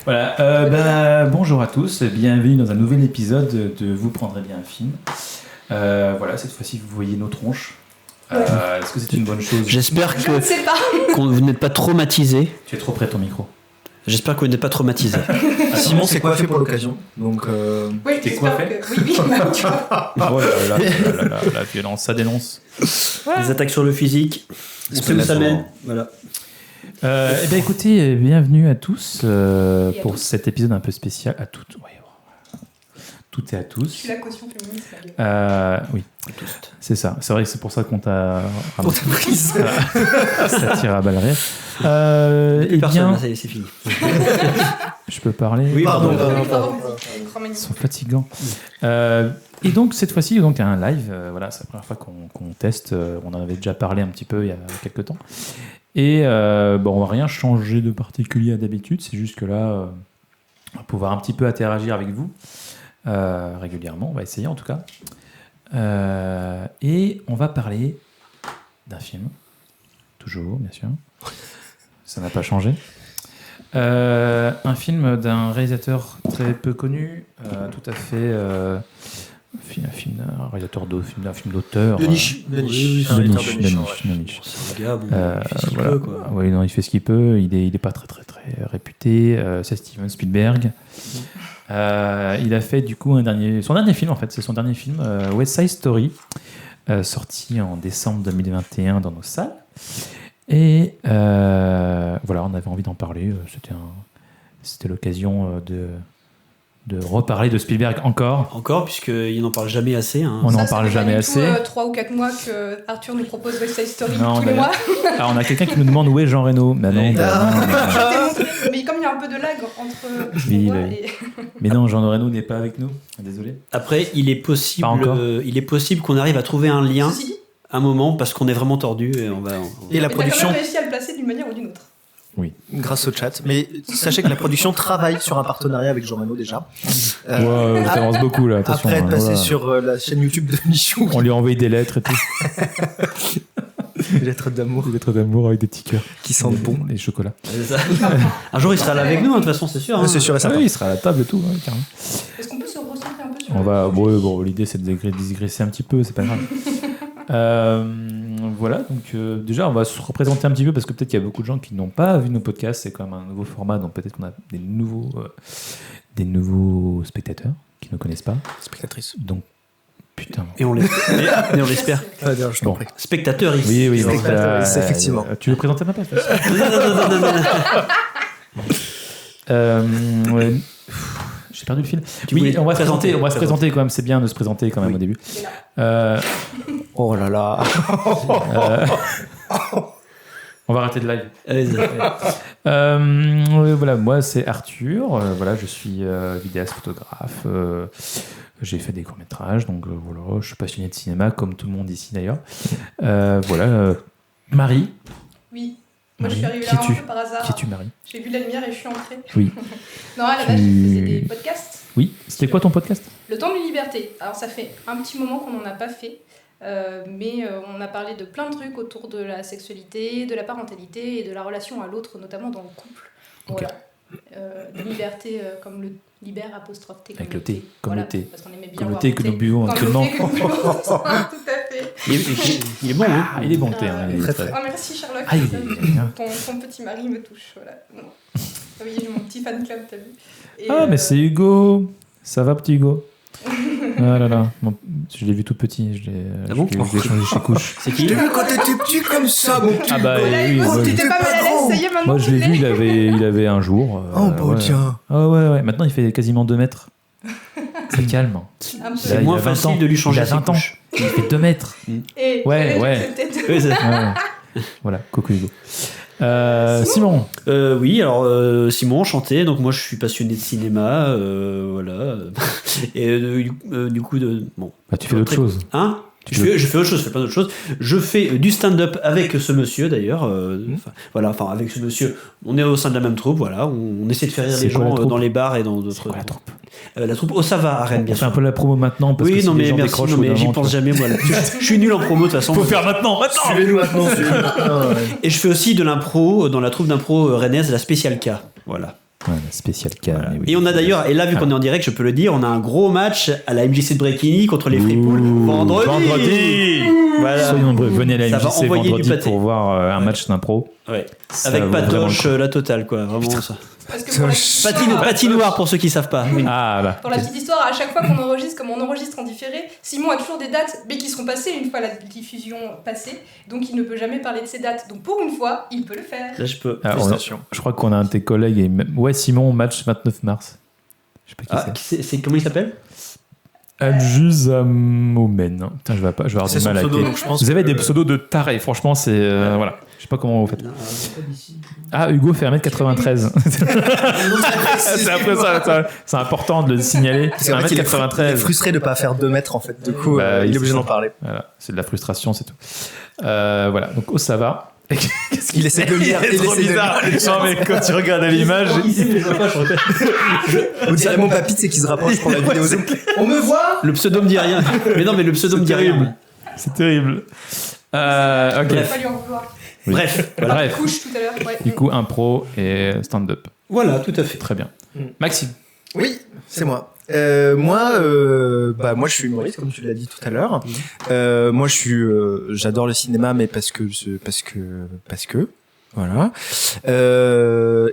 Voilà, bonjour à tous, bienvenue dans un nouvel épisode de Vous prendrez bien un film. Voilà, cette fois-ci vous voyez nos tronches. Est-ce que c'est une bonne chose? J'espère Je ne sais pas. vous n'êtes pas traumatisé. Tu es trop près de ton micro. J'espère que vous n'êtes pas traumatisé. Simon s'est coiffé pour l'occasion, donc Oui, T'es j'espère coiffé que... Oui. Oh là là, la violence, ça dénonce. Les attaques sur le physique. On sait où ça mène. Voilà. Eh bien écoutez, bienvenue à tous Et à pour tous. cet épisode un peu spécial. À toutes, ouais, toutes et à Je tous. suis la caution féministe. la gueule. Oui, c'est ça. C'est vrai que c'est pour ça qu'on t'a prise. ça tire à balles réelles. Plus Eh personne, bien, là, c'est fini. je peux parler. Oui, pardon. Ils sont fatigants. Et donc cette fois-ci, donc un live. Voilà, c'est la première fois qu'on teste. On en avait déjà parlé un petit peu il y a quelques temps. Et on va rien changer de particulier à d'habitude. C'est juste que là, on va pouvoir un petit peu interagir avec vous régulièrement. On va essayer en tout cas. Et on va parler d'un film. Toujours, bien sûr. Ça n'a pas changé. Un film d'un réalisateur très peu connu, tout à fait un réalisateur d'un film d'auteur. de niche. De niche. C'est le gars, bon, il fait ce qu'il Voilà. peut, quoi. Ouais, non, il fait ce qu'il peut. Il est pas très réputé. C'est Steven Spielberg. Il a fait du coup son dernier film en fait. C'est son dernier film, West Side Story, sorti en décembre 2021 dans nos salles. Et voilà, on avait envie d'en parler. C'était l'occasion de reparler de Spielberg encore. Encore, puisqu'il n'en parle jamais assez. Hein. On Ça, n'en ça parle fait pas jamais du assez. tout 3 ou 4 mois que Arthur nous propose West Side Story Non, tous les mois. Alors, on a quelqu'un qui nous demande où est Jean Reno. Mais non, Ouais. Je t'ai montré. Mais comme il y a un peu de lag entre Oui, moi oui. et... mais non, Jean Reno n'est pas avec nous. Désolé. Après, il est Pas encore. possible qu'on arrive à trouver un lien Ceci dit, un moment parce qu'on est vraiment tordu et on va. Et la mais t'as quand production, même réussi à le placer d'une manière ou d'une autre. grâce au chat. Mais sachez que la production travaille sur un partenariat avec Jean Reno déjà. On t'avance beaucoup là. Attention. Après être passé voilà. sur la chaîne YouTube de Michou, On lui a envoyé des lettres et tout. des lettres d'amour Des lettres d'amour avec des petits cœurs. qui sentent bon. Les chocolats. C'est ça. Un jour, il sera là avec nous, hein, de toute façon, c'est sûr. Hein. C'est sûr et Ah certain. oui, il sera à la table et tout, hein, carrément. Est-ce qu'on peut se recentrer un peu sur On le- va. Bon, l'idée c'est de digresser un petit peu, c'est pas grave. Voilà, donc déjà on va se représenter un petit peu parce que peut-être qu'il y a beaucoup de gens qui n'ont pas vu nos podcasts, c'est quand même un nouveau format, donc peut-être qu'on a des nouveaux spectateurs qui ne connaissent pas. Spectatrice. Donc, putain. Et on l'espère. Et on l'espère. Je t'en Bon. prie. Spectateur ici. Oui, bon, Spectateur, c'est effectivement. Tu veux présenter ma place Non. ouais. J'ai perdu le fil. Tu Oui, voulais on va se présenter, présenter quand même. C'est bien de se présenter quand même Oui. au début. C'est là. Oh là là. On va arrêter de live. Allez-y. Voilà, moi c'est Arthur. Voilà, je suis vidéaste, photographe. J'ai fait des courts métrages, donc voilà, je suis passionné de cinéma comme tout le monde ici d'ailleurs. Voilà, Marie. Oui. Moi, je Marie, suis arrivée qui là un es-tu peu par hasard. Qui es-tu, Marie? J'ai vu la lumière et je suis entrée. Oui. Non, à la base, je faisais des podcasts. Oui. C'était quoi ton podcast? Le temps d'une liberté. Alors, ça fait un petit moment qu'on n'en a pas fait. Mais on a parlé de plein de trucs autour de la sexualité, de la parentalité et de la relation à l'autre, notamment dans le couple. Ok. Voilà. De liberté comme le libère apostrophe T. Avec le T, comme Voilà, le thé. Parce qu'on aimait bien Comme le voir thé que nous buvons Comme le actuellement. thé que nous buvons. Tout à fait. Il est bon, hein. Ah, il est bon le thé. hein, il est Très très- Oh, merci Sherlock. Ah, il est bien. Ton petit mari me touche. Voilà. Non. Ah oui, j'ai mon petit fan club, t'as vu. Et, Ah, mais c'est Hugo. Ça va, petit Hugo? Ah là là. Bon, je l'ai vu tout petit. Je l'ai Ah bon je l'ai changé chez couche. C'est qui? quand t'étais petit comme ça, mon petit. Ah bah Voilà, oui, écoute, ouais. t'étais pas mal à l'aise, ça y est, maintenant. Moi, je l'ai vu, il avait un jour. Oh, bah ouais. tiens. Ah ouais. Maintenant, il fait quasiment 2 mètres. C'est calme. Un peu. C'est Là, il moins a 20 facile ans. de lui changer Il a ses 20 ans. couches. Il fait 2 mètres. Et Ouais. peut-être- Oui, c'est- Ouais. Voilà, coucou Hugo. Simon. Oui, alors Simon, enchanté. Donc moi, je suis passionné de cinéma, voilà. Et du coup, bon. Bah, tu fais d'autres Très- choses. Hein? Je fais autre chose, je fais plein d'autres choses. Je fais du stand-up avec ce monsieur d'ailleurs. Enfin, avec ce monsieur, on est au sein de la même troupe, voilà. On essaie de faire rire C'est les quoi la gens troupe? dans les bars et dans C'est d'autres. quoi la troupe? La troupe Osava à Rennes, bien On fait sûr. un peu la promo maintenant parce que Oui, si non, les mais gens merci, décrochent non, au bout mais d'un j'y moment, pense tu- jamais, moi. Je suis nul en promo, de toute façon. Faut faire maintenant. Suivez-nous maintenant. Et je fais aussi de l'impro dans la troupe d'impro rennaise, la Spécial K. Voilà. Voilà, spécial cas. Voilà. mais oui. Et on a d'ailleurs, et là vu qu'on est en direct, je peux le dire, on a un gros match à la MJC de Bréquigny contre les Fripoules vendredi. Voilà. Soyez nombreux, venez à la Ça va MJC envoyer du vendredi pâté. pour voir un match d'impro. Ouais. Ça Avec vaut vraiment Patoche, le coup. la totale quoi, vraiment ça. Parce que pour la petite histoire, Patinoire pour ceux qui savent pas. Oui. Ah bah. pour la petite histoire, à chaque fois qu'on enregistre, comme on enregistre en différé, Simon a toujours des dates, mais qui seront passées une fois la diffusion passée, donc il ne peut jamais parler de ces dates. Donc pour une fois, il peut le faire. Là je peux. Ah, Félicitations. je crois qu'on a un de tes collègues. Ouais, Simon, match 29 mars. Je sais pas qui Ah, c'est. c'est comment il s'appelle? Adjus Amomen. Putain, je vais avoir C'est du son mal avec pseudo, les- donc je pense Vous avez que- des pseudos de tarés, franchement, c'est. Voilà. Je sais pas comment vous faites. Ah, Hugo fait 1m93. c'est après ça, c'est important de le signaler. Parce C'est qu'en fait, il est 1m93. frustré de pas faire 2 mètres en fait. Du coup, Bah, il est il- obligé d'en parler. Voilà, c'est de la frustration, c'est tout. Voilà, donc Osava. Qu'est-ce Il essaie de lire. C'est trop bizarre. Non, mais quand tu regardes à l'image, On dirait mon papy, c'est qu'il se rapproche pour la vidéo. On me voit. Le pseudo me dit rien. Mais non, mais le pseudo me dit rien. c'est terrible. Ok. Il va pas lui en vouloir. Oui. Bref, Voilà. Bref. Couche tout à l'heure. Ouais. Du coup, impro et stand-up. voilà, tout à fait. Très bien. Mm. Maxime. Oui, c'est moi. Moi, je suis humoriste, comme tu l'as dit tout à l'heure. Moi, j'adore le cinéma, mais parce que, voilà.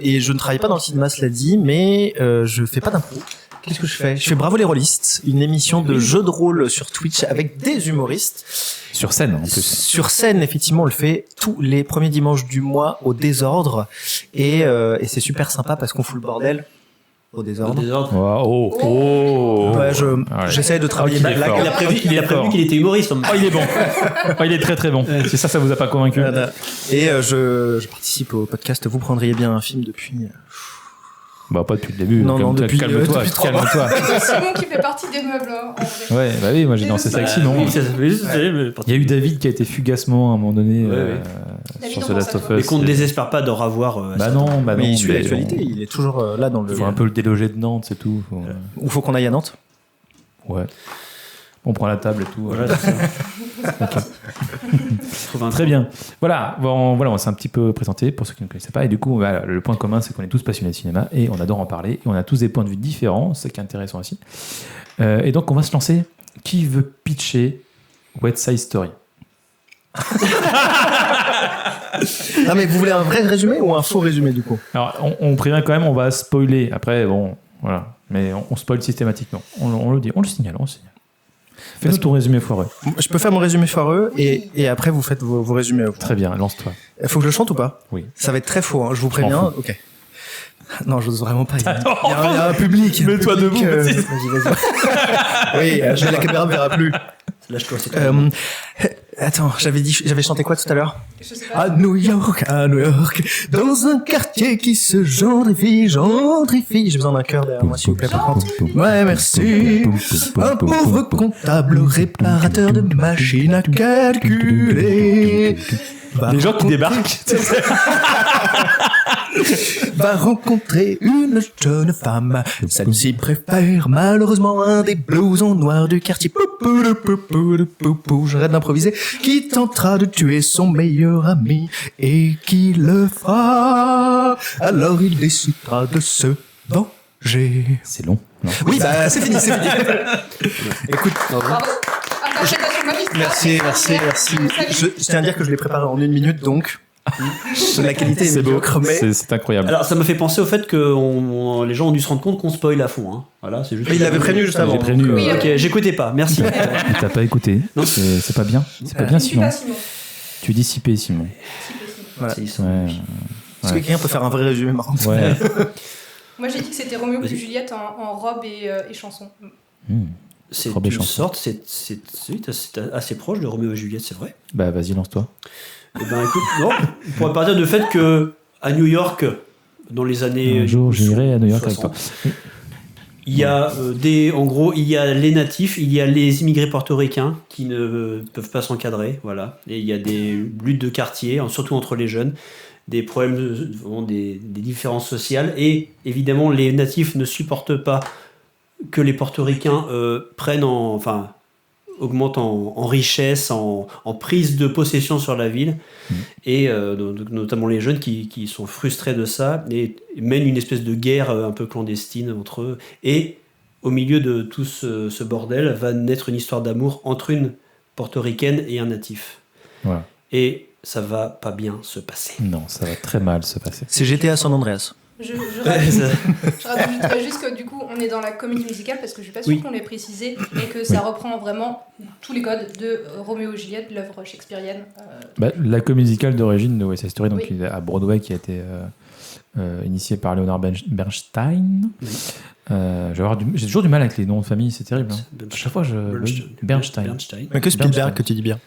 Et je ne travaille pas dans le cinéma, cela dit, mais je fais pas d'impro. Qu'est-ce que je fais? Je fais Bravo les rôlistes, une émission de jeux de rôle sur Twitch avec des humoristes. Sur scène, en plus. Sur scène, effectivement, on le fait tous les premiers dimanches du mois au désordre. Et c'est super sympa parce qu'on fout le bordel au désordre. Oh, oh. Ouais, Ouais. j'essaie de travailler Il ma est blague. fort. Il a prévu, Il est fort. qu'il était humoriste. Oh, il est bon. Oh, il est très très bon. Si ça vous a pas convaincu. Voilà. Et je participe au podcast Vous prendriez bien un film depuis. Bah, pas depuis le début. Non, non, depuis Calme-toi, 3 mois. calme-toi. C'est Simon qui fait partie des meubles. Hein, en vrai. Ouais, bah oui, moi j'ai dansé ça avec Simon. Oui, ça fait juste, Il y a eu David qui a été fugacement à un moment donné Ouais, David, sur on The pense Last à of toi. Us. Mais qu'on ne désespère pas de revoir. Bah non, bah Mais non. il suit mais l'actualité, bon, il est toujours là dans le. faut un peu le déloger de Nantes, c'est tout. Ou faut qu'on aille à Nantes. Ouais. On prend la table et tout. Voilà, c'est ça. Trouve un Très bien. Voilà, on s'est un petit peu présenté pour ceux qui ne connaissaient pas. Et du coup, voilà, le point commun, c'est qu'on est tous passionnés de cinéma et on adore en parler. Et on a tous des points de vue différents, c'est qui est intéressant aussi. Et donc, on va se lancer. Qui veut pitcher West Side Story? Ah, mais vous voulez un vrai résumé ou un faux résumé du coup? Alors, on prévient quand même, on va spoiler. Après, bon, voilà. Mais on spoil systématiquement. On le dit, on le signale. Fais-nous ton résumé foireux. Je peux faire mon résumé foireux et après vous faites vos résumés. Très bien, lance-toi. Faut que je le chante ou pas? Oui. Ça va être très faux, hein, je vous Je m'en préviens. fous. Ok. Non, j'ose vraiment pas. Il y a un public. Mets-toi debout, vas-y. Vas-y. Oui, la caméra ne verra plus. Lâche-toi, c'est Attends, j'avais chanté quoi tout à l'heure? Je sais pas. À New York, dans un quartier qui se gentrifie. J'ai besoin d'un cœur derrière moi, s'il vous plaît, par contre. Ouais, merci. Un pauvre comptable réparateur de machines à calculer. Les gens qui débarquent. Va rencontrer une jeune femme. Celle-ci préfère malheureusement un des blousons noirs du quartier. J'arrête d'improviser. Qui tentera de tuer son meilleur ami et qui le fera. Alors il décidera de se venger. C'est long, non? Oui, bah c'est fini. Écoute, Bravo. Interprétation magistrale. merci. Je tiens à dire que je l'ai préparé en 1 minute, donc la qualité est C'est beau, médiocre, mais c'est incroyable. Alors, ça me fait penser au fait que les gens ont dû se rendre compte qu'on spoil à fond. Hein. Voilà, c'est juste. il l'avait prévenu juste avant. J'ai prévenu. Oui, Ok, j'écoutais pas. Merci. Mais t'as pas écouté. Non. C'est pas bien. C'est pas bien, Je suis Simon. pas Simon. Tu es dissipé, Simon. Voilà. C'est ça. Ouais. Est-ce que quelqu'un peut faire un vrai résumé marrant? Ouais. Moi j'ai dit que c'était Roméo Vas-y. plus Juliette en robe et chanson. Hmm. C'est Trop belle une chanson. sorte, c'est assez proche de Roméo et Juliette, c'est vrai. Bah, vas-y, lance-toi. Eh ben écoute, non, on pourrait partir du fait que à New York, dans les années Un jour, j'irai à New York avec 60, toi. il y a en gros, il y a les natifs, il y a les immigrés portoricains qui ne peuvent pas s'encadrer, voilà. Et il y a des luttes de quartier, surtout entre les jeunes, des problèmes, vraiment des différences sociales. Et évidemment, les natifs ne supportent pas que les portoricains augmente en richesse, en prise de possession sur la ville, et notamment les jeunes qui sont frustrés de ça, et mènent une espèce de guerre un peu clandestine entre eux. Et au milieu de tout ce bordel va naître une histoire d'amour entre une portoricaine et un natif. Voilà. Et ça va pas bien se passer. Non, ça va très mal se passer. C'est GTA San Andreas. Je ça- rajouterais juste que du coup on est dans la comédie musicale parce que je suis pas sûre qu'on l'ait précisé et que ça reprend vraiment tous les codes de Roméo et Juliette, l'œuvre shakespearienne. La comédie musicale d'origine de West Side Story, donc Oui. il est à Broadway, qui a été initié par Leonard Bernstein. J'ai toujours du mal avec les noms de famille, c'est terrible. Hein. À chaque fois, Bernstein. Mais que Spielberg Bernstein. que tu dis bien.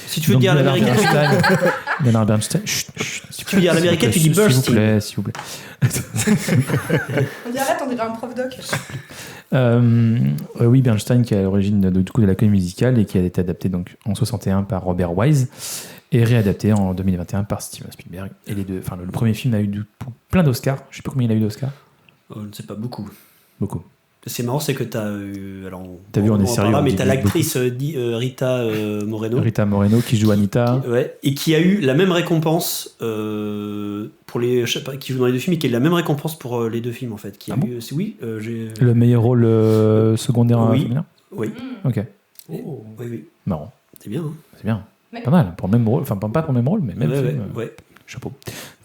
Si tu veux Donc, dire Leonard l'américain, Bernstein. Leonard Bernstein. Chut, si tu veux dire l'américain, tu dis Bernstein. S'il vous plaît. On dit arrête, on dirait un prof doc. Oui, Bernstein, qui est à l'origine de la comédie musicale et qui a été adapté donc en 61 par Robert Wise et réadapté en 2021 par Steven Spielberg. Et les deux, le premier film a eu plein d'Oscars. Je sais pas combien il a eu d'Oscars. Je ne sais pas, beaucoup. Beaucoup. C'est marrant, c'est que t'as eu. T'as vu, on est en sérieux, parlera, on mais dit t'as beaucoup. l'actrice Rita Moreno. Rita Moreno qui joue Anita. Ouais, et qui a eu la même récompense pour les. Je sais pas, qui joue dans les deux films, et qui a eu la même récompense pour les deux films en fait. Qui a Ah bon eu, oui, j'ai. Le meilleur rôle secondaire Oui. féminin. Oui. Ok, Oui. marrant. C'est bien. Hein. C'est bien. Ouais. Pas mal. Pour le même rôle. Enfin, pas pour le même rôle, mais même ouais, film. ouais. Chapeau.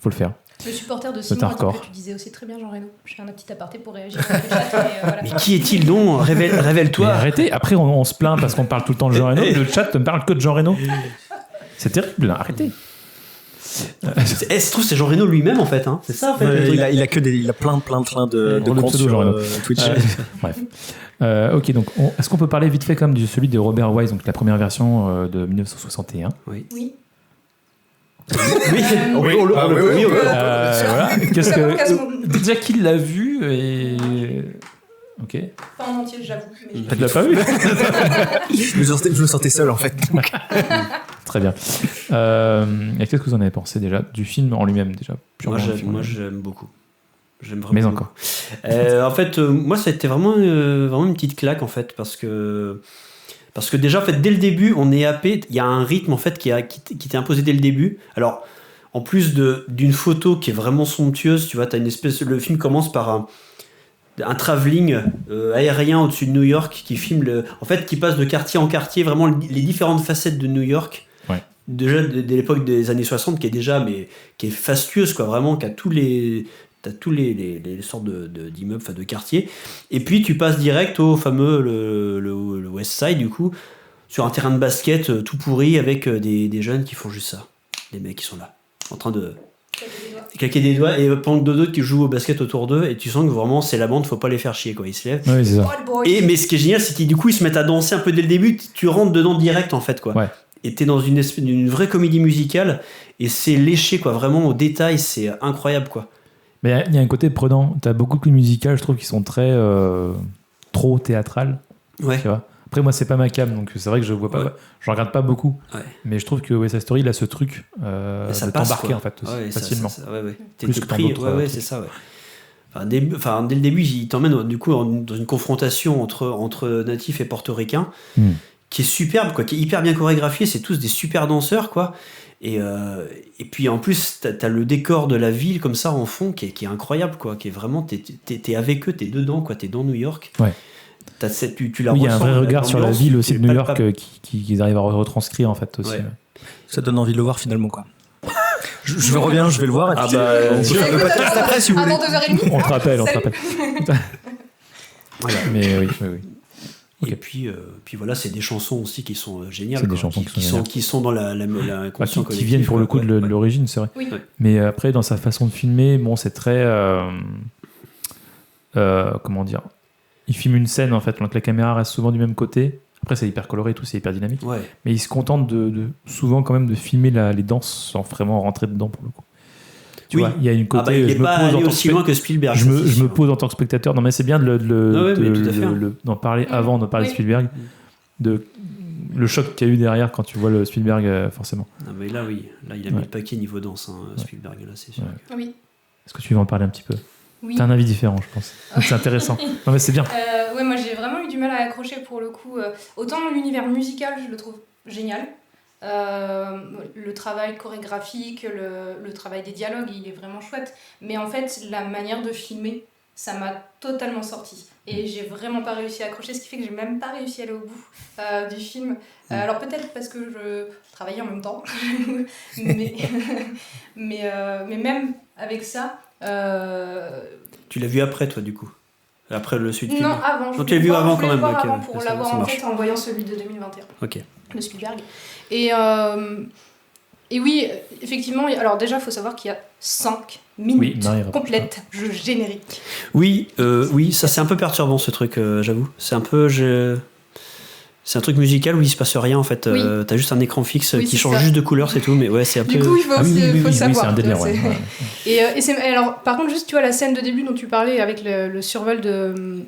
Faut le faire. Le supporter de C'est Simon a dit hardcore. que tu disais aussi très bien Jean Reno. Je fais un petit aparté pour réagir avec le chat. Mais, voilà. Mais qui est-il donc Révèle-toi. Mais arrêtez. Après, on se plaint parce qu'on parle tout le temps de Jean Reno. Le chat ne parle que de Jean Reno. C'est terrible. Arrêtez. Se trouve, c'est Jean Reno lui-même en fait. Hein. C'est ça en fait. le truc. Il a plein de Le comptes pseudo sur Jean Reno. Twitch. Bref. Ok, donc est-ce qu'on peut parler vite fait comme de celui de Robert Wise, donc la première version de 1961. Oui. Oui, oui. Voilà. Qu'est-ce Ça manque à que son- déjà qui l'a vu et ok. Pas en entier, j'avoue. Mais Tu l'as pas vu? Je me sentais seul en fait. Très bien. Et qu'est-ce que vous en avez pensé déjà du film en lui-même déjà? Moi, purement le film en moi, lui-même. j'aime beaucoup. J'aime vraiment. Mais beaucoup. encore. En fait, moi, ça a été vraiment une petite claque en fait, parce que déjà, en fait, dès le début, on est happé. Il y a un rythme en fait qui t'est imposé dès le début. Alors, en plus d'une photo qui est vraiment somptueuse, tu vois, t'as une espèce. Le film commence par un travelling aérien au-dessus de New York qui filme en fait, qui passe de quartier en quartier, vraiment les différentes facettes de New York. Ouais. Déjà dès l'époque des années 60, qui est fastueuse, quoi, vraiment, qui a t'as tous les sortes d'immeubles, enfin de quartiers. Et puis tu passes direct au fameux le West Side, du coup, sur un terrain de basket tout pourri avec des jeunes qui font juste ça. Des mecs qui sont là, en train de claquer des doigts, et pendant que d'autres qui jouent au basket autour d'eux, et tu sens que vraiment c'est la bande, faut pas les faire chier, quoi. Ils se lèvent. Oui, c'est ça. Oh, le boy. Mais ce qui est génial, c'est qu'ils du coup ils se mettent à danser un peu dès le début, tu rentres dedans direct en fait, quoi. Ouais. Et t'es dans une vraie comédie musicale, et c'est léché, quoi, vraiment au détail, c'est incroyable, quoi. Mais il y a un côté prenant. T'as beaucoup de musicales, je trouve, qui sont très trop théâtrales. Ouais. Tu vois. Après, moi, c'est pas ma cam, donc c'est vrai que je vois pas, Ouais. je regarde pas beaucoup. Ouais. Mais je trouve que West Side Story, il a ce truc Et ça de passe, t'embarquer quoi. en fait aussi, Ouais, facilement. ouais. T'es Plus que dans pris, d'autres ouais, trucs. c'est ça, ouais. Dès le début, il t'emmène du coup dans une confrontation entre natifs et portoricains, qui est superbe, quoi, qui est hyper bien chorégraphiée. C'est tous des super danseurs, quoi. Et puis en plus, t'as le décor de la ville comme ça en fond qui est incroyable, quoi. Qui est vraiment, t'es avec eux, t'es dedans, quoi. T'es dans New York. Ouais. Tu la Oui, il y a un ressens, vrai regard sur la l'ambiance, ville aussi qui de est New York palpable. qu'ils arrivent à retranscrire en fait aussi. Ouais. Ça donne envie de le voir finalement quoi. Je reviens, je vais le voir. Et Ah puis, bah, on peut faire le podcast après si vous voulez. Avant 2h30. On te rappelle, on te Salut. rappelle. Voilà. Mais oui. Ok. Et puis voilà, c'est des chansons aussi qui sont géniales. C'est des quoi, chansons qui sont dans la conscience Qui viennent pour le coup de l'origine, c'est vrai. Oui. Ouais. Mais après, dans sa façon de filmer, bon, c'est très. Comment dire? Il filme une scène en fait, donc la caméra reste souvent du même côté. Après, c'est hyper coloré et tout, c'est hyper dynamique. Ouais. Mais il se contente de souvent quand même de filmer les danses sans vraiment rentrer dedans pour le coup. Tu Oui. vois, il y a une côté. Il je n'est me pas pose en allé tant que aussi loin que Spielberg. je ça, me, c'est je me sûr. pose en tant que spectateur. Non, mais c'est bien Ah ouais, mais tout à fait. d'en parler avant d'en parler de Oui. Spielberg. Le choc qu'il y a eu derrière quand tu vois le Spielberg, forcément. Non, mais là, oui. Là, il a mis Ouais. le paquet niveau danse, hein, Spielberg, là, c'est sûr. Ouais. Oui. Est-ce que tu veux en parler un petit peu? Oui. T'as un avis différent, je pense. Donc, c'est intéressant. Non, mais c'est bien. Ouais, moi j'ai vraiment eu du mal à accrocher accroché pour le coup. Autant l'univers musical, je le trouve génial. Le travail chorégraphique, le travail des dialogues, il est vraiment chouette. Mais en fait, la manière de filmer, ça m'a totalement sorti. Et j'ai vraiment pas réussi à accrocher, ce qui fait que j'ai même pas réussi à aller au bout du film. Alors peut-être parce que je travaillais en même temps. mais même avec ça... Tu l'as vu après, toi, du coup? Après le suite film? Non, avant. Donc tu l'as vu avant quand même. Voir Okay, avant pour l'avoir en tête en voyant celui de 2021. Ok. De Spielberg. Et oui, effectivement, alors déjà, il faut savoir qu'il y a 5 minutes complètes de générique. Oui, ça c'est un peu perturbant ce truc, j'avoue. C'est un truc musical où il se passe rien en fait. Oui. T'as juste un écran fixe qui change juste de couleur, c'est tout. Mais ouais, c'est un peu. Du coup, il faut savoir. C'est un délire. Ouais. Et alors, par contre, juste tu vois la scène de début dont tu parlais avec le survol de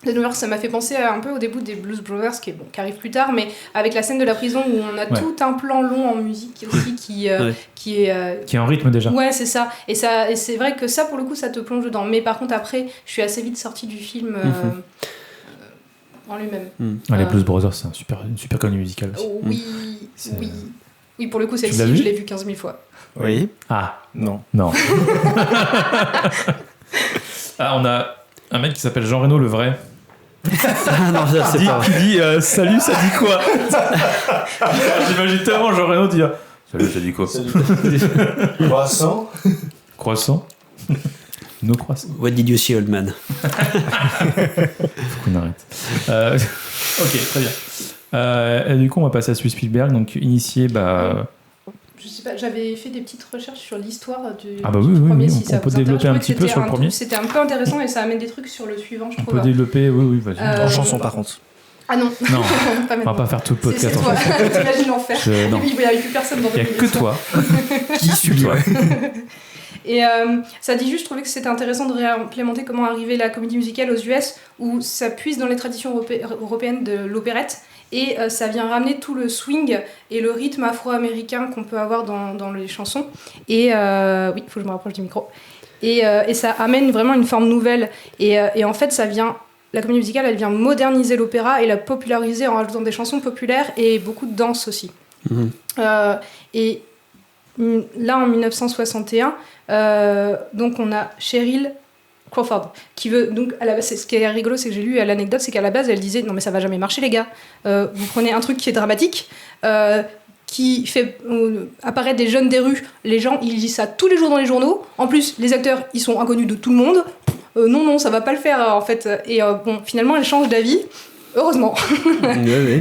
New York, ça m'a fait penser un peu au début des Blues Brothers, qui arrive plus tard, mais avec la scène de la prison où on a tout un plan long en musique aussi qui est en rythme déjà. Ouais, c'est ça. Et c'est vrai que ça, pour le coup, ça te plonge dedans. Mais par contre, après, je suis assez vite sortie du film en lui-même. Les Blues Brothers, c'est une super comédie musicale aussi. Oui, pour le coup, celle-ci, je l'ai vue 15 000 fois. Oui. Ah, non. On a un mec qui s'appelle Jean Reno, le vrai. Ah non, ça c'est pas. Qui dit salut, ça dit quoi? J'imagine tellement Jean Reno dire salut, ça dit quoi? Croissant. No croissant. What did you see, old man? Faut qu'on arrête. Ok, très bien. Et du coup, on va passer à celui Spielberg, donc initié. Je sais pas, j'avais fait des petites recherches sur l'histoire du premier. Si on peut développer un petit peu sur le premier. C'était un peu intéressant et ça amène des trucs sur le suivant, je trouve. On peut développer, oui, vas-y. En chanson, par contre. Ah non, non. Pas on va pas faire tout le podcast. C'est toi, t'imagines l'enfer. Non. Il n'y avait plus personne dans le Il n'y a que toi. Qui suis toi? Et ça dit juste, je trouvais que c'était intéressant de réimplémenter comment arriver la comédie musicale aux US, où ça puise dans les traditions européennes de l'opérette, et ça vient ramener tout le swing et le rythme afro-américain qu'on peut avoir dans les chansons. Et oui, il faut que je me rapproche du micro. Et ça amène vraiment une forme nouvelle. Et en fait, la comédie musicale, elle vient moderniser l'opéra et la populariser en rajoutant des chansons populaires et beaucoup de danse aussi. Et là, en 1961, donc on a Cheryl Crawford qui veut donc ce qui est rigolo, c'est que j'ai lu l'anecdote, c'est qu'à la base elle disait non mais ça va jamais marcher les gars, vous prenez un truc qui est dramatique, qui fait apparaître des jeunes des rues, les gens ils lisent ça tous les jours dans les journaux, en plus les acteurs ils sont inconnus de tout le monde, non ça va pas le faire en fait, et finalement elle change d'avis. Heureusement. Oui.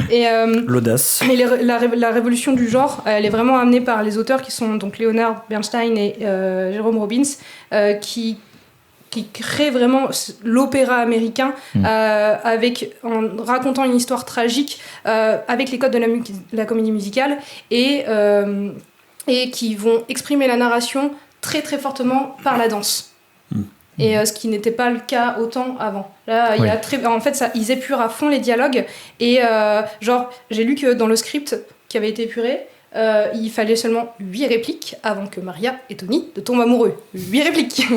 Et l'audace. Mais la révolution du genre, elle est vraiment amenée par les auteurs qui sont donc Leonard Bernstein et Jerome Robbins, qui créent vraiment l'opéra américain en racontant une histoire tragique avec les codes de la comédie musicale et qui vont exprimer la narration très très fortement par la danse. Et ce qui n'était pas le cas autant avant. Là, il y a en fait, ils épurent à fond les dialogues. Et j'ai lu que dans le script qui avait été épuré, il fallait seulement 8 répliques avant que Maria et Tony ne tombent amoureux. 8 répliques.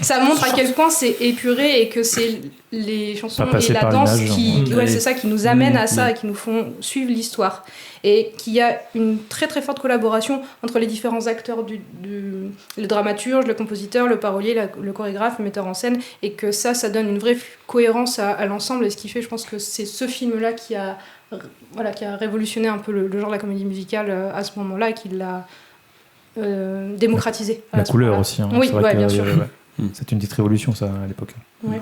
Ça montre à quel point c'est épuré et que c'est les chansons et la danse c'est ça qui nous amène à ça et qui nous font suivre l'histoire. Et qu'il y a une très très forte collaboration entre les différents acteurs, le dramaturge, le compositeur, le parolier, le chorégraphe, le metteur en scène, et que ça donne une vraie cohérence à l'ensemble, et ce qui fait, je pense que c'est ce film-là qui a révolutionné un peu le genre de la comédie musicale à ce moment-là, et qui l'a démocratisé. La couleur aussi. Hein. Oui, bien sûr. C'est une petite révolution, ça, à l'époque. Ouais.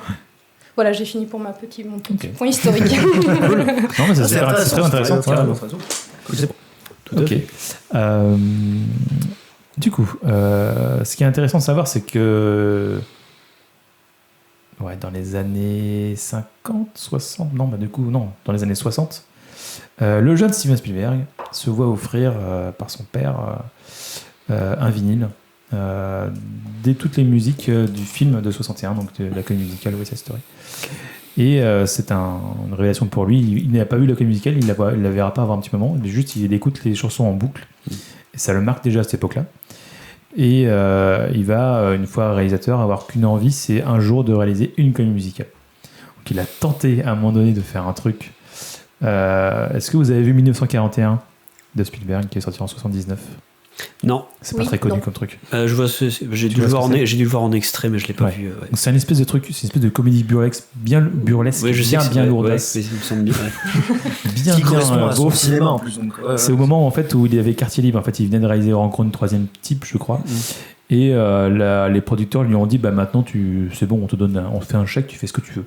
Voilà, j'ai fini pour mon petit point historique. Cool. Non, mais c'est très intéressant. Ok. Du coup, ce qui est intéressant de savoir, c'est que dans les années 50, 60, dans les années 60, le jeune Steven Spielberg se voit offrir par son père un vinyle de toutes les musiques du film de 61, donc de la comédie musicale West Side Story. Et c'est une révélation pour lui. Il n'a pas vu la comédie musicale, il la verra pas avant un petit moment. Il écoute les chansons en boucle. Et ça le marque déjà à cette époque-là. Et il va, une fois réalisateur, avoir qu'une envie, c'est un jour de réaliser une comédie musicale. Donc qu'il a tenté à un moment donné de faire un truc. Est-ce que vous avez vu 1941 de Spielberg qui est sorti en 79? Non, C'est pas très connu comme truc. je vois, j'ai dû le voir en extrait, mais je l'ai pas vu. Ouais. Donc c'est une espèce de truc, c'est une espèce de comédie burlesque, bien burlesque, Ouais, je sais bien que lourdasse, il me semble bien. bien Qui correspond à son beauf. cinéma en plus. Donc, C'est au moment en fait où il avait quartier libre. En fait, il venait de réaliser Rencontre troisième type, je crois. Et les producteurs lui ont dit, bah maintenant c'est bon, on te fait un chèque, tu fais ce que tu veux.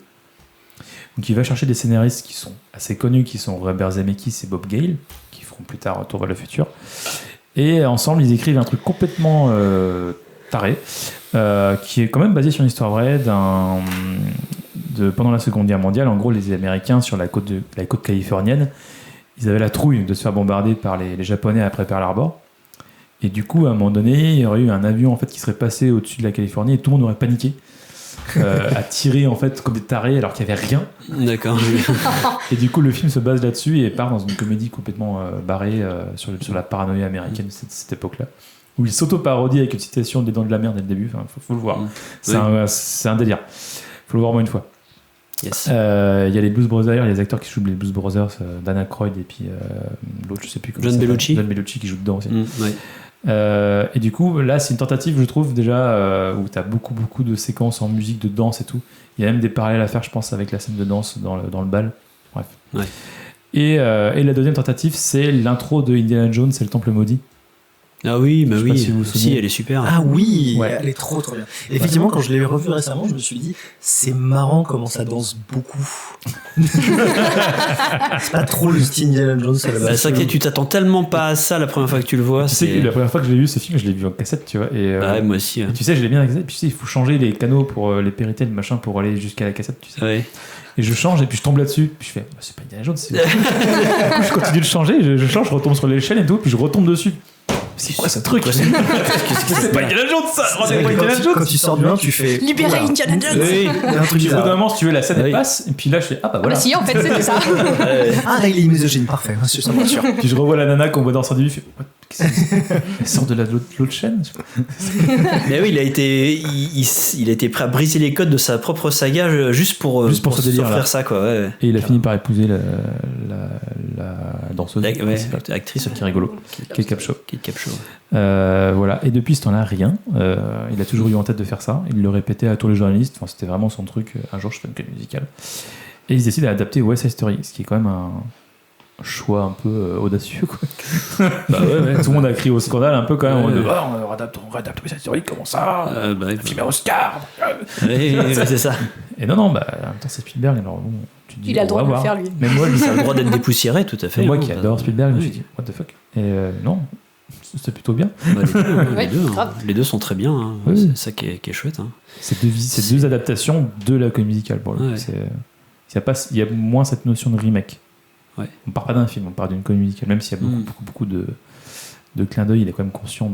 Donc il va chercher des scénaristes qui sont assez connus, qui sont Robert Zemeckis et Bob Gale, qui feront plus tard Retour vers le futur. Et ensemble, ils écrivent un truc complètement taré, qui est quand même basé sur une histoire vraie pendant la Seconde Guerre mondiale. En gros, les Américains, sur la côte californienne, ils avaient la trouille de se faire bombarder par les Japonais après Pearl Harbor. Et du coup, à un moment donné, il y aurait eu un avion en fait, qui serait passé au-dessus de la Californie et tout le monde aurait paniqué. À tirer en fait comme des tarés alors qu'il n'y avait rien. D'accord. Et du coup, le film se base là-dessus et part dans une comédie complètement barrée sur la paranoïa américaine de cette époque-là, où il s'auto-parodie avec une citation des Dents de la Mer dès le début. Enfin, faut le voir. C'est un délire. Faut le voir au moins une fois. Yes. Il y a les Blues Brothers, les acteurs qui jouent les Blues Brothers, Dan Aykroyd et puis l'autre, je sais plus comment John Belushi. John Belushi qui joue dedans aussi. Ouais. Et du coup, là, c'est une tentative, je trouve, déjà, où tu as beaucoup de séquences en musique, de danse et tout. Il y a même des parallèles à faire, je pense, avec la scène de danse dans le bal. Bref. Ouais. Et la deuxième tentative, c'est l'intro de Indiana Jones, c'est le Temple maudit. Ah oui, bah Je sais pas oui. si vous vous souvenez. Si, elle est super. Ah oui, Ouais. elle est trop bien. Effectivement, quand je l'ai revu récemment, je me suis dit, c'est marrant comment ça danse beaucoup. C'est pas trop le style Indiana Jones à la base. C'est vrai que tu t'attends tellement pas à ça la première fois que tu le vois. Tu sais que la première fois que j'ai vu ce film, je l'ai vu en cassette, tu vois. Et, Ouais, moi aussi. et tu sais, je l'ai bien en cassette. Puis tu sais, il faut changer les canaux pour les Péritel, machin, pour aller jusqu'à la cassette, tu sais. Ouais. Et je change et puis je tombe là-dessus. Puis je fais, bah, c'est pas Indiana Jones. Du coup, je continue de changer, je change, je retombe sur l'échelle et tout, puis je retombe dessus. C'est quoi ce truc? C'est pas Indiana Jones, ça! C'est vrai que quand tu sors du 1, tu fais. Libérer Oula. Indiana Jones. Oui. Il y a un truc Puis au bout d'un bizarre. moment, si tu veux, la scène elle Oui. passe, et puis là je fais, ah bah voilà. Bah si, en fait, c'était ça. Ah, il est misogyne, parfait. Ça me rassure. Puis je revois la nana qu'on voit dans son début, je fais, what? Qu'est-ce que c'est? Elle sort de l'autre chaîne? Mais oui, il a été prêt à briser les codes de sa propre saga juste pour ce délire, là. faire ça, quoi. Ouais. Et il a fini par épouser la danseuse. principale. Actrice Qui est rigolo. Kate Capshaw. Kate Capshaw. Voilà. Et depuis ce temps-là, rien. Il a toujours eu en tête de faire ça. Il le répétait à tous les journalistes. Enfin, c'était vraiment son truc. Un jour, je fais une comédie musicale. Et il décide d'adapter West Side Story, ce qui est quand même un choix un peu audacieux, quoi. Bah ouais. Tout le monde a crié au scandale un peu quand même. Ouais. On réadapte West Side Story, comment ça? Un film à Oscar. Oui, c'est ça. Et non, bah en même temps, c'est Spielberg. Alors bon, tu te dis, Il a le on va droit de le voir. faire, lui. Mais moi, Ça a le droit d'être dépoussiéré, tout à fait. moi hein. qui adore Spielberg, je me suis Oui. dit, what the fuck? Et non, c'était plutôt bien. Bah, Ouais, les deux, grave. les deux sont très bien. Hein. Oui. C'est ça qui est chouette. Hein. C'est deux adaptations de la comédie musicale pour le coup. Ouais. Il y a moins cette notion de remake. Ouais. On part pas d'un film, on part d'une comédie musicale. Même s'il y a beaucoup de clins d'œil, il est quand même conscient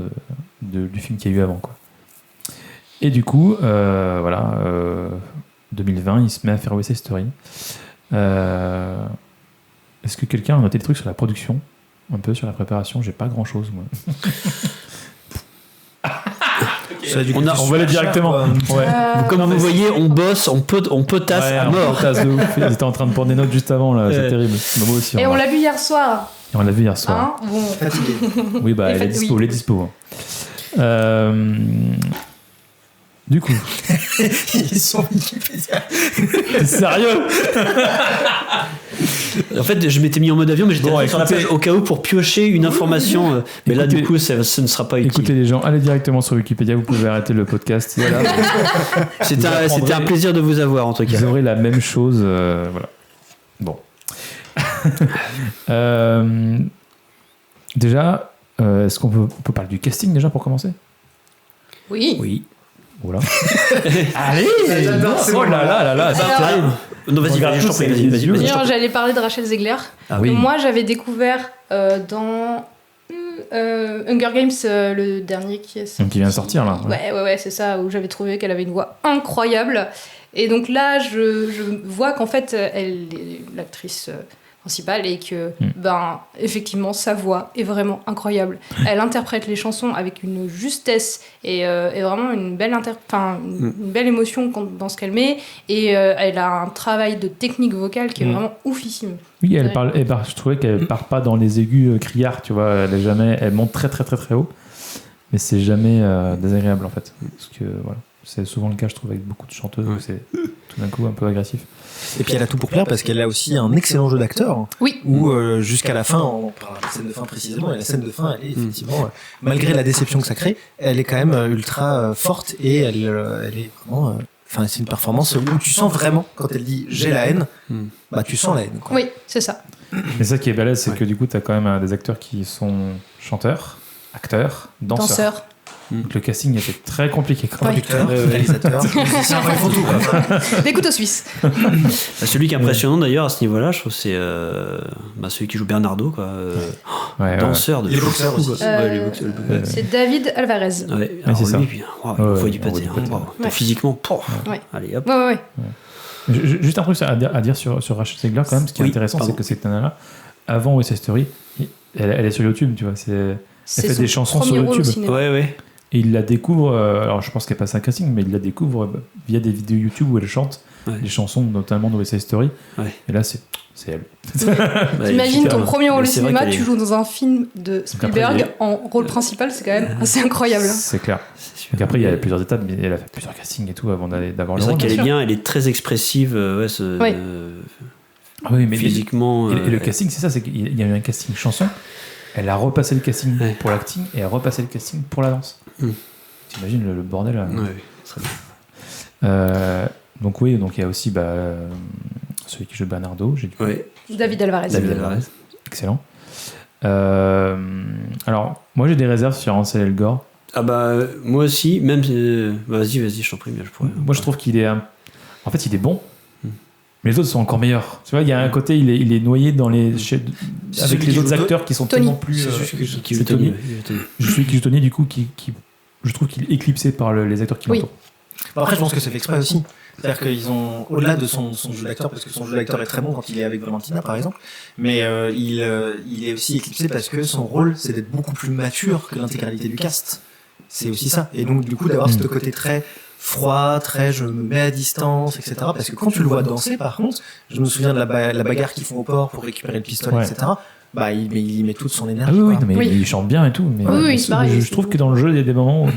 du film qu'il y a eu avant, quoi. Et du coup, 2020, il se met à faire West Side Story. Est-ce que quelqu'un a noté des trucs sur la production? Un peu sur la préparation? J'ai pas grand chose, moi. On va aller directement. Ouais. Comme vous voyez, on bosse, on potasse à mort. Tasse de ouf. Ils étaient en train de prendre des notes juste avant, là. C'est terrible. Mais moi aussi. Et on l'a vu hier soir. Et on l'a vu hier soir. Hein, bon. Fatigué. Oui, bah, Et elle est faites- dispo, oui. elle est dispo. Du coup, Ils sont Wikipédia. t'es sérieux? En fait, je m'étais mis en mode avion, mais j'étais Bon, resté sur la écoutez- page au cas où pour piocher une information. Mais là, Écoutez- du coup, ce ne sera pas utile. Écoutez les gens, allez directement sur Wikipédia, vous pouvez arrêter le podcast. Voilà. C'était vous un apprendrez- plaisir de vous avoir, en tout cas. Vous aurez la même chose. Voilà. Bon. Déjà, est-ce qu'on peut parler du casting déjà pour commencer? Oui. Oui. Voilà. Allez! J'adore ces Oh là là là là, c'est Alors- terrible. Non, vas-y, Regarde vas-y, je t'en tous prie, avec vas-y, les vas-y, yeux. vas-y, je t'en D'ailleurs, prie. j'allais parler de Rachel Zegler. Ah oui. Moi, j'avais découvert dans Hunger Games, le dernier qui est sorti. Qui vient de sortir, là. Ouais, c'est ça, où j'avais trouvé qu'elle avait une voix incroyable. Et donc là, je vois qu'en fait, l'actrice principal et que, effectivement, sa voix est vraiment incroyable. Elle interprète les chansons avec une justesse et vraiment une belle émotion dans ce qu'elle met. Et elle a un travail de technique vocale qui est vraiment oufissime. Oui, je trouvais qu'elle part pas dans les aigus criards, tu vois. Elle monte très très très très haut, mais c'est jamais désagréable en fait. Parce que voilà, c'est souvent le cas, je trouve, avec beaucoup de chanteuses où c'est tout d'un coup un peu agressif. Et puis elle a tout pour plaire parce qu'elle a aussi un excellent jeu d'acteur. Oui. Où jusqu'à la fin, on parle de la scène de fin précisément, et la scène de fin, elle est effectivement, malgré la déception que ça crée, elle est quand même ultra forte et elle est vraiment. Enfin, c'est une performance où tu sens vraiment, quand elle dit j'ai la haine, bah tu sens la haine. Quoi. Oui, c'est ça. Mais ça qui est balèze, c'est que du coup, tu as quand même des acteurs qui sont chanteurs, acteurs, danseurs. Donc le casting était très compliqué quand même. Producteur, réalisateur, musicien, ils font tout. Des couteaux suisses. Celui qui est impressionnant d'ailleurs à ce niveau-là, je trouve, c'est celui qui joue Bernardo, quoi. Danseur de les boxeurs aussi. C'est David Alvarez. C'est ça. Il faut du pâté. Physiquement, allez hop. Ouais. Juste un truc à dire sur Rachel Zegler quand même. Ce qui est intéressant, c'est que cette nana-là, avant West Side Story, elle est sur YouTube, tu vois. Elle fait des chansons sur YouTube. Ouais. Et il la découvre, alors je pense qu'elle passe un casting, mais il la découvre via des vidéos YouTube où elle chante des chansons, notamment de West Side Story. Et là, c'est elle. T'imagines ton premier rôle au cinéma, tu joues dans un film de Spielberg en rôle principal, c'est quand même assez incroyable. C'est clair. Donc après, il y a plusieurs étapes, mais elle a fait plusieurs castings et tout avant d'avoir le rôle. C'est vrai qu'elle est bien, elle est très expressive. Oui, mais physiquement. Et le casting, c'est ça, c'est qu'il y a eu un casting chanson. Elle a repassé le casting pour l'acting et elle a repassé le casting pour la danse. T'imagines le bordel là. Donc il y a aussi celui qui joue Bernardo. David Alvarez. Excellent. Alors moi j'ai des réserves sur Ansel Elgort. Moi aussi, même vas-y, je t'en prie, je pourrais. Moi je trouve qu'il est en fait il est bon. Mais les autres sont encore meilleurs. Tu vois, il y a un côté, il est noyé dans avec les autres acteurs qui sont tellement plus. C'est Tony. Je suis qui joue Tony, du coup, je trouve qu'il est éclipsé par les acteurs qui l'entourent. Après, je pense que c'est fait exprès aussi. C'est-à-dire qu'ils ont, au-delà de son jeu d'acteur, parce que son jeu d'acteur est très bon quand il est avec Valentina, par exemple, mais il est aussi éclipsé parce que son rôle, c'est d'être beaucoup plus mature que l'intégralité du cast. C'est aussi ça. Et donc, du coup, d'avoir ce côté très froid, très je me mets à distance, etc. Parce que quand tu le vois danser, par contre, je me souviens de la bagarre qu'ils font au port pour récupérer le pistolet, etc. Il met toute son énergie. Il chante bien et tout. Mais je trouve que dans le jeu, il y a des moments où il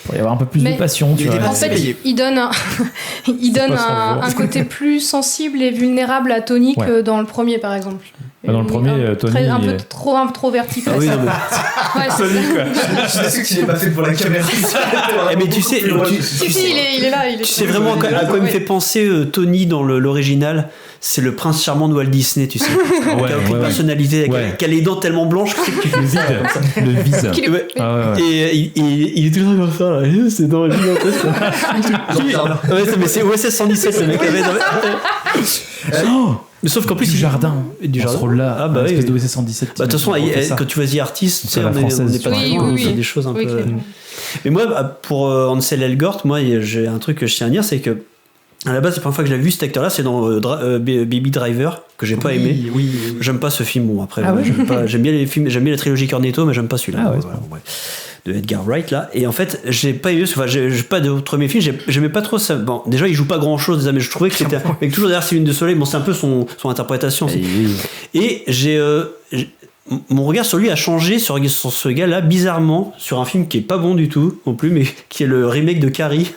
pourrait y avoir un peu plus de passion. Tu vois. En fait, il donne un côté plus sensible et vulnérable à Tony que dans le premier, par exemple. Dans le premier, Tony. Un peu trop introverti. Oui, non, mais... Tony, quoi. Je sais qu'il n'est pas fait pour la caméra. Mais tu sais, il est là. Tu sais vraiment à quoi il me fait penser Tony dans l'original. C'est le prince charmant de Walt Disney, tu sais. Qui a aucune personnalité, qui a les dents tellement blanches que tu le vise. Et il est tout le temps comme ça, là. C'est dans le gigantesque. Mais c'est OSS 117, le mec avait. Mais sauf qu'en plus, du jardin. Ce rôle-là. Espèce d'OSS 117. De toute façon, quand tu vois The Artist, tu sais, on n'est pas très c'est des choses un peu. Mais moi, pour Ansel Elgort, j'ai un truc que je tiens à dire, c'est que à la base, la première fois que j'ai vu cet acteur-là, c'est dans Baby Driver, que j'ai pas aimé. J'aime pas ce film. Bon, après, j'aime bien les films, j'aime bien la trilogie Cornetto, mais j'aime pas celui-là. De Edgar Wright, là. Et en fait, j'ai pas aimé, j'ai pas de premier film, j'aimais pas trop ça. Bon, déjà, il joue pas grand-chose, mais je trouvais que c'était. Avec toujours derrière ses lunettes de soleil, bon, c'est un peu son interprétation. Et mon regard sur lui a changé sur ce gars-là, bizarrement, sur un film qui est pas bon du tout, non plus, mais qui est le remake de Carrie.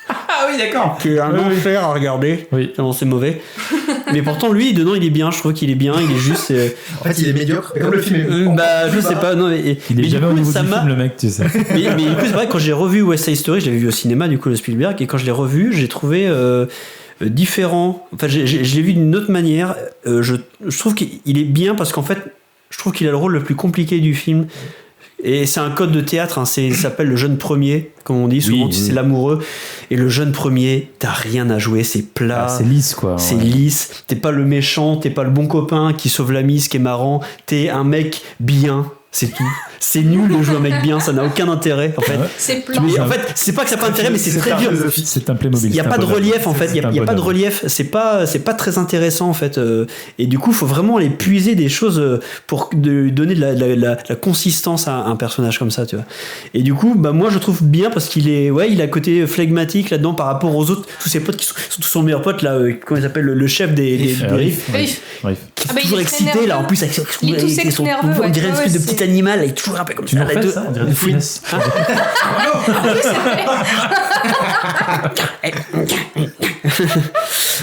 Ah oui, d'accord. Qui est un enfer à regarder. Tellement c'est mauvais. Mais pourtant, lui, dedans, il est bien. Je trouve qu'il est bien. Il est juste. En fait, il est médiocre. Comme le film est je sais pas. Non, mais il est jamais au niveau du film, le mec, tu sais. Mais du coup, c'est vrai que quand j'ai revu West Side Story, je l'avais vu au cinéma, du coup, le Spielberg, et quand je l'ai revu, j'ai trouvé différent. Enfin, je l'ai vu d'une autre manière. Je trouve qu'il est bien parce qu'en fait, je trouve qu'il a le rôle le plus compliqué du film. Et c'est un code de théâtre, il s'appelle le jeune premier, comme on dit souvent, c'est l'amoureux. Et le jeune premier, t'as rien à jouer, c'est plat. C'est lisse, quoi. C'est lisse. T'es pas le méchant, t'es pas le bon copain qui sauve la mise, qui est marrant. T'es un mec bien, c'est tout. c'est nul de jouer un mec bien, ça n'a aucun intérêt en fait. C'est plat. Mais en fait, c'est pas que ça n'a pas d'intérêt, mais c'est très dur. C'est un Playmobil. Il n'y a c'est pas un de bonhomme. relief en fait, il n'y a pas de relief, c'est pas très intéressant en fait. Et du coup, il faut vraiment aller puiser des choses pour donner de la consistance à un personnage comme ça, tu vois. Et du coup, bah, moi je trouve bien parce qu'il il a un côté flegmatique là-dedans par rapport aux autres, tous ses potes qui sont tous son meilleur pote là, comment il s'appelle, le chef des Riff. Riff. qui Ah bah, est toujours il est très excité là, nerveux. en plus avec Il est tout sec, son, nerveux, on ouais. dirait une Ouais, espèce de c'est- petit animal, là, il est toujours un peu comme Tu ça. nous là, refais deux- ça, on dirait des finesse.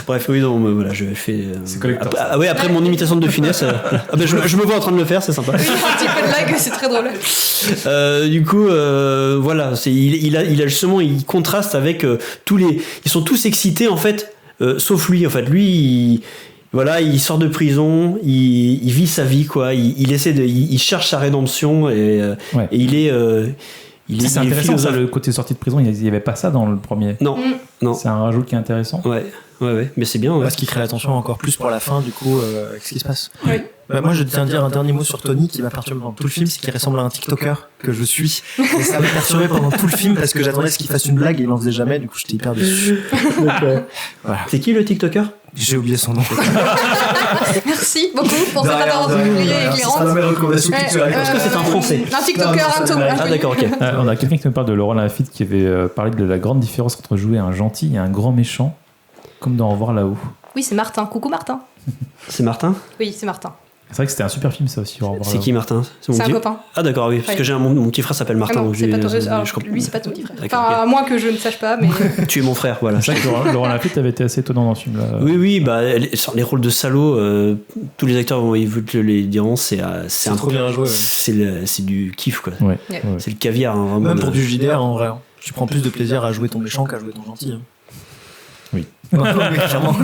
Bref, oui, non, mais voilà, je fais. C'est collector, ça. Après mon imitation de finesse, je me vois en train de le faire, c'est sympa. Oui, un petit peu de lag, c'est très drôle. Du coup, voilà, il a justement, il contraste avec tous les. Ils sont tous excités en fait, sauf lui. En fait, lui, il sort de prison, il vit sa vie quoi. Il cherche sa rédemption et il est. C'est intéressant ça, philosophe. le côté sortie de prison, il n'y avait pas ça dans le premier. Non. C'est un rajout qui est intéressant. Ouais, mais c'est bien. Ouais. Parce qu'il crée l'attention encore plus pour la fin, du coup, avec ce qui se passe. Oui. Bah, moi, je tiens à dire un dernier mot sur Tony qui m'a perturbé pendant tout le film, c'est qu'il ressemble à un TikToker que je suis. Et ça m'a perturbé pendant tout le film parce que j'attendais ce qu'il fasse une blague et il n'en faisait jamais, du coup, j'étais hyper déçu. Donc, voilà. C'est qui le TikToker? J'ai oublié son nom. Merci beaucoup pour cette Derrière, intervention derrière, ce sera éclairante. ma recommandation Ouais, culturelle. Est-ce que c'est un Français? Un TikToker, un Tom. Ah d'accord, ok. On a quelqu'un qui nous parle de Laurent Lafitte qui avait parlé de la grande différence entre jouer un gentil et un grand méchant, comme dans Au revoir là-haut. Oui, c'est Martin. Coucou Martin. C'est Martin? Oui, c'est Martin. C'est vrai que c'était un super film ça aussi. Au revoir C'est là-haut. qui Martin? C'est un copain. Ah d'accord, oui, parce que mon petit frère s'appelle Martin. Ah non, donc c'est pas ton... alors, je comprends. lui, c'est pas ton petit frère. D'accord, Enfin, à moins que je ne sache pas, mais. Tu es mon frère, voilà. C'est vrai que Laurent Lafitte avait été assez étonnant dans ce film-là. Oui, bah, les rôles de salaud, tous les acteurs ils te les diront, c'est C'est trop bien joué. Ouais. c'est du kiff, quoi. Ouais. Ouais. Ouais. C'est le caviar, hein, vraiment. Même pour du JDR, en vrai. hein. Tu prends plus de plaisir à jouer ton méchant qu'à jouer ton gentil. hein. Oui. Non, mais clairement.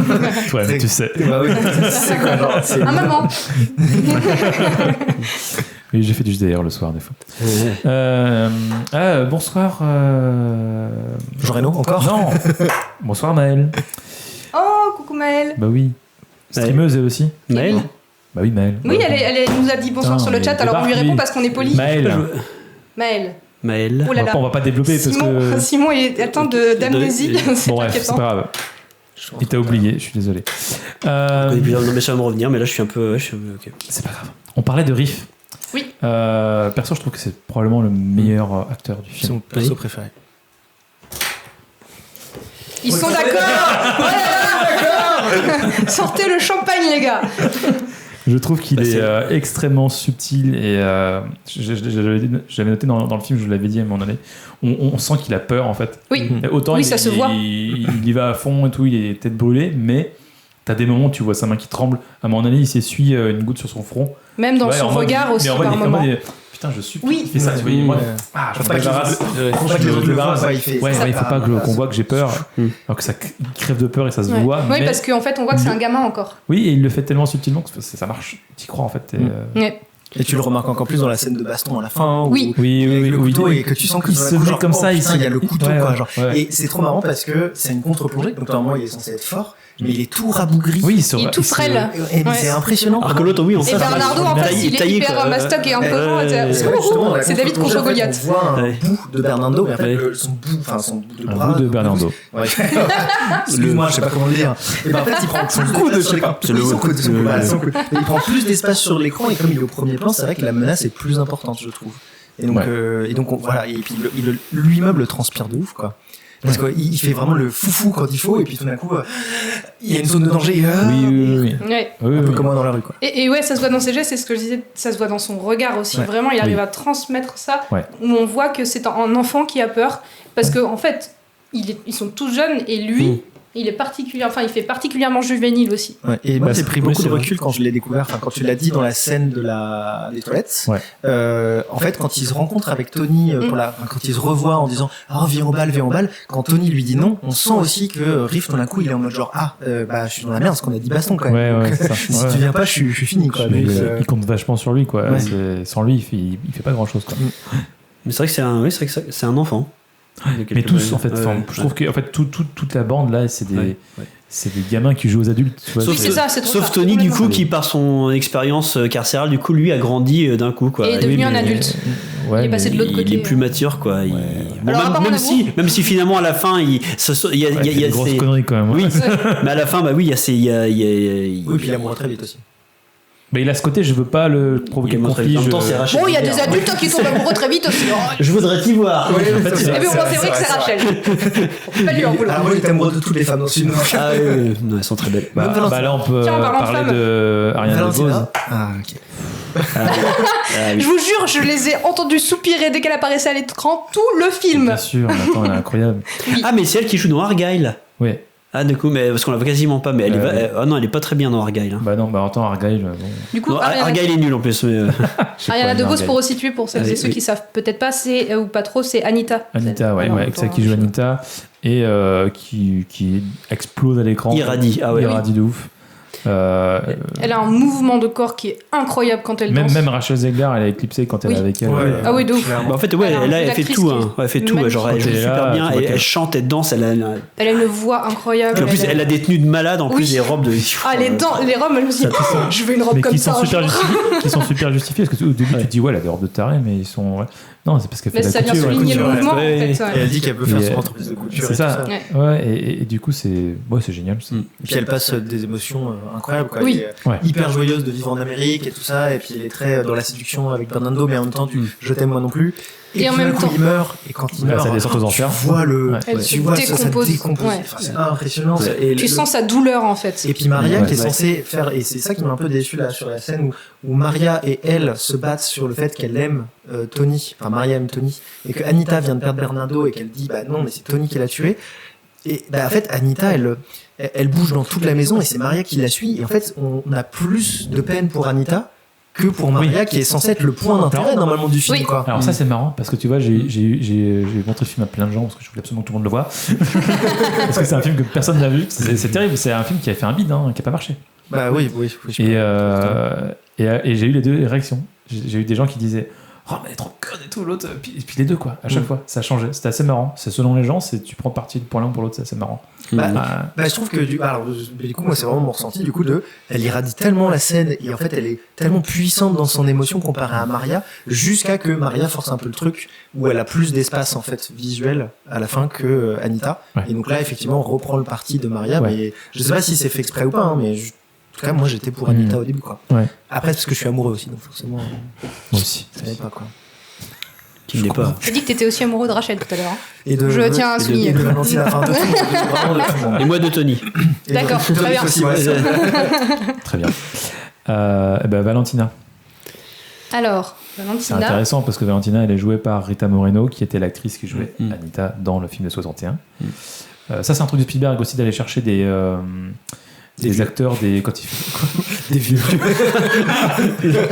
Ouais, mais tu sais. Bah oui, c'est quoi, genre, c'est- Un maman. Oui, j'ai fait du JDR le soir des fois. Bonsoir. Jean Reno, encore Non. Bonsoir Maëlle. Oh, coucou Maëlle. Bah oui. Streameuse elle aussi. Maël? Bah oui Maëlle. Oui, elle nous a dit bonsoir Putain, sur le mais chat, alors on lui débarque, répond lui. parce qu'on est poli. Maëlle. Maëlle. Maël. Oh là On va là. pas développer parce Simon, que. Simon est atteint d'amnésie. C'est Bon bref, c'est inquiétant. pas grave. Il t'a oublié, je suis désolé. Non mais ça va me revenir, mais là je suis un peu... ok. C'est pas grave. On parlait de Riff. Oui. Perso, je trouve que c'est probablement le meilleur acteur du C'est film. mon perso préféré. Ils sont d'accord. Ouais. Sortez le champagne, les gars. Je trouve qu'il Bah, est c'est- extrêmement subtil et j'avais noté dans le film, je l'avais dit à un moment donné, on sent qu'il a peur en fait. Oui. Et autant Oui, il, ça se voit. il y va à fond et tout, il est tête brûlée, mais t'as des moments où tu vois sa main qui tremble. À un moment donné, il s'essuie une goutte sur son front. Même dans Ouais, son en mode- regard aussi, mais en mode, par il est en moment. mode, putain, je suis. Oui. Il fait ça, tu vois. Moi, je Faut pas me que les débarrasse. autres- faut pas que les autres le voient, quoi, il fait Ouais, ça il faut pas qu'on voit que j'ai peur. Mm. Alors que ça il crève de peur et ça se Ouais. voit. Oui, mais- parce qu'en fait, on voit que c'est un gamin encore. Oui, et il le fait tellement subtilement que ça marche. T'y crois en fait. Ouais. Et tu le remarques encore plus dans la scène de baston à la fin. où- Oui. Oui, avec le oui, couteau oui. et que tu sens que Il tout d'un se coup, met genre, comme ça, oh, il putain, se- il y a le couteau Ouais, quoi genre. ouais. Et c'est trop marrant parce que c'est une contre-plongée, donc normalement il est censé être fort, mais il est tout rabougri. Oui, Il est tout frêle. Et Ouais. c'est impressionnant. Alors que l'autre, oui, en Et fait... Bernardo, en fait, il est hyper mastoc et imposant. Ouais, C'est C'est vrai, justement, dans la c'est David contre contre-plongée, en Goliath. fait, on voit un Ouais. bout de Bernardo, mais en fait, Ouais. son bout de Un bras. bout de Bernardo. Ouais. Excuse-moi, je sais pas comment le dire. Et ben en fait, il prend son coude, je sais pas. C'est le Son coude, son le- coude, voilà, son coude. Mais il prend plus d'espace sur l'écran et comme il est au premier plan, c'est vrai que la menace est plus importante, je trouve. Et donc, Ouais. voilà. Et puis l'immeuble le transpire de ouf, quoi. Parce qu'il fait vraiment le foufou quand il faut, et puis tout d'un coup, il y a une zone de danger. Oui. Ouais. Oui, Un peu oui. comme moi dans la rue, quoi. Et ouais, ça se voit dans ses gestes, c'est ce que je disais, ça se voit dans son regard aussi. Ouais. Vraiment, il arrive Oui. à transmettre ça, Ouais. où on voit que c'est un enfant qui a peur, parce que en fait, ils sont tous jeunes, et lui, il est il fait particulièrement juvénile aussi. Ouais. Et moi, Bah, j'ai pris oui, beaucoup c'est de vrai. recul quand je l'ai découvert, enfin, quand tu l'as dit dans la scène des toilettes. Ouais. En fait, quand il se rencontre avec Tony, quand il se revoit en disant, ah, viens au bal, quand Tony lui dit non, on sent aussi que Riff, tout d'un coup, il est en mode genre, je suis dans la merde, parce qu'on a dit baston, quand même. Ouais, Donc, c'est ça. si Ouais. tu viens pas, je suis fini, quoi. Mais Donc, il compte vachement sur lui, quoi. Ouais. Sans lui, il fait pas grand chose, quoi. Mais c'est vrai que c'est un enfant. Mais tous, en fait, je trouve que en fait, toute la bande là, c'est des gamins qui jouent aux adultes. Tu vois, Oui, c'est ça, c'est trop Sauf ça, Tony, du complètement. coup, qui par son expérience carcérale, du coup, lui a grandi d'un coup, quoi. Et est devenu un adulte. Ouais, Il est passé de l'autre côté. Il est plus mature, quoi. Bon, Alors, apparemment, même si finalement à la fin, il y a une grosse ces- connerie quand même. Oui, mais à la fin, bah oui, il y a ces. Oui, puis il a mouru très vite aussi. Mais il a ce côté, je veux pas le provoquer Il le montre- conflit. en même temps, c'est Rachel Bon, il y a Zegler. des adultes qui tombent amoureux très vite aussi. Je voudrais t'y voir. En fait, Et puis, c'est vrai que c'est Rachel. On peut pas lui en vouloir. Alors moi, j'étais amoureux de toutes les femmes dans ce film. Ah oui, non, elles sont très belles. Bah, là, on peut Tiens, en parlant de parler femmes. de Ariana DeBose. Valentina. Ah, ok. Je vous jure, je les ai entendus soupirer dès qu'elle apparaissait à l'écran tout le film. Bien sûr, attends, elle est incroyable. Ah, mais c'est elle qui joue dans Argyle. Ouais. Ah, du coup, mais parce qu'on la voit quasiment pas, mais elle non, elle est pas très bien dans Argyle. Hein. Bah non, bah attends, Argyle. Bon. Du coup, Non, Argyle est nul en plus. Mais, Ariana DeBose, Argyle. pour resituer pour celles et Oui, ceux qui savent peut-être pas, c'est ou pas trop, c'est Anita. Anita, ouais, Voilà, celle qui joue Anita et qui explose à l'écran. Irradie, ah ouais. Irradie de ouf. Elle a un mouvement de corps qui est incroyable quand elle danse. Même Rachel Zegler, elle a éclairé quand elle Oui. est avec elle. Ouais. Ah oui, de ouf. Bah, en fait, ouais, Alors, elle fait l'actrice tout. qui est Hein. Ouais, elle fait tout. magnifique. Genre, elle joue Et là, super bien. tu vois Elle chante, elle danse. Elle a Elle a une voix incroyable. Puis en plus, elle a des tenues de malade, en Oui. plus des robes de. Ah, les robes, elle me dit, je veux une robe Mais comme qui ça. sont, un super jour. qui sont super justifiés parce que au début tu te dis ouais elle a des robes de taré mais ils sont ouais. Non c'est parce qu'elle fait Mais la ça vient couture, souligner le couture, mouvement, en ouais. fait. Et ouais. elle dit qu'elle peut faire Et, son entreprise de couture. c'est et ça tout Ouais. ouais et du coup c'est génial ça. Et puis elle passe des émotions incroyables. Quoi. Oui. Elle est Ouais. hyper joyeuse de vivre en Amérique et tout ça. Et puis elle est très dans la séduction avec Bernardo, mais en même temps, je t'aime moi non plus. Et en puis, même d'un coup, temps- il meurt. Et quand il Là, meurt, ça descend aux enfers. tu vois le. Ouais. Elle Tu se vois ça décompose. décompose. Ouais. Enfin, c'est impressionnant. Ouais. Et Tu sens sa douleur en fait. Et puis Maria Ouais. qui est Ouais. censée faire, et c'est ça qui m'a un peu déçu là sur la scène où Maria et elle se battent sur le fait qu'elle aime Tony, enfin Maria aime Tony, et que Anita vient de perdre Bernardo et qu'elle dit bah non mais c'est Tony qui l'a tué. Et bah en fait Anita elle bouge dans toute la maison et c'est Maria qui la suit. Et en fait on a plus de peine pour Anita que pour Maria qui est censée être le point d'intérêt normalement du film Oui. quoi. Alors ça c'est marrant parce que tu vois j'ai montré le film à plein de gens parce que je voulais absolument que tout le monde le voit parce que c'est un film que personne n'a vu, c'est terrible, c'est un film qui a fait un bide hein, qui a pas marché Bah oui. et j'ai eu les deux réactions, j'ai eu des gens qui disaient oh mais elle est trop conne et tout, l'autre puis les deux quoi à chaque fois ça changeait, c'était assez marrant, c'est selon les gens, c'est tu prends parti pour l'un ou pour l'autre, c'est assez marrant. Bah, Ah, Bah, je trouve que du coup moi c'est vraiment mon ressenti du coup elle irradie tellement la scène et en fait elle est tellement puissante dans son émotion comparée à Maria jusqu'à que Maria force un peu le truc où elle a plus d'espace en fait visuel à la fin que Anita Ouais. et donc là effectivement on reprend le parti de Maria Ouais. mais je sais pas si c'est fait exprès ou pas hein, mais en tout cas moi j'étais pour Anita au début quoi. Ouais. Après parce que je suis amoureux aussi donc forcément moi aussi. ça n'aide pas quoi. Qui ne l'est pas. J'ai dit que t'étais aussi amoureux de Rachel tout à l'heure. Hein. Et de, Je tiens à et de- souligner. et de Valentina, enfin, de tout le monde, vraiment de tout le monde. Et moi de Tony. Et de- D'accord, de très bien. aussi, ouais, Très bien. Valentina. Alors, C'est Valentina. intéressant parce que Valentina, elle est jouée par Rita Moreno, qui était l'actrice qui jouait Mm. Anita dans le film de 61. Ça, c'est un truc de Spielberg aussi d'aller chercher des acteurs quand il fait quoi Des vieux.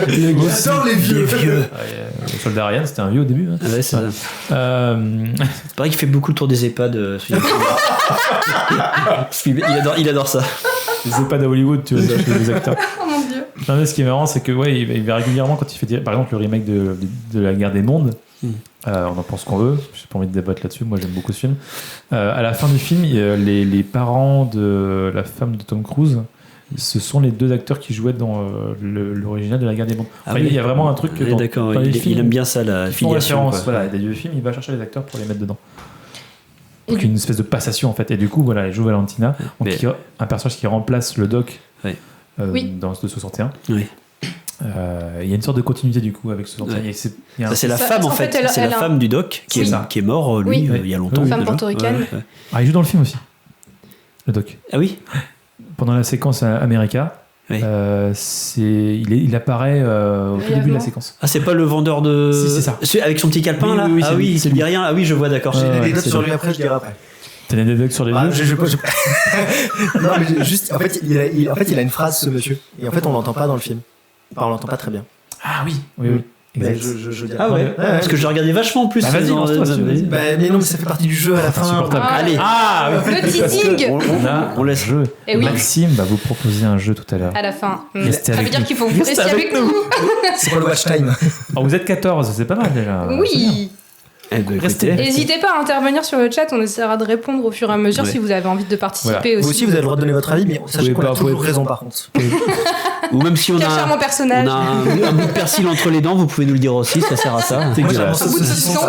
J'adore les vieux. Le soldat Ryan, c'était un vieux au début. Hein. Ah ouais, c'est ça. C'est pareil qu'il fait beaucoup le tour des EHPAD. Il adore ça. Les EHPAD à Hollywood, tu vois, chez les acteurs. Oh mon dieu. Non, mais ce qui est marrant, c'est que ouais, il va régulièrement quand il fait par exemple le remake de la Guerre des Mondes. On en pense qu'on veut. J'ai pas envie de débattre là-dessus. Moi, j'aime beaucoup ce film. À la fin du film, les parents de la femme de Tom Cruise, ce sont les deux acteurs qui jouaient dans l'original de la Guerre des Mondes. Ah Enfin, oui. Il y a vraiment un truc que Ouais, d'accord, dans les il films aime bien ça, la qui font filiation. référence, quoi. voilà, des vieux films, il va chercher les acteurs pour les mettre dedans. Et Donc une espèce de passation en fait. Et du coup, voilà, elle joue Valentina, donc Mais- un personnage qui remplace le doc Ouais. Oui. dans ce 61. Oui. Il y a une sorte de continuité du coup avec ce 61. Ouais. Il y a un- Ça, c'est la Ça, femme en en fait. fait, elle- C'est elle la a- femme du doc qui, Oui. qui est mort, lui, Oui. il y a longtemps. Oui. Femme déjà. portoricaine. Ouais, ouais. Ah, il joue dans le film aussi, le doc. Ah oui. Pendant la séquence America, Oui. il apparaît au tout début de la séquence. Ah, c'est pas le vendeur de. Si, c'est ça. Celui avec son petit calepin Oui, là. oui, oui, ah c'est oui, lui, c'est il dit lui. rien. Ah oui, je vois, d'accord. J'ai Ouais, des notes c'est sur lui. lui après, je dirai après. T'as des docs sur les Ah, yeux non, mais juste, en fait, il a une phrase, ce monsieur. Et en fait, on l'entend pas dans le film. Enfin, on l'entend pas très bien. Ah oui, oui, oui. Mais Exact. je dirais. Ah ouais. Parce que je regardais vachement en plus. Bah, vas-y, dans- lance-toi, si tu veux, vas-y. Bah, mais non, mais ça fait partie du jeu à la fin. Insupportable. Ah, Allez. Ah oui. Le teasing On laisse. jeu. Eh oui. Maxime va vous proposer un jeu tout à l'heure. à la fin. Restez Ça veut avec dire nous. qu'il faut Restez rester avec nous. C'est pas le watch time. Oh, vous êtes 14, c'est pas mal déjà. Oui. Restez. N'hésitez pas à intervenir sur le chat, on essaiera de répondre au fur et à mesure si vous avez envie de participer Vous aussi. aussi, vous avez le droit de donner votre avis, mais sachez qu'on a toujours raison par contre. Ou même si on Quel charmant personnage. un bout de persil entre les dents, vous pouvez nous le dire aussi, ça sert à ça. C'est Un dégueulasse. bout de saucisson.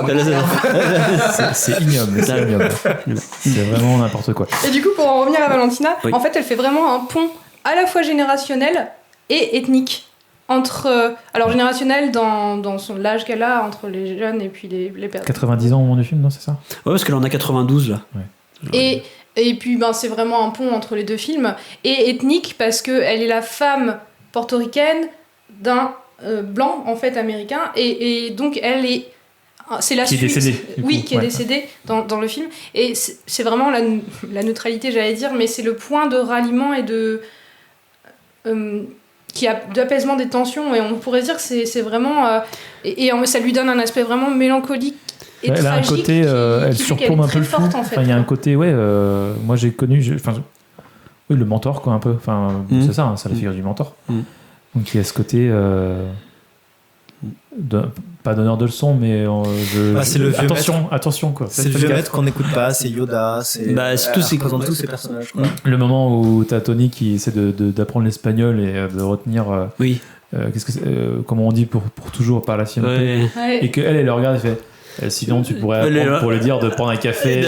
C'est ignoble. C'est ignoble. C'est vraiment n'importe quoi. Et du coup, pour en revenir à Valentina, Oui. en fait, elle fait vraiment un pont à la fois générationnel et ethnique. Alors générationnel dans l'âge qu'elle a, entre les jeunes et puis les personnes. 90 ans au moment du film, non, c'est ça? Ouais, parce que là on a 92 là. Et puis c'est vraiment un pont entre les deux films. Et ethnique parce qu'elle est la femme portoricaine d'un blanc en fait américain. Et donc c'est la Qui est suite. décédé, du Oui, coup, qui est ouais. décédé dans le film. Et c'est vraiment la neutralité, j'allais dire, mais c'est le point de ralliement et qui a d'apaisement des tensions, et on pourrait dire que c'est vraiment et ça lui donne un aspect vraiment mélancolique et Elle a un tragique côté, elle qui fait qu'elle surplombe est un peu très le film. forte, en fait. Enfin, il y a un côté, moi j'ai connu, oui, le mentor quoi un peu. Enfin, c'est ça, c'est la figure du mentor. Donc il y a ce côté, pas donneur de leçons, mais c'est le vieux attention quoi. C'est le vieux maître qu'on n'écoute pas, c'est Yoda, c'est. Surtout c'est représente tous ces personnages. Quoi. Le moment où t'as Tony qui essaie d'apprendre l'espagnol et de retenir. Oui. Qu'est-ce que comment on dit pour toujours par la sienne. Ouais. Ouais. Et qu'elle le regarde et fait. Sinon, tu pourrais apprendre pour lui dire de prendre un café.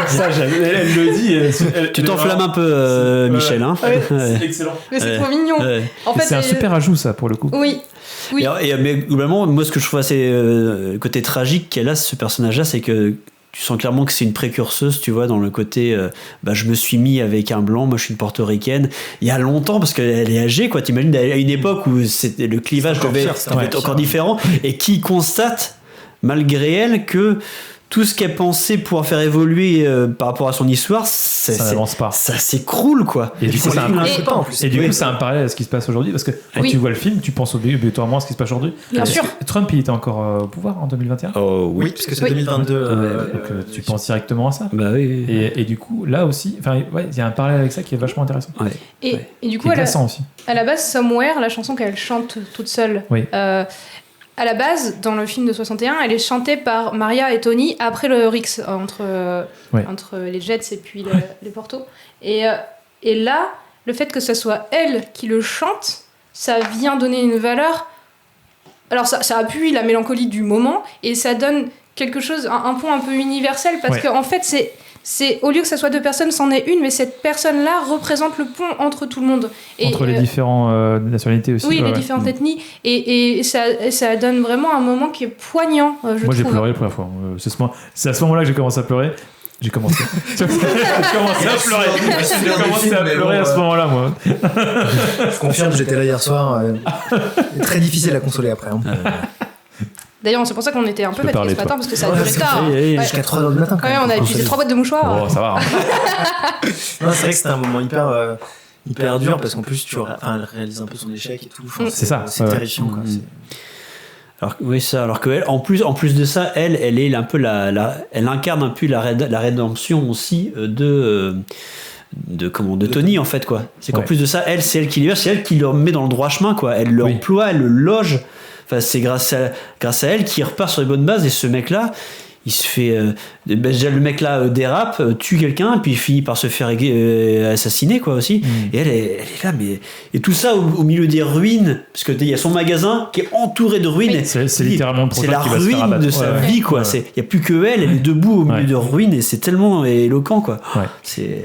Ça, elle le dit. Tu t'enflammes un peu, Michel. Hein. C'est excellent. Mais c'est trop mignon. En fait, C'est un super ajout, ça, pour le coup. Oui. Mais globalement, moi, ce que je trouve assez côté tragique qu'elle a, ce personnage-là, c'est que tu sens clairement que c'est une précurseuse, tu vois, dans le côté je me suis mis avec un blanc, moi je suis une portoricaine, il y a longtemps, parce qu'elle est âgée, quoi. T'imagines à une époque où le clivage devait être encore différent, et qui constate, malgré elle, que tout ce qu'elle pensait pouvoir faire évoluer par rapport à son histoire, ça n'avance pas. Ça s'écroule, quoi. Et du coup, c'est un parallèle à ce qui se passe aujourd'hui, parce que quand tu vois le film, tu penses obligatoirement à ce qui se passe aujourd'hui. Bien sûr. Trump, il était encore au pouvoir en 2021. Oh oui, parce que c'est 2022. Donc tu penses directement à ça. Bah oui. Et du coup, là aussi, il y a un parallèle avec ça qui est vachement intéressant. Et du coup, aussi. À la base, Somewhere, la chanson qu'elle chante toute seule. Oui. À la base, dans le film de 61, elle est chantée par Maria et Tony après le Rix, entre les Jets et puis les Portos. Et là, le fait que ce soit elle qui le chante, ça vient donner une valeur. Alors ça appuie la mélancolie du moment, et ça donne quelque chose, un point un peu universel, parce qu'en fait, c'est au lieu que ça soit deux personnes, c'en est une, mais cette personne-là représente le pont entre tout le monde. Entre les différentes nationalités aussi. Oui, les différentes ethnies. Et ça donne vraiment un moment qui est poignant, je trouve. Moi, j'ai pleuré la première fois. C'est à ce moment-là que j'ai commencé à pleurer. J'ai commencé. J'ai commencé à pleurer à ce moment-là, moi. Je confirme, j'étais là hier soir. Très difficile à consoler après. Hein. D'ailleurs, c'est pour ça qu'on était un peu fatigués ce matin, parce que ça a duré tard. Jusqu'à 3h du matin. Quand même, on a utilisé 3 boîtes de mouchoirs. Oh, ça va. Non, c'est vrai que c'était un moment hyper dur, parce qu'en plus, elle réalise un peu son échec et tout. C'est ça. C'est terrifiant, quoi. Alors que elle, en plus de ça, elle est un peu elle incarne un peu la rédemption aussi de Tony, en fait, quoi. C'est qu'en plus de ça, c'est elle qui libère, c'est elle qui le met dans le droit chemin, quoi. Elle l'emploie, elle le loge. Enfin, c'est grâce à elle qu'il repart sur les bonnes bases, et ce mec-là, il se fait déjà le mec là dérape, tue quelqu'un, et puis il finit par se faire assassiner, quoi, aussi. Et elle est là, mais et tout ça au milieu des ruines, parce que il y a son magasin qui est entouré de ruines. C'est littéralement le c'est la qui va se faire ruine abattre. de sa vie, quoi. Il y a plus que elle est debout au milieu de ruines, et c'est tellement éloquent, quoi. Ouais.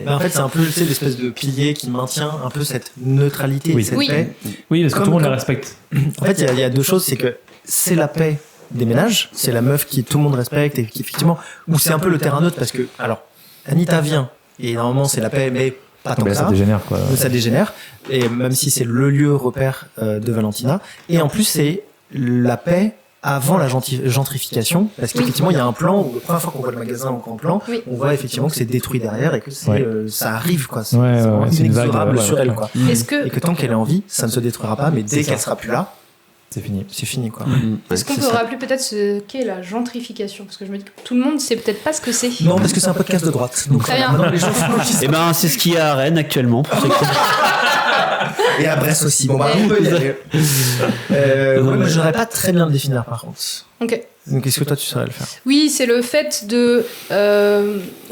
En fait, c'est un peu l'espèce de pilier qui maintient un peu cette neutralité, cette paix. Oui, parce que tout le monde la respecte. En fait, il y a deux choses, c'est que c'est la paix des ménages, c'est la meuf qui tout le monde respecte, et qui effectivement, où c'est un peu le terrain neutre, parce que alors Anita vient et normalement c'est la paix, mais pas tant que ça. Ça dégénère, quoi. Ça dégénère, et même si c'est le lieu repère de Valentina, et en plus c'est la paix avant la gentrification, parce qu'effectivement il y a un plan où la première fois qu'on voit le magasin en grand plan, on voit effectivement que c'est détruit derrière, et que ça arrive, quoi. C'est inexorable sur elle, quoi. Et que tant qu'elle est en vie, ça ne se détruira pas, mais dès qu'elle sera plus là, c'est fini, quoi. Est-ce qu'on peut rappeler peut-être ce qu'est la gentrification? Parce que je me dis que tout le monde sait peut-être pas ce que c'est. Non, parce que c'est un podcast de droite. Donc très bien. Et c'est ce qu'il y a à Rennes actuellement. Pour ceux qui... Et à Brest aussi. Bon, on peut y aller. Moi, je n'aurais pas très bien le définir, par contre. Ok. Donc, est-ce que toi, tu saurais le faire? Oui, c'est le fait de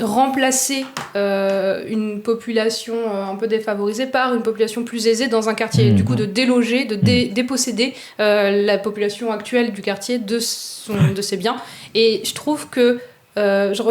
remplacer une population un peu défavorisée par une population plus aisée dans un quartier. Du coup, de déloger, de déposséder la population actuelle du quartier de ses biens. Et je trouve que je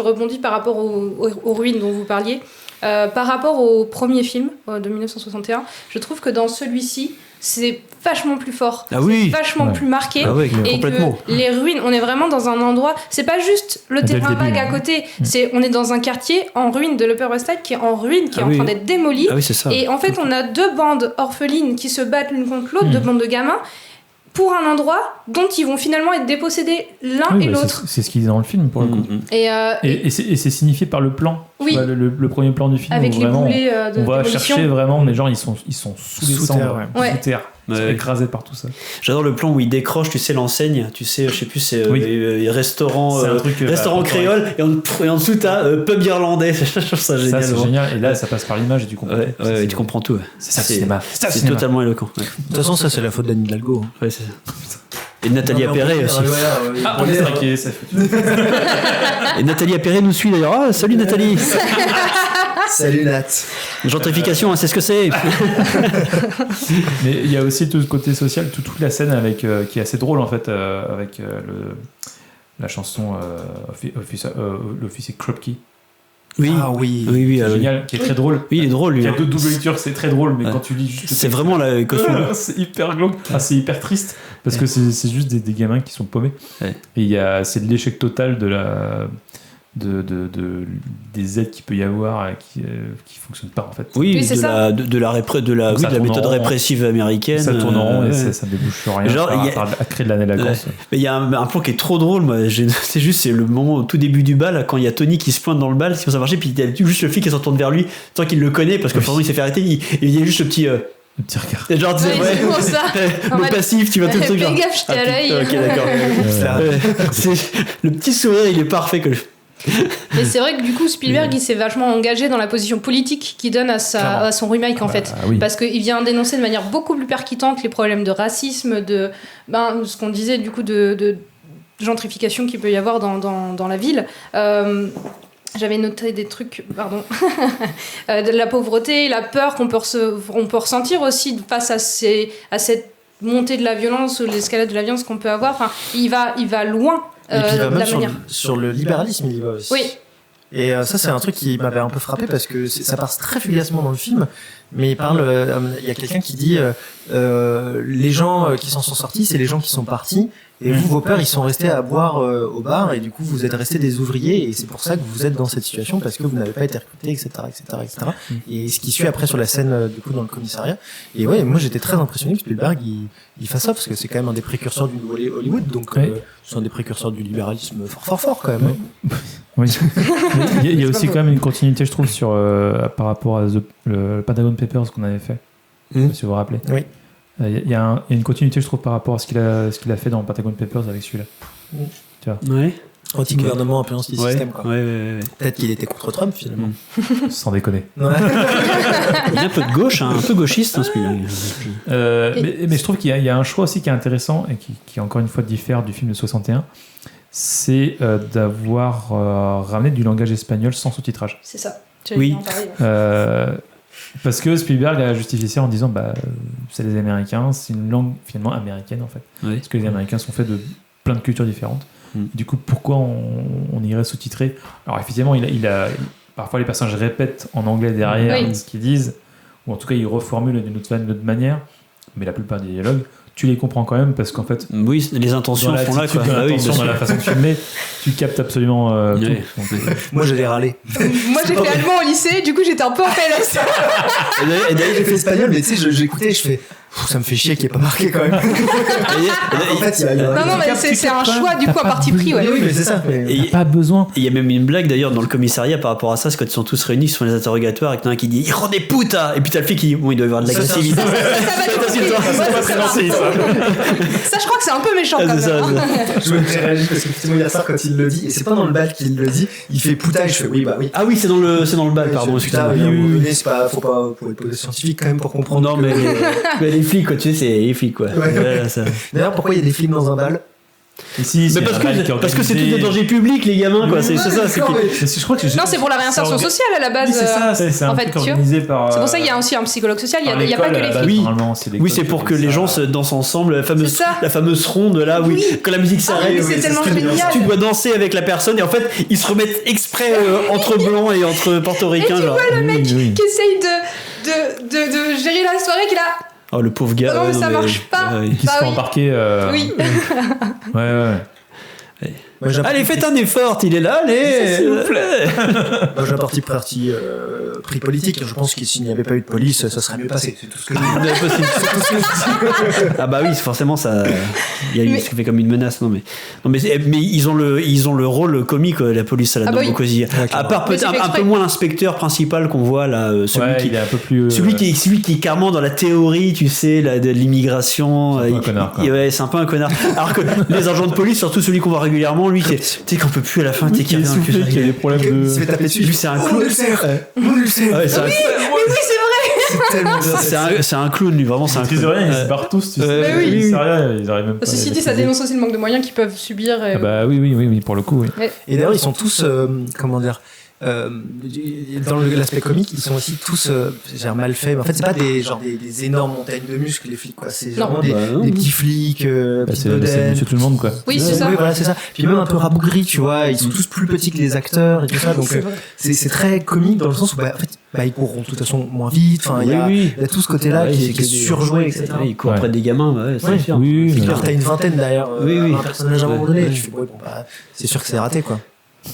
rebondis par rapport aux ruines dont vous parliez. Par rapport au premier film de 1961, je trouve que dans celui-ci, c'est vachement plus fort, vachement plus marqué, et complètement. que les ruines, on est vraiment dans un endroit, c'est pas juste le terrain vague à côté, on est dans un quartier en ruine de l'Upper West Side qui est en ruine, qui est en train d'être démoli, c'est ça. Et en fait on a deux bandes orphelines qui se battent l'une contre l'autre, deux bandes de gamins, pour un endroit dont ils vont finalement être dépossédés l'un et l'autre. C'est ce qu'ils disent dans le film, pour le coup. Et c'est signifié par le plan. Oui. Le premier plan du film. Avec les boulets de on va démolition. chercher vraiment, mais genre ils sont sous les cendres, sous terre. Ils sont écrasés par tout ça. J'adore le plan où il décroche, tu sais, l'enseigne, tu sais, je sais plus, c'est restaurant, c'est un truc, restaurant créole, et en dessous t'as pub irlandais. Je trouve ça génial. Ça, c'est génial. Et là, ça passe par l'image et tu comprends. Tu comprends tout. C'est ça, le cinéma. C'est totalement éloquent. De toute façon, ça, c'est la faute d'Anne Hidalgo. Ouais, c'est ça. Et Nathalie Appéré aussi. On est traqué, ça fait. Et Nathalie Appéré nous suit d'ailleurs. Ah, salut Nathalie. Salut Nat. Gentrification, c'est ce que c'est. Mais il y a aussi tout ce côté social, toute la scène avec qui est assez drôle en fait, avec la chanson l'officier Krupke. Oui, Génial, qui est très drôle. Oui, il est drôle lui. Il y a deux doubles lectures, c'est très drôle, mais quand tu lis juste. C'est vraiment la caution. C'est hyper glauque, c'est hyper triste parce que c'est juste des gamins qui sont paumés. Et c'est de l'échec total de la. Des aides qu'il peut y avoir qui fonctionnent pas en fait. Oui, c'est ça. De la méthode répressive américaine. Ça tourne en rond et ça débouche sur rien. Genre, à créer de la délinquance. Mais il y a un plan qui est trop drôle. Moi, c'est le moment au tout début du bal quand il y a Tony qui se pointe dans le bal, si ça marcher, puis il y a juste le flic qui se retourne vers lui sans qu'il le connaît parce que forcément il s'est fait arrêter. Il y a juste le petit. Un petit regard. Et genre, le passif, tu vas tout le truc. Fais gaffe, j'étais à l'œil. Ok, d'accord. Le petit sourire, il est parfait. Mais c'est vrai que du coup Spielberg il s'est vachement engagé dans la position politique qu'il donne à son remake en fait, parce qu'il vient dénoncer de manière beaucoup plus percutante les problèmes de racisme, de ce qu'on disait du coup de gentrification qu'il peut y avoir dans la ville. J'avais noté des trucs, de la pauvreté, la peur qu'on peut ressentir aussi face à cette montée de la violence ou l'escalade de la violence qu'on peut avoir. Enfin, il va loin. Et puis il va même sur le libéralisme, il y va aussi. Oui. Et ça, c'est un truc qui m'avait un peu frappé parce que ça passe très fugacement dans le film, mais il y a quelqu'un qui dit les gens qui s'en sont sortis, c'est les gens qui sont partis, et vous, vos pères, ils sont restés à boire au bar, et du coup, vous êtes restés des ouvriers, et c'est pour ça que vous êtes dans cette situation, parce que vous n'avez pas été recrutés, etc., etc., etc. Et ce qui suit après sur la scène, du coup, dans le commissariat. Et ouais, moi, j'étais très impressionné que Spielberg, il fasse ça, parce que c'est quand même un des précurseurs du nouveau Hollywood, donc c'est un des précurseurs du libéralisme fort, quand même. Oui. Il y a aussi quand même une continuité, je trouve, par rapport à le Pentagon Papers qu'on avait fait. Je sais pas si vous vous rappelez. Oui. Il y a une continuité, je trouve, par rapport à ce qu'il a fait dans Pentagon Papers avec celui-là. Tu vois. Ouais. Anti-gouvernement, un peu anti-système, quoi. Ouais. Peut-être qu'il était contre Trump, finalement. Sans déconner. Ouais. Il y a un peu de gauche, un peu gauchiste, Spielberg. Mais je trouve qu'il y a un choix aussi qui est intéressant et qui encore une fois diffère du film de 61. C'est d'avoir ramené du langage espagnol sans sous-titrage. C'est ça. Oui. Parce que Spielberg a justifié ça en disant c'est les Américains, c'est une langue finalement américaine en fait. Oui. Parce que les Américains sont faits de plein de cultures différentes. Du coup, pourquoi on irait sous-titrer? Alors effectivement, parfois les personnages répètent en anglais derrière ce qu'ils disent, ou en tout cas ils reformulent d'une autre manière, mais la plupart des dialogues, tu les comprends quand même parce qu'en fait oui, les intentions font là quoi. Dans la façon de filmer, tu captes absolument tout. Donc, moi j'allais râler. Moi j'ai fait allemand au lycée, du coup j'étais un peu en PLS. Et d'ailleurs j'ai fait espagnol, mais tu sais j'écoutais, je fais ça me fait chier qu'il n'y ait pas marqué quand même. En fait, non, mais c'est un choix du coup à parti pris. Oui, mais c'est ça. Il n'y a pas besoin. Il y a même une blague d'ailleurs dans le commissariat par rapport à ça, c'est quand ils sont tous réunis, ils font les interrogatoires, et qu'il y en a un qui dit hijo de puta, et puis t'as le flic qui dit bon, il doit y avoir de l'agressivité. Ça, je crois que c'est un peu méchant quand même. Je me réagis parce que effectivement il y a ça quand il le dit, et c'est pas dans le bal qu'il le dit, il fait puta et je fais oui. Ah oui, c'est dans le bal, pardon, excusez-moi. Oui, c'est pas, faut être scientifique quand même pour comprendre. Non, mais les flics, quoi, tu sais, c'est les flics, quoi. Ouais. D'ailleurs, pourquoi il y a des flics dans un bal? Ici, Mais parce que c'est tout des dangers publics, les gamins, quoi. C'est ça. Je crois que Non, c'est pour la réinsertion sociale à la base. Oui, c'est ça. C'est un en fait, truc organisé par. C'est pour ça qu'il y a aussi un psychologue social. Il n'y a pas que les filles. Oui, c'est pour que les gens se dansent ensemble. La fameuse ronde là, oui. Quand la musique s'arrête, c'est tellement génial. tu dois danser avec la personne et en fait, ils se remettent exprès entre blancs et entre portoricains. Et tu vois le mec qui essaye de gérer la soirée, qui est là. Oh, le pauvre gars. Non, mais ça marche pas. Qui se fait embarquer. Oui. Ouais. Allez, faites un effort, il est là, allez, s'il vous plaît. Moi, j'ai un parti pris politique. Je pense que s'il n'y avait pas eu de police, ça serait mieux passé. C'est tout ce que je dis. Ah bah oui, forcément, ça fait comme une menace. Non mais ils ont le rôle comique, la police à la Bokossi. À part peut-être un peu moins l'inspecteur principal qu'on voit là, celui il est un peu plus. Celui qui est carrément dans la théorie, tu sais, de l'immigration. C'est un peu un connard, quoi. Ouais, c'est un peu un connard. Alors que les agents de police, surtout celui qu'on voit régulièrement, lui, tu sais qu'on peut plus à la fin, tu sais qu'il y a des problèmes de. Il se fait taper dessus. Lui, c'est un clown. Mon ulcère. Oui, c'est vrai. C'est tellement bien. C'est un clown, lui, vraiment, c'est un clown. Ils rien, ils se barrent tous, tu sais. Oui. Ils arrivent même pas. Ceci dit, ça dénonce aussi le manque de moyens qu'ils peuvent subir. Ah bah oui, pour le coup, oui. Et d'ailleurs, ils sont tous, comment dire, dans l'aspect comique, ils sont aussi tous mal faits. En fait, c'est pas des énormes montagnes de muscles, les flics, quoi. C'est vraiment des petits flics, c'est monsieur tout le monde, quoi. Oui, c'est ça. Oui, voilà, c'est ça. Puis même un peu rabougris, tu vois. Ils sont tous plus petits que les acteurs et tout ça. Donc, c'est très comique dans le sens où, en fait, ils courront de toute façon moins vite. Enfin, il y a tout ce côté-là qui est surjoué, etc. Ils courent près des gamins, c'est sûr. Oui, puis t'as une vingtaine derrière un personnage à un moment donné. Tu fais, c'est sûr que c'est raté, quoi.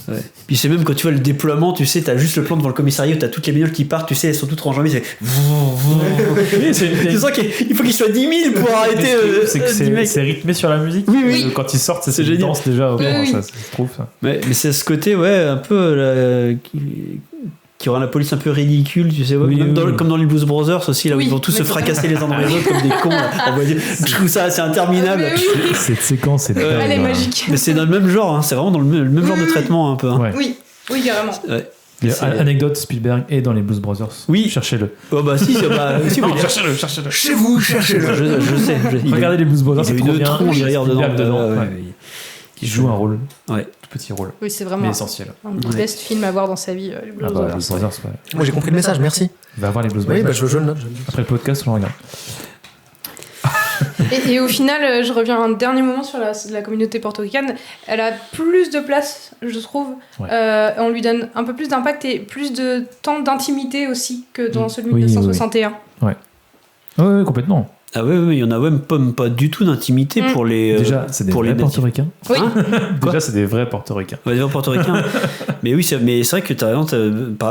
Ouais. Puis c'est même quand tu vois le déploiement, tu sais, t'as juste le plan devant le commissariat où t'as toutes les bagnoles qui partent, tu sais, elles sont toutes rangées, tu sens qu'il faut qu'il soit 10 000 pour arrêter. C'est rythmé sur la musique. Oui. Quand ils sortent, c'est génial. danse déjà. Ça se trouve ça. Mais c'est ce côté, un peu qui rend la police un peu ridicule, tu sais, comme dans les Blues Brothers aussi, là où ils vont tous se fracasser les uns dans les autres comme des cons. Je trouve ça assez interminable. Cette séquence, elle est magique. Mais c'est dans le même genre, c'est vraiment dans le même genre de traitement un peu. Oui, carrément. Anecdote, Spielberg est dans les Blues Brothers. Oui. Cherchez-le. Oh bah si, cherchez-le. Chez vous, cherchez-le. Je sais. Regardez les Blues Brothers, c'est trop bien. Tronche derrière dedans. Qui joue un rôle. Ouais. Tout petit rôle. Oui, c'est vraiment mais essentiel. Un des best films à voir dans sa vie, les Blues Brothers. Moi, j'ai compris le message, merci. Va voir les Blues Brothers. Oui, je le note. Après le podcast, on le regarde. Et au final, je reviens un dernier moment sur la communauté portoricaine. Elle a plus de place, je trouve. On lui donne un peu plus d'impact et plus de temps d'intimité aussi que dans celui de 1961. Oui, complètement. Ah oui, il y en a même pas du tout d'intimité pour les. Déjà, c'est des vrais portoricains. Oui. Déjà, c'est des vrais portoricains. Des vrais portoricains. Mais oui, c'est vrai que t'as raison.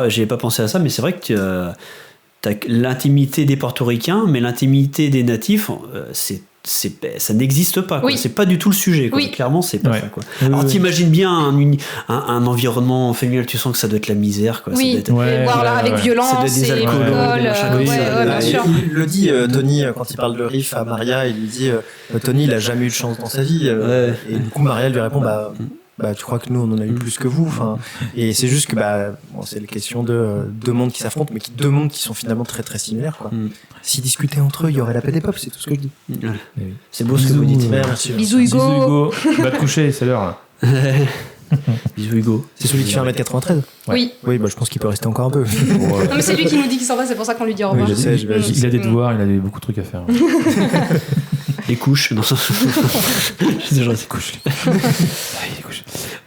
J'avais pas pensé à ça, mais c'est vrai que t'as l'intimité des portoricains, mais l'intimité des natifs, ça n'existe pas. Quoi. C'est pas du tout le sujet. Quoi. Clairement, c'est pas ça. Quoi. Alors, t'imagines bien un environnement familial, tu sens que ça doit être la misère. Quoi. Oui, ça doit être, voire là, avec violence, ça doit être des alcools, bien sûr. Il le dit, Tony, quand il parle de Riff à Maria, il lui dit Tony, il a jamais eu de chance dans sa vie. Et du coup, Maria lui répond tu crois que nous on en a eu plus que vous, et c'est juste que c'est la question de deux mondes qui s'affrontent, mais deux mondes qui sont finalement très très similaires, quoi. S'ils discutaient entre eux, il y aurait la paix des peuples, c'est tout ce que je dis. C'est beau ce que vous dites. Merci. Bisous Hugo. Va te coucher, c'est l'heure là. Bisous Hugo. C'est celui qui fait 1m93. Oui, je pense qu'il peut rester encore un peu. Non, mais c'est lui qui nous dit qu'il s'en va, c'est pour ça qu'on lui dit au revoir. Oui, je sais, il a des devoirs, il a beaucoup de trucs à faire. Les couches. Non. C'est genre des couches.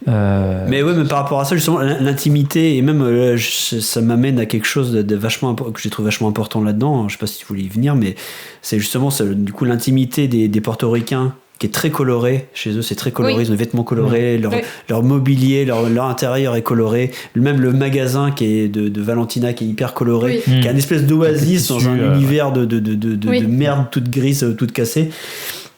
Mais par rapport à ça, justement, l'intimité, et même ça m'amène à quelque chose de vachement que j'ai trouvé vachement important là-dedans. Je sais pas si tu voulais y venir, mais c'est justement du coup l'intimité des portoricains qui est très coloré chez eux, c'est très coloré, ils ont des vêtements colorés, leur mobilier, leur intérieur est coloré, même le magasin qui est de Valentina qui est hyper coloré, qui a une espèce d'oasis dans un univers de merde toute grise, toute cassée.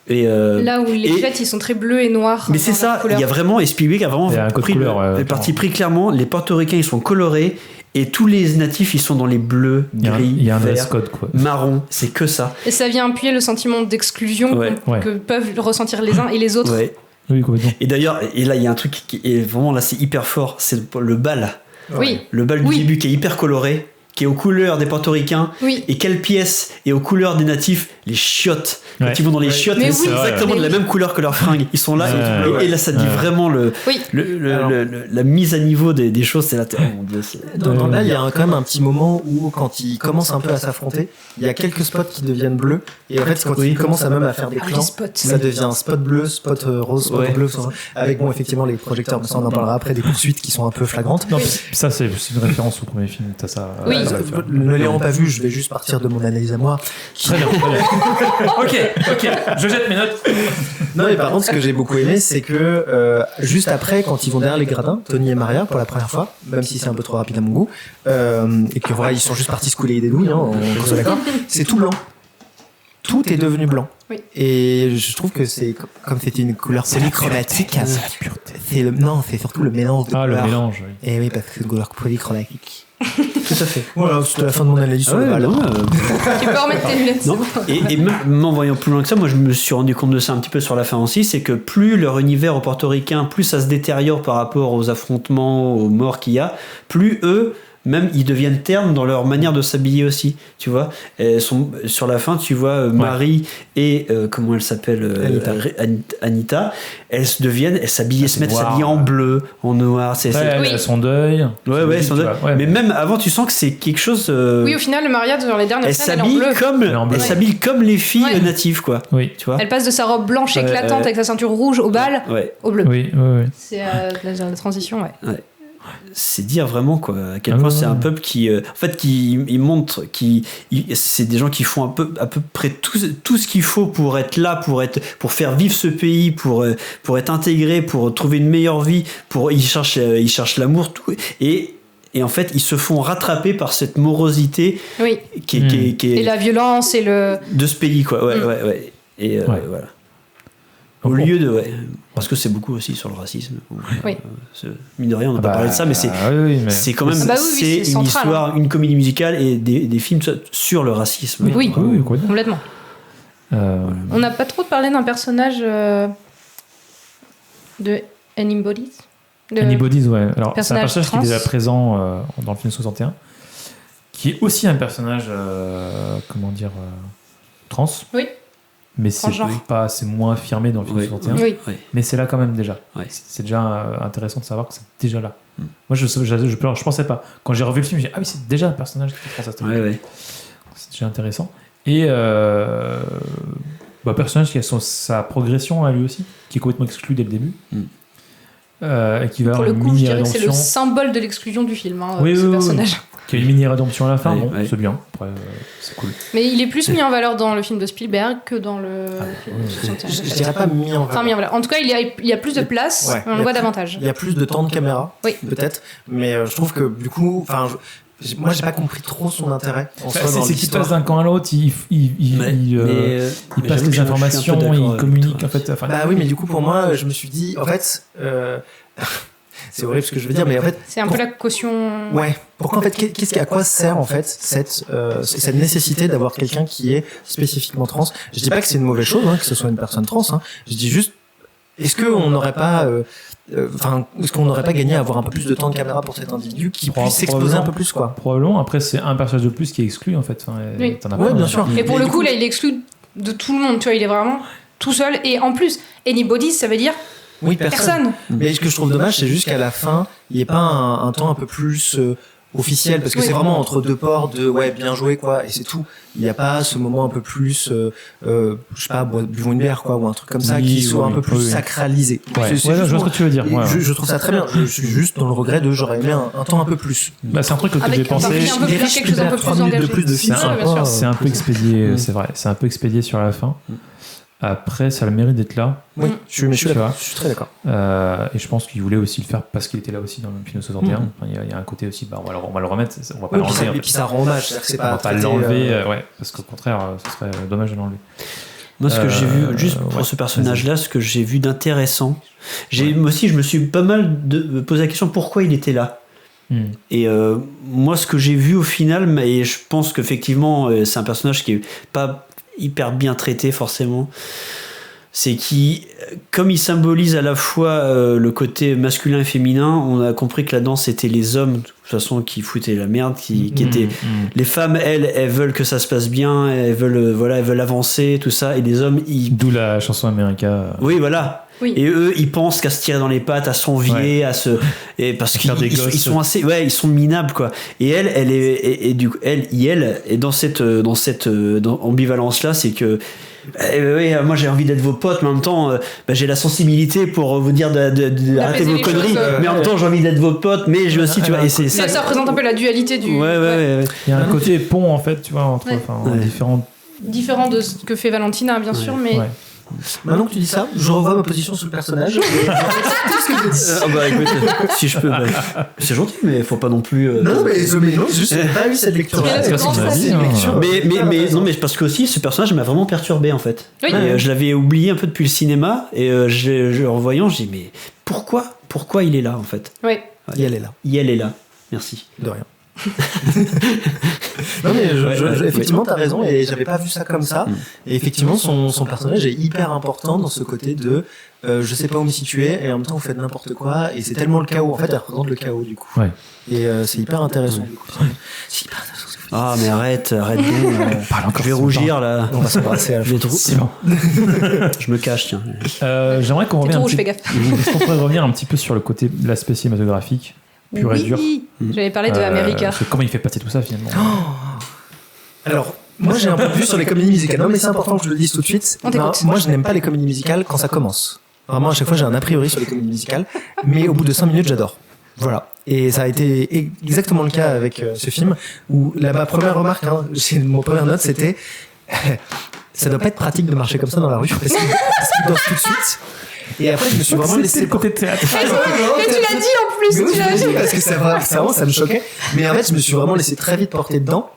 Et là où les fêtes ils sont très bleus et noirs. Mais c'est ça, il y a vraiment, et Spielberg a vraiment pris clairement, les portoricains ils sont colorés. Et tous les natifs, ils sont dans les bleus, gris, il y a un vert, code, quoi. marron, c'est que ça. Et ça vient appuyer le sentiment d'exclusion que peuvent ressentir les uns et les autres. Oui, complètement. Et d'ailleurs, là, il y a un truc qui est vraiment, là, c'est hyper fort, c'est le bal. Oui. Le bal du début qui est hyper coloré, qui est aux couleurs des portoricains. Oui. Et quelle pièce est aux couleurs des natifs? les chiottes. Quand Ouais. ils vont dans les chiottes, Mais c'est oui, exactement mais de la oui. même couleur que leurs fringues. Ils sont là, et là, ça dit vraiment Oui. la mise à niveau des choses. C'est là, oh mon Dieu, Là, il y a quand même un petit moment où, quand ils commencent un peu à s'affronter, il y a quelques spots qui deviennent bleus. Et en fait, quand ils commencent à même à faire des Ah, les plans, spots. ça devient spot bleu, spot rose, spot bleu. Avec, bon, effectivement, les projecteurs, mais ça, on en parlera après, des poursuites qui sont un peu flagrantes. Non, ça, c'est une référence au premier film. T'as ça. Oui. Ne l'ayant pas vu, je vais juste partir de mon analyse à moi. Très bien. Ok, je jette mes notes. Non, mais par contre, ce que j'ai beaucoup aimé, c'est que juste après, quand ils vont derrière les gradins, Tony et Maria, pour la première fois, même si c'est un peu trop rapide à mon goût, et que voilà, ils sont juste partis se couler des douilles, hein, on soit d'accord, c'est tout blanc. Tout est devenu blanc. Oui. Et je trouve que c'est comme c'était une couleur polychromatique. Non, c'est surtout le mélange de Ah, le couleurs. mélange, oui. Et oui, parce que c'est une couleur polychromatique. tout à fait. Voilà, c'était la fin de mon analyse sur le bal. Tu peux remettre tes lunettes. Non. Et même en voyant plus loin que ça, moi je me suis rendu compte de ça un petit peu sur la fin aussi, c'est que plus leur univers au portoricain, plus ça se détériore par rapport aux affrontements, aux morts qu'il y a, plus eux, même ils deviennent ternes dans leur manière de s'habiller aussi, tu vois. Elles sont, sur la fin, tu vois, Marie et comment elle s'appelle, Anita, elles s'habillent, elles se mettent à s'habiller en bleu, en noir. Ouais, elle a son deuil. Ouais, son deuil. Ouais. Mais même avant, tu sens que c'est quelque chose. Oui, au final, le mariage dans les dernières elle scènes, elle est en s'habille bleu. elle s'habille comme les filles Ouais. natives, quoi. Oui. Tu vois. Elle passe de sa robe blanche éclatante avec sa ceinture rouge au bal au bleu. Oui. C'est la transition, ouais. C'est dire vraiment quoi, à quel Ah point ouais, c'est un ouais. peuple qui en fait qui il montre c'est des gens qui font à peu près tout ce qu'il faut pour être là, pour faire vivre ce pays, pour être intégré, pour trouver une meilleure vie, ils cherchent l'amour, tout, et en fait ils se font rattraper par cette morosité Oui. qui est Et la violence et le. de ce pays, quoi. Ouais. Et voilà. Au lieu de. Ouais, parce que c'est beaucoup aussi sur le racisme. Oui. Mine de rien, on n'a pas parlé de ça, mais c'est mais c'est quand même Ah bah oui, c'est c'est une central, histoire, une comédie musicale et des films sur le racisme. Oui. complètement. On n'a pas trop parlé d'un personnage de Anybody's. Anybody's, ouais. Alors, c'est un Personnage personnage qui est trans. déjà présent dans le film 61, qui est aussi un personnage, trans. Oui. Mais c'est c'est moins affirmé dans le film 61. Oui. Mais c'est là quand même déjà. Ouais. C'est déjà intéressant de savoir que c'est déjà là. Moi, je pensais pas. Quand j'ai revu le film, j'ai dit, ah oui, c'est déjà un personnage qui est trans à cette époque. Ouais. C'est déjà intéressant. Et personnage qui a sa progression à lui aussi, qui est complètement exclu dès le début. Et qui va Pour avoir le une coup, je mini dirais que c'est le rédemption. symbole de l'exclusion du film, Oui, ce oui, personnage. Qui a une mini rédemption à la fin, Ouais. c'est bien. Après, c'est cool. Mais il est plus mis en valeur dans le film de Spielberg que dans le film de 61. Je dirais pas mis en valeur. Enfin, mis en valeur. En tout cas, il y a plus de place, Ouais. on le voit davantage. Il y a plus de temps de caméra, Oui. peut-être, mais je trouve que du coup, moi j'ai pas compris trop son intérêt en soi dans C'est qu'il l'histoire. passe d'un camp à l'autre, il passe les informations, il communique en fait. Enfin, Bah oui, mais du coup pour moi, je me suis dit, en fait, c'est horrible ce que je veux dire, mais en fait, C'est un peu la caution. ouais. Pourquoi en fait, à quoi sert en fait cette nécessité d'avoir quelqu'un qui est spécifiquement trans? Je dis pas que c'est une mauvaise chose, que ce soit une personne trans. Je dis juste, est-ce qu'on n'aurait pas est-ce qu'on n'aurait pas gagné à avoir un peu plus de temps de caméra pour cet individu qui puisse s'exposer un peu plus, quoi? Probablement. Après, c'est un personnage de plus qui est exclu en fait. Oui. T'en as Ouais, pas, bien hein. sûr. Et pour Mais le du coup, là, il exclut de tout le monde, tu vois, il est vraiment tout seul. Et en plus, Anybody's, ça veut dire Oui, personne. Mais ce que je trouve dommage, c'est juste qu'à la fin, il n'y ait pas un temps un peu plus officiel, parce que Oui. c'est vraiment entre deux ports de ouais, bien joué, quoi, et c'est tout. Il n'y a pas ce moment un peu plus, je sais pas, buvons une bière, quoi, ou un truc comme ça, Oui, qui soit un peu plus oui. sacralisé. Ouais. C'est Ouais, juste je vois moi. ce que tu veux dire. Ouais, Je trouve ça très bien. Je suis juste dans le regret de j'aurais aimé un temps un peu plus. Bah, c'est un truc auquel Avec j'ai pensé. un peu plus, quelque chose un peu 3 plus minutes de engagé. plus de film, Ouais, bien sûr. C'est un peu expédié, c'est vrai. C'est un peu expédié sur la fin. Après, ça a le mérite d'être là. Oui, je suis Tu d'accord. vois. Je suis très d'accord. Et je pense qu'il voulait aussi le faire parce qu'il était là aussi dans le film de 61. Enfin, il y a un côté aussi, on va le remettre, on va pas Oui, puis l'enlever. ça, en et fait. puis ça rend hommage, c'est-à-dire que c'est On pas va pas traité, l'enlever, ouais, parce qu'au contraire, ce serait dommage de l'enlever. Moi, ce que j'ai vu, juste pour ouais, ce personnage-là, ce que j'ai vu d'intéressant, moi aussi, je me suis pas mal posé la question pourquoi il était là. Et moi, ce que j'ai vu au final, et je pense qu'effectivement, c'est un personnage qui est pas hyper bien traité forcément. c'est comme il symbolise à la fois le côté masculin et féminin, on a compris que là-dedans c'était les hommes de toute façon qui foutaient la merde, qui étaient les femmes, elles veulent que ça se passe bien, elles veulent avancer, tout ça, et les hommes d'où la chanson America. Oui, voilà. Oui. Et eux, ils pensent qu'à se tirer dans les pattes, à s'envier, et parce qu'ils sont assez, ils sont minables quoi. Et elle est du coup, elle est dans cette ambivalence là, c'est que moi j'ai envie d'être vos potes, mais en même temps j'ai la sensibilité pour vous dire d'arrêter vos conneries, mais en même temps j'ai envie d'être vos potes, mais je aussi tu vois, et ça représente un peu la dualité du. Ouais. Il y a un côté pont en fait, tu vois, entre différent de ce que fait Valentina bien sûr, mais. Ouais. Maintenant que tu dis ça, je revois ma position sur le personnage. Tout ce que je dis. Bah écoute, si je peux, c'est gentil, mais faut pas non plus. Non, mais juste j'ai pas eu cette lecture. Mais parce que aussi ce personnage m'a vraiment perturbé en fait. Oui. Et, je l'avais oublié un peu depuis le cinéma et en voyant, j'ai dit mais pourquoi il est là en fait. Oui. Elle est là. Elle est là. Merci. De rien. Non mais effectivement t'as raison et j'avais pas vu ça comme ça et effectivement son personnage est hyper important dans ce côté de je sais pas où me situer et en même temps vous faites n'importe quoi et c'est tellement le chaos en fait elle représente le chaos du coup et c'est hyper intéressant du coup. C'est hyper intéressant ce que vous dites. Ah mais arrête je vais rougir là, on va s'embrasser à la fin. C'est bon. Je me cache tiens. J'aimerais qu'on revienne je fais gaffe. Est-ce qu'on pourrait revenir un petit peu sur le côté de l'aspect cinématographique pur et dur. J'avais parlé de America. Comment il fait passer tout ça finalement Alors, moi j'ai un point de vue sur les comédies musicales. Non mais c'est important que je le dise tout de suite. Moi je n'aime pas les comédies musicales quand ça commence. Vraiment à chaque fois j'ai un a priori sur les comédies musicales, mais au bout de 5 minutes j'adore. Voilà. Et ça a été exactement le cas avec ce film où ma première remarque, mon première note c'était ça doit pas être pratique de marcher comme ça dans la rue parce qu'il danse tout de suite. Et après, je me suis vraiment laissé le côté théâtral. Et tu l'as dit en plus. Tu l'as dit parce que ça me choquait. Mais en fait, je me suis vraiment laissé très vite porter dedans.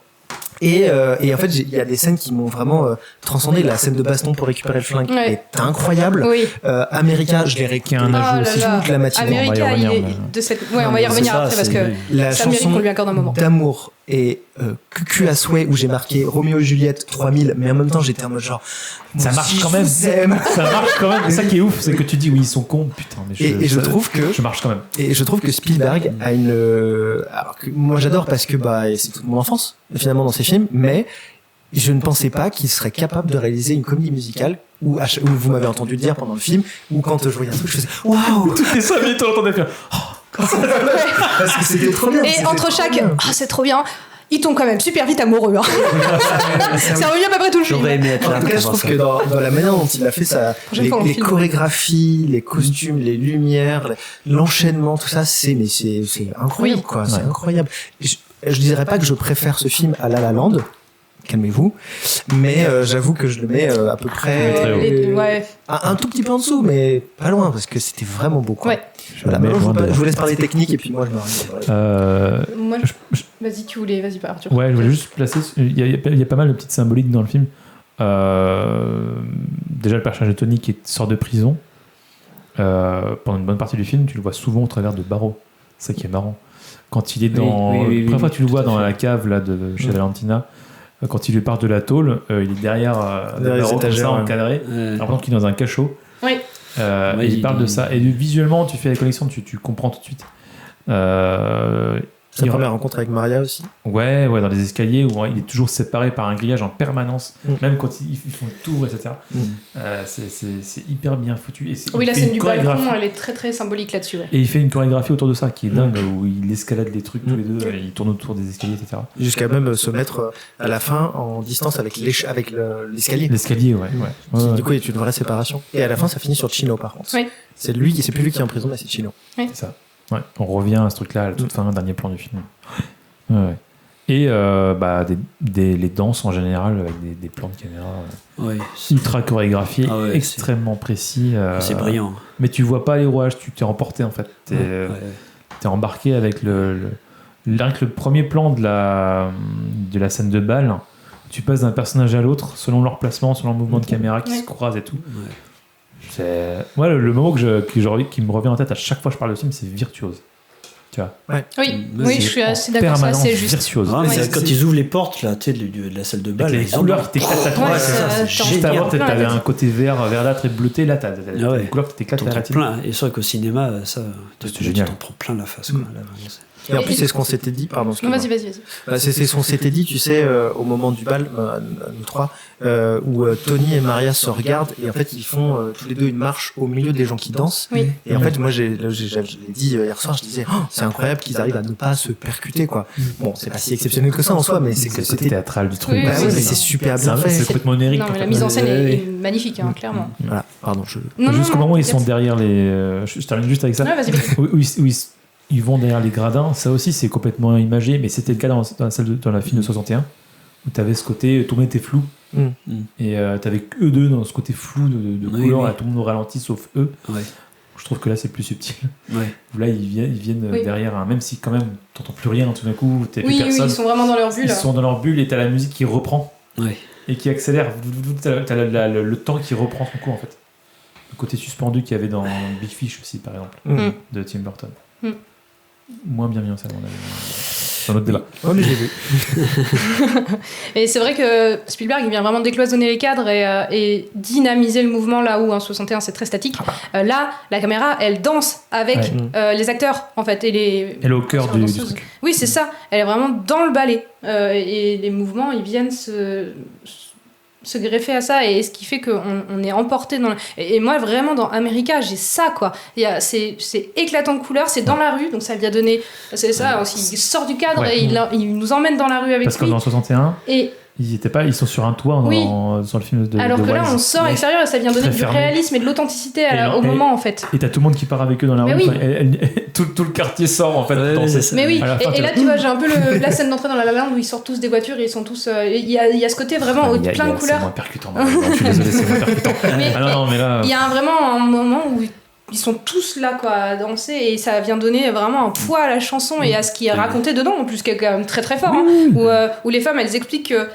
Et en fait, il y a des scènes qui m'ont vraiment transcendé. La scène de baston pour récupérer le flingue est incroyable. Oui. America, je l'ai réécouté toute la matinée. America, on va y revenir après parce que la ça mérite qu'on lui accorde un moment. D'amour et cucu à souhait où j'ai marqué Roméo et Juliette 3000, mais en même temps j'étais en mode genre ça marche quand même. Ça marche quand même. Et ça qui est ouf, c'est que tu dis oui ils sont cons, putain. Mais je trouve que je marche quand même. Et je trouve que Spielberg a une alors que moi j'adore parce que c'est toute mon enfance finalement dans ses films, mais je ne pensais pas qu'il serait capable de réaliser une comédie musicale où vous m'avez entendu dire pendant le film, où quand je voyais un truc je faisais waouh, toutes les 5 minutes on entendait faire parce que c'était trop bien. Et entre chaque c'est trop bien, ils tombent quand même super vite amoureux. Ça revient à peu près tout le film. J'aurais aimé être là. En tout cas, je trouve que dans la manière dont il a fait les chorégraphies, les costumes, les lumières, l'enchaînement, tout ça, c'est incroyable, quoi. C'est incroyable. Je dirais pas que je préfère ce film à La La Land. Calmez-vous, mais j'avoue que je le mets à peu près un tout petit peu en dessous, mais pas loin parce que c'était vraiment beau. Quoi. Ouais. Voilà, je vous laisse parler technique et puis moi je me Moi, vas-y pas Arthur. Ouais, je voulais juste placer. Il y a pas mal de petites symboliques dans le film. Déjà le personnage de Tony qui sort de prison. Pendant une bonne partie du film, tu le vois souvent au travers de barreaux. C'est ça qui est marrant. Quand il est dans la première fois que tu le vois dans la cave là de chez Valentina. Quand il lui parle de la tôle, il est derrière les étagères encadré. Par contre, il est dans un cachot. Oui. Et il parle de ça. Et visuellement, tu fais la connexion, tu comprends tout de suite. Sa première rencontre avec Maria aussi. Ouais, dans les escaliers où il est toujours séparé par un grillage en permanence, même quand ils font le tour, etc. C'est hyper bien foutu. Et la scène du balcon, elle est très très symbolique là-dessus. Ouais. Et il fait une chorégraphie autour de ça qui est dingue, où il escalade les trucs tous les deux, il tourne autour des escaliers, etc. Jusqu'à même se mettre à la fin en distance avec l'escalier. L'escalier, ouais. Du coup, il y a une vraie séparation. Et à la fin, ça finit sur Chino par contre. Oui. C'est plus lui qui est en prison, mais c'est Chino. Oui. C'est ça. Ouais, on revient à ce truc-là à la toute fin, dernier plan du film. Ouais. Et les danses en général avec des plans de caméra ultra chorégraphiés, extrêmement précis. C'est brillant. Mais tu vois pas les rouages, tu t'es emporté en fait. T'es embarqué avec le premier plan de la scène de bal. Tu passes d'un personnage à l'autre selon leur placement, selon le mouvement de caméra qui se croise et tout. Ouais. Le moment qui me revient en tête à chaque fois que je parle de film, c'est virtuose. Tu vois. Oui, je suis assez d'accord, ça, c'est juste. Virtuose. Ah, mais Ouais, quand ils ouvrent les portes là, tu sais, de la salle de bal, Avec les ils ont- couleurs qui t'éclatent la Ouais, tête. c'est ça, c'est t'en Juste génial. avant, plein la t'avais tête. un côté verdâtre et bleuté. Là, t'as des ouais. couleurs qui t'éclatent T'en la prends rétine. plein. Et c'est vrai qu'au cinéma, ça, C'est tu génial. t'en prends plein la face. Quoi. Là, vraiment, c'est- Et en plus, c'est ce qu'on s'était dit, pardon. Non, excuse-moi. vas-y. Bah, c'est ce qu'on s'était dit, tu sais, au moment du bal, nous trois, où Tony et Maria se regardent et en fait ils font tous les deux une marche au milieu des gens qui dansent. Oui. Et en fait, moi, je l'ai dit hier soir, je disais, oh, c'est incroyable qu'ils arrivent à ne pas se percuter, quoi. Bon, c'est pas si exceptionnel que ça en soi, mais c'est que C'est le côté c'était. théâtral du truc. Oui, Bah oui, oui, c'est mais ça. c'est super C'est bien fait. complètement onirique. Non, mais la complètement. mise en scène Oui. est magnifique, hein, clairement. Voilà, pardon, je. Non, Jusqu'au moment où ils sont yes. derrière les. Je termine juste avec ça. Ouais, vas-y. Où ils vont derrière les gradins. Ça aussi, c'est complètement imagé, mais c'était le cas dans la film de 61, où t'avais ce côté, tout le monde était flou. Mm. Et t'avais eux deux dans ce côté flou de Oui, couleur, oui. là, tout le monde au ralenti sauf eux. Ouais. Je trouve que là, c'est plus subtil. Ouais. Là, ils viennent Oui. derrière, même si quand même, t'entends plus rien tout d'un coup, t'as plus Oui, personne. ils sont vraiment dans leur bulle. Ils sont dans leur bulle et t'as la musique qui reprend Ouais. et qui accélère. T'as le temps qui reprend son coup en fait. Le côté suspendu qu'il y avait dans Big Fish aussi, par exemple, Mm. de Tim Burton. Mm. Moins bien mis en scène, à mon avis, dans notre débat. Oh, mais j'ai vu. Et c'est vrai que Spielberg il vient vraiment décloisonner les cadres et dynamiser le mouvement là où en 61 c'est très statique. Là, la caméra elle danse avec Ouais. les acteurs en fait et les. Elle est au cœur du danseuses. truc. Oui, c'est ça. Elle est vraiment dans le ballet et les mouvements ils viennent se greffer à ça et ce qui fait qu'on est emporté dans et moi vraiment dans America j'ai ça quoi c'est éclatant de couleurs, c'est dans la rue donc ça lui a donné c'est ça aussi, il sort du cadre Ouais. et il nous emmène dans la rue avec Parce que lui dans 61, et ils sont sur un toit Oui. Sur le film de alors de que là Wise. on sort à Mais- l'extérieur et ça vient donner très du fermé. réalisme et de l'authenticité Et au et- moment en fait. Et t'as tout le monde qui part avec eux dans la Mais rue. oui. Enfin, tout le quartier sort en fait. Ouais, pour danser. c'est ça. Mais oui, À la fin, et là tu vois, j'ai un peu la scène d'entrée dans La La Land où ils sortent tous des voitures et ils sont tous. Il y a ce côté vraiment Il y a- plein de C'est couleurs. moins percutant. Je suis désolé, c'est moins percutant. Mais- Ah non, mais là. Il y a vraiment un moment où ils sont tous là quoi à danser et ça vient donner vraiment un poids à la chanson et à ce qui est raconté dedans en plus qui est quand même très très fort hein, où les femmes elles expliquent que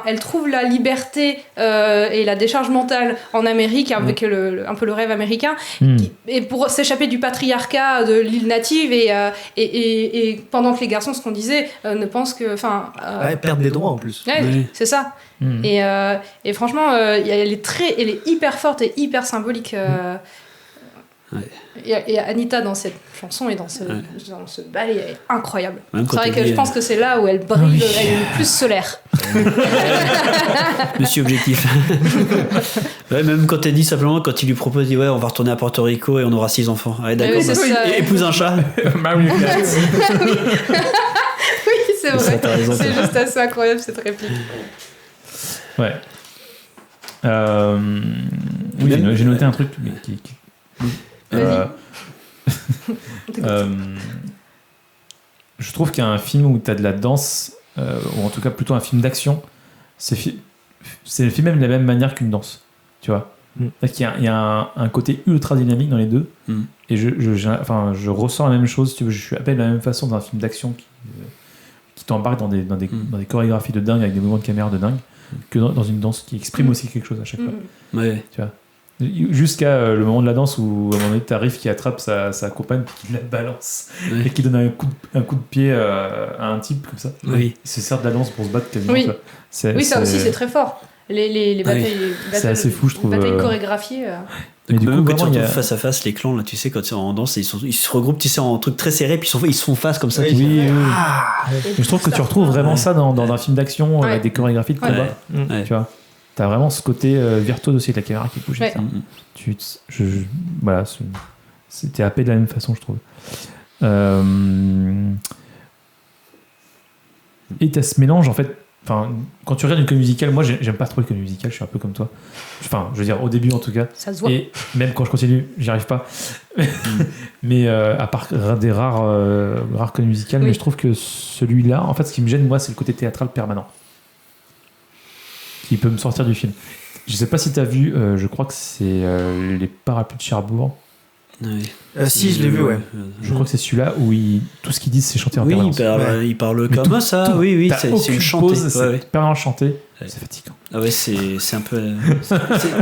elles trouvent la liberté et la décharge mentale en Amérique avec un peu le rêve américain et pour s'échapper du patriarcat de l'île native et pendant que les garçons ce qu'on disait ne pensent que Ouais, perdre des droits en plus. ouais, Oui. c'est ça. Et franchement, elle est hyper forte et hyper symbolique. Ouais. Et Anita dans cette chanson et dans ce ballet elle est incroyable. Même C'est quand vrai elle que dit, je pense que c'est là où elle brille, elle est le plus solaire. Monsieur Objectif. Ouais, même quand elle dit simplement, quand il lui propose, il dit ouais, on va retourner à Porto Rico et on aura 6 enfants. Ouais, d'accord, Oui, c'est ça. épouse un chat. Mario Kart. Oui, c'est Ça, vrai. t'as raison, C'est toi. juste assez incroyable cette réplique. Ouais. Oui, j'ai noté un truc mais qui je trouve qu'il y a un film où tu as de la danse, ou en tout cas plutôt un film d'action, c'est filmé de la même manière qu'une danse, tu vois. Il y a un côté ultra dynamique dans les deux, et je ressens la même chose, tu vois, je suis à peine de la même façon dans un film d'action qui t'embarque dans des chorégraphies de dingue, avec des mouvements de caméra de dingue, que dans une danse qui exprime aussi quelque chose à chaque fois. Ouais. Tu vois. Jusqu'à le moment de la danse où à un moment donné t'arrives qui attrape sa compagne puis qui la balance Ouais. et qui donne un coup de pied à un type comme ça. Oui. Il se sert de la danse pour se battre quasiment. Oui. tu vois. Oui, ça aussi c'est très fort. Les batailles, C'est assez fou, je trouve. batailles chorégraphiées. Mais du Même coup, quand tu vraiment, il y retrouves a... face à face les clans, là, tu sais, quand ils sont en danse, ils se regroupent, tu sais, en truc très serré, puis ils se font face comme ça. Oui. tu sais. Oui, oui. Ah, Mais je trouve que tu retrouves vraiment ça dans un film d'action Ouais. avec des chorégraphies de Ouais. combat. Ouais. Tu vois. T'as vraiment ce côté virtuose aussi avec la caméra qui bouge. et Ouais. ça. Voilà, c'était happé de la même façon, je trouve. Et t'as ce mélange, en fait. Enfin, quand tu regardes une comédie musicale, moi j'aime pas trop les comédies musicales, je suis un peu comme toi. Enfin, je veux dire, au début en tout cas. Ça se voit. Et même quand je continue, j'y arrive pas. Mais à part des rares comédies musicales, Oui. mais je trouve que celui-là, en fait, ce qui me gêne, moi, c'est le côté théâtral permanent. Qui peut me sortir du film. Je sais pas si t'as vu, je crois que c'est Les Parapluies de Cherbourg. Ouais. si, je l'ai vu, ouais. Je crois que c'est celui-là où tout ce qu'ils disent, c'est chanté en Oui, permanence. il parle Mais comme ça, oui, T'as c'est aucune une chantée. pause, Ouais, ouais. c'est permanent chanté. C'est fatigant. Ah ouais, c'est un peu.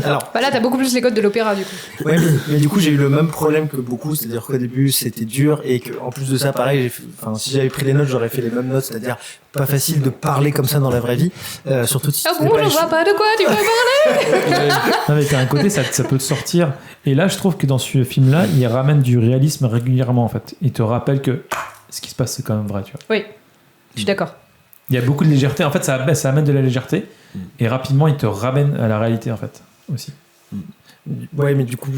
Alors, Bah là, t'as beaucoup plus les codes de l'opéra, du coup. ouais, mais du coup, j'ai eu le même problème que beaucoup, c'est-à-dire qu'au début, c'était dur et qu'en plus de ça, pareil, si j'avais pris les notes, j'aurais fait les mêmes notes, c'est-à-dire pas facile de parler comme ça dans la vraie vie, surtout si Ah tu bon, connais je pas vois pas de quoi tu veux parler. Non, mais t'as un côté, ça peut te sortir. Et là, je trouve que dans ce film-là, il ramène du réalisme régulièrement, en fait. Il te rappelle que ce qui se passe, c'est quand même vrai, tu vois. Oui, je suis d'accord. Il y a beaucoup de légèreté. En fait, ça amène de la légèreté. Et rapidement, il te ramène à la réalité, en fait, aussi. Ouais, mais du coup,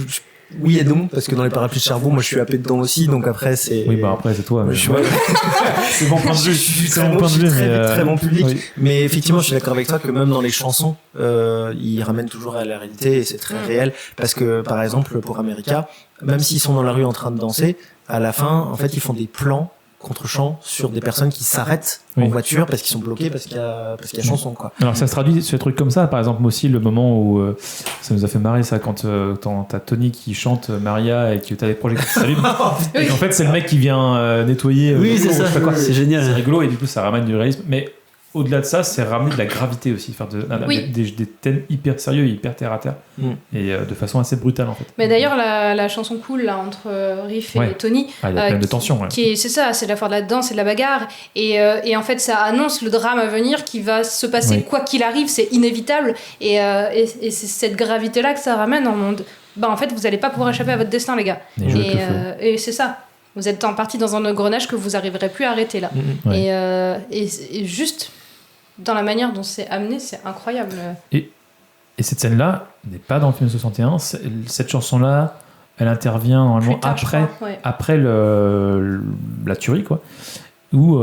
oui et non, parce que dans les parapluies de Cherbourg, moi je suis happé dedans aussi, donc après c'est. Oui, bah après, c'est toi. Moi, Mais... je suis c'est mon point de vue. je suis C'est très mon bon, point de vue, très, mais, très bon public. oui. Mais effectivement, je suis d'accord avec toi que même dans les chansons, ils ramènent toujours à la réalité et c'est très réel. Parce que, par exemple, pour America, même s'ils sont dans la rue en train de danser, à la fin, en fait, ils font des plans contre-champ sur des personnes qui s'arrêtent en Oui. voiture parce qu'ils sont bloqués parce qu'il y a chanson, quoi. Alors ça se traduit sur des trucs comme ça, par exemple aussi le moment où ça nous a fait marrer ça quand t'as Tony qui chante Maria et que t'as des projecteurs qui s'allument. Et en fait c'est le mec qui vient nettoyer. Oui, c'est ou ça. je sais pas quoi. C'est génial. C'est rigolo et du coup ça ramène du réalisme. Mais au-delà de ça, c'est ramener de la gravité aussi, faire Oui. des thèmes hyper sérieux, hyper terre à terre et de façon assez brutale en fait. Mais d'ailleurs, la chanson cool là, entre Riff et Ouais. Tony, Ah, il y a plein de tensions. Ouais. c'est ça, c'est de la fois de la danse et de la bagarre. Et en fait, ça annonce le drame à venir qui va se passer Oui. quoi qu'il arrive, c'est inévitable. Et c'est cette gravité-là que ça ramène en monde. Bah, en fait, vous n'allez pas pouvoir échapper à votre destin, les gars. Les jeux de feu. Et c'est ça. Vous êtes en partie dans un engrenage que vous n'arriverez plus à arrêter là. Ouais. Et juste dans la manière dont c'est amené, c'est incroyable. Et cette scène-là n'est pas dans le film 61. Cette chanson-là, elle intervient normalement Plus tard, je après. crois, ouais. Après la tuerie, quoi, où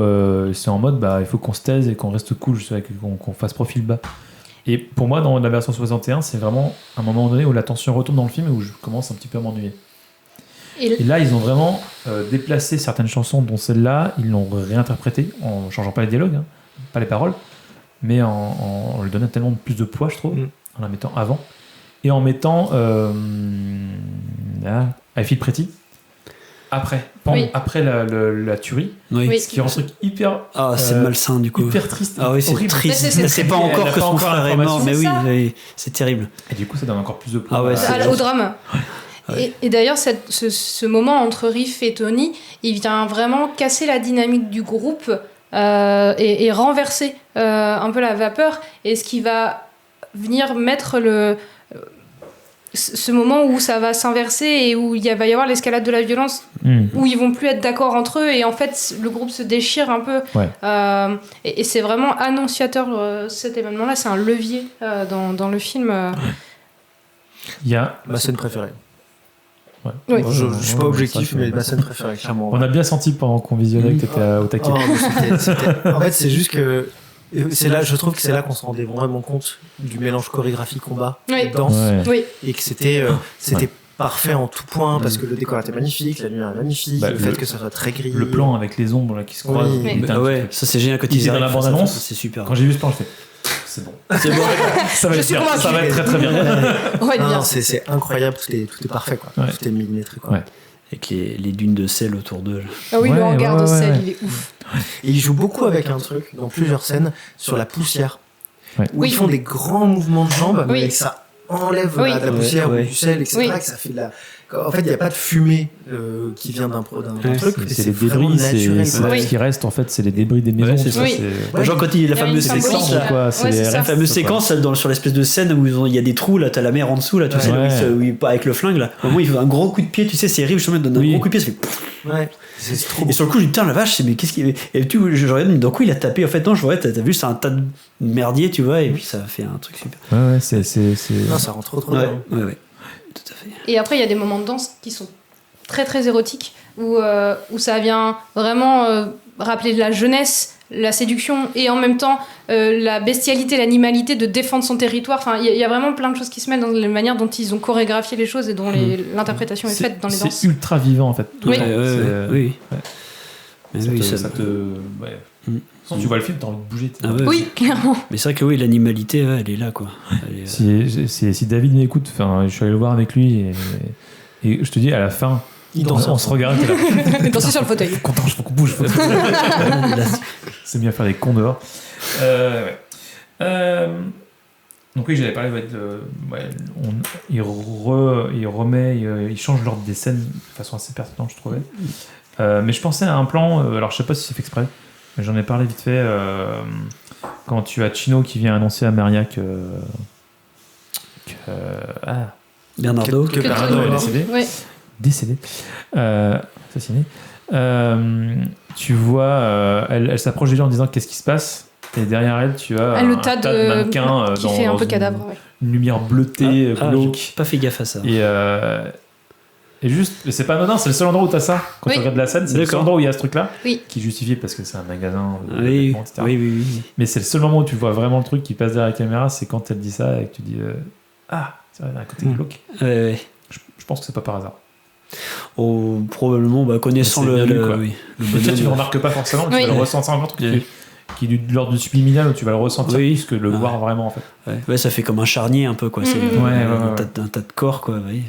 c'est en mode il faut qu'on se taise et qu'on reste cool, qu'on fasse profil bas. Et pour moi, dans la version 61, c'est vraiment un moment donné où la tension retombe dans le film et où je commence un petit peu à m'ennuyer. Et là, ils ont vraiment déplacé certaines chansons, dont celle-là, ils l'ont réinterprétée en changeant pas les dialogues, hein, pas les paroles, mais en lui donnant tellement plus de poids, je trouve, en la mettant avant. Et en mettant I Feel Pretty après la tuerie, Oui. ce qui rend le truc hyper Ah, c'est malsain du coup. hyper triste, Ah oui, c'est horrible. triste. Mais c'est C'est pas Elle encore a que pas son encore frère est l'information. mort, mais C'est oui, ça. oui, c'est terrible. Et du coup, ça donne encore plus de poids. Ah ouais, c'est Au drame. Et d'ailleurs, ce moment entre Riff et Tony, il vient vraiment casser la dynamique du groupe et renverser un peu la vapeur. Et ce qui va venir mettre ce moment où ça va s'inverser et où il va y avoir l'escalade de la violence, où ils vont plus être d'accord entre eux et en fait le groupe se déchire un peu. Ouais. Et c'est vraiment annonciateur cet événement-là, c'est un levier dans le film. Il y a... Ma scène préférée. Ouais. Oui. Je suis pas objectif, c'est vrai mais que- ma scène préférée, clairement. On a bien senti pendant qu'on visionnait que t'étais au taquet. Oh, mais en fait, c'est juste que c'est là, je trouve que c'est là qu'on se rendait vraiment compte du mélange chorégraphie-combat Oui. et danse, Ouais. Oui. et que c'était parfait en tout point parce que le décor était magnifique, la lumière est magnifique, Bah, le fait que ça soit très gris. Le plan avec les ombres là, qui se croisent. Oui. il était un Ah petit ouais, peu- ça c'est génial quand Il ils était dans la arrivent, bande-annonce. c'est super. Quand j'ai vu ce plan, je fais c'est bon. C'est bon. Ça va Je être suis bien. convaincue. Ça va être très très bien. On va être Non, bien. c'est incroyable, tout est parfait, quoi. Ouais. Tout est millimétré, quoi. Ouais. Avec les dunes de sel autour d'eux. Ah oui, Ouais, le hangar ouais, de ouais, sel, ouais. il est ouf. Et ils jouent beaucoup avec un truc, dans plusieurs scènes, sur la poussière. Ouais. Où Oui. ils font des grands mouvements de jambes, Oui. et que ça enlève Oui. de la poussière Ouais, ou du sel, etc. Oui. Que ça fait de la... En fait, il n'y a pas de fumée qui vient d'un truc, mais C'est les vraiment débris, naturel, c'est quoi. Oui. ce qui reste en fait, c'est les débris des maisons. Ouais, c'est tout ça, Oui. c'est- Genre quand il y a la Il y a fameuse une séquence symbolique, là. quoi, Ouais, c'est c'est les ça. La restes, fameuse quoi. séquence là, sur l'espèce de scène où il y a des trous, là, t'as la mer en dessous, là, tu sais, Ouais. où avec le flingue, là. Au moment, il fait un gros coup de pied, tu sais, c'est Rive, justement, il donne un Oui. gros coup de pied, ça fait pfff. Ouais, c'est trop Et sur le coup, je dis, putain, la vache, mais qu'est-ce qu'il. Et tu, je regarde, mais d'un coup, il a tapé, en fait, non, je vois, t'as vu, c'est un tas de merdier, tu vois, et puis ça fait un truc super. Ouais, c'est. Non, ça rend trop Ouais, bien. ouais, ouais. Tout à fait. Et après, il y a des moments de danse qui sont très très érotiques, où ça vient vraiment rappeler de la jeunesse, la séduction, et en même temps la bestialité, l'animalité de défendre son territoire. Enfin, il y a vraiment plein de choses qui se mêlent dans la manière dont ils ont chorégraphié les choses et dont l'interprétation est faite dans les danses. C'est ultra vivant en fait. Tout Oui. le temps. Ouais, ouais, C'est- oui. ouais. Mais Ça oui, te- ça- ça te. Ouais. Mm. Quand tu vois le film, t'as envie de bouger. Ah ouais. Oui, clairement. Mais c'est vrai que oui, l'animalité, ouais, elle est là, quoi. Elle est- Si David m'écoute, enfin, je suis allé le voir avec lui et je te dis à la fin, Il danse. on se regarde, t'es là. Danser sur le fauteuil. Content, faut qu'on bouge. C'est bien faire des cons dehors. Ouais. Donc oui, j'avais parlé il change l'ordre des scènes de façon assez pertinente, je trouvais. Mais je pensais à un plan, alors je sais pas si c'est fait exprès, mais j'en ai parlé vite fait, quand tu as Chino qui vient annoncer à Maria que Bernardo est décédé. Ouais. Décédé. Assassiné. Tu vois, elle s'approche de lui en disant qu'est-ce qui se passe, et derrière elle, tu as le un tas tas de mannequins qui fait un peu une- cadavre. Ouais. une lumière bleutée, glauque. j'ai pas fait gaffe à ça. Et juste, c'est pas anodin, c'est le seul endroit où t'as ça. Quand Oui. tu regardes la scène, c'est le seul D'accord. endroit où il y a ce truc-là, Oui. qui est justifié parce que c'est un magasin, Oui, vêtements, etc. oui. Mais c'est le seul moment où tu vois vraiment le truc qui passe derrière la caméra, c'est quand elle dit ça et que tu dis c'est vrai, il y a un côté glauque. Ouais. Je pense que c'est pas par hasard. Oh, probablement, connaissant C'est bien lu, quoi. le Mais tu le bonhomme. remarques pas forcément, tu Oui. vas le ressentir un truc Oui. qui est de l'ordre du subliminal où tu vas le ressentir Oui. plus que le Ah. voir vraiment en fait. Ouais, ça fait comme un charnier un peu, quoi. C'est Ouais, un tas de corps, quoi. Oui.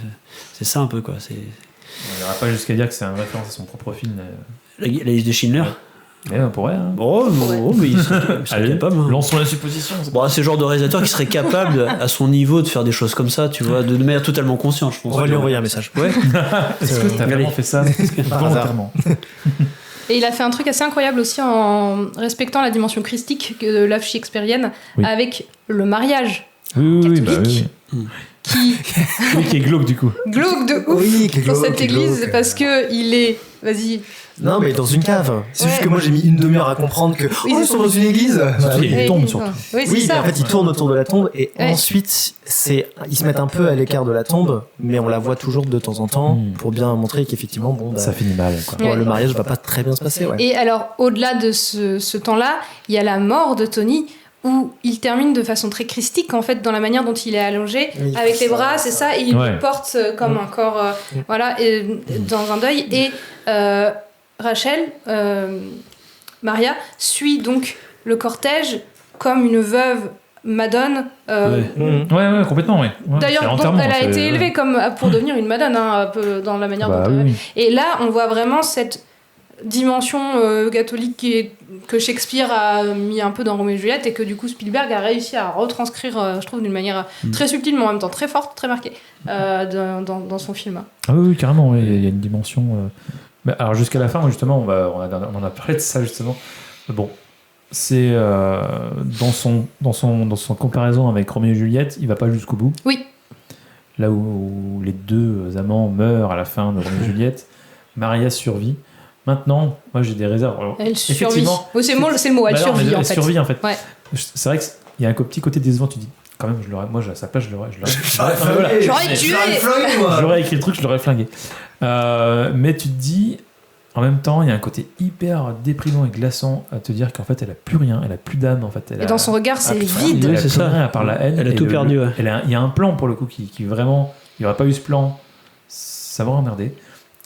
C'est ça un peu, quoi. C'est On n'ira pas jusqu'à dire que c'est une référence à son propre film. la liste de Schindler. Mais on pourrait. Hein. Mais ils sont Allez, capables. Hein. lançons la supposition. C'est le genre de réalisateur qui serait capable, à son niveau, de faire des choses comme ça, tu vois, de manière totalement consciente, je pense. On va lui envoyer un message. Ouais. Est-ce que t'as Allez. vraiment fait ça volontairement? Et il a fait un truc assez incroyable aussi en respectant la dimension christique de l'œuvre shakespearienne Oui. avec le mariage Oui, catholique qui Oui, qui est glauque du coup. glauque de ouf Oui, qui est dans glauque, cette qui est église glauque. parce que il est... Vas-y. Non, mais dans une cave. C'est juste Ouais. que moi j'ai mis une demi-heure à comprendre que Oui, ils sont dans une église. Bah Il y a oui. une tombe surtout. Oui, c'est Oui, mais ça. en fait, ils tournent autour de la tombe et Ouais. ensuite, ils se mettent un peu à l'écart de la tombe, mais on la voit toujours de temps en temps Mm. pour bien montrer qu'effectivement, Ça finit mal quoi. Ouais. le mariage va pas très bien se passer. Ouais. Et alors, au-delà de ce temps-là, il y a la mort de Tony, où il termine de façon très christique, en fait, dans la manière dont il est allongé, Oui, avec c'est les ça, bras, c'est ça, et il Ouais. le porte comme un corps, voilà, dans un deuil. Et Rachel, Maria, suit donc le cortège comme une veuve madone. Mhm. Ouais, complètement, ouais. Ouais, c'est D'ailleurs, donc, l'enterrement, elle a c'est- été élevée comme pour devenir une madone, hein, un peu dans la manière Bah, dont. oui. Et là, on voit vraiment cette dimension catholique que Shakespeare a mis un peu dans Roméo et Juliette et que du coup Spielberg a réussi à retranscrire, je trouve, d'une manière très subtile, mais en même temps très forte, très marquée dans son film. Ah oui, carrément, ouais, il y a une dimension. Mais alors jusqu'à la fin, justement, on en a parlé de ça justement. Bon, c'est dans son comparaison avec Roméo et Juliette, il va pas jusqu'au bout. Oui. Là où les deux amants meurent à la fin de Roméo et Juliette, Maria survit. Maintenant, moi j'ai des réserves. Alors, Elle survit. effectivement, Oui, c'est le mot, elle bah non, mais survit en elle fait. survit en fait. Ouais. C'est vrai qu'il y a un petit côté décevant. Tu dis, quand même, moi à sa place, je l'aurais. J'aurais tué. J'aurais écrit le truc, je l'aurais flingué. Mais tu te dis, en même temps, il y a un côté hyper déprimant et glaçant à te dire qu'en fait, elle a plus rien, elle a plus d'âme. En fait, Et dans son regard, c'est vide. Elle a c'est plus ça. rien à part la haine. Elle a Et tout perdu, ouais. Il y a un plan pour le coup qui vraiment, il n'y aurait pas eu ce plan, ça m'aurait emmerdé.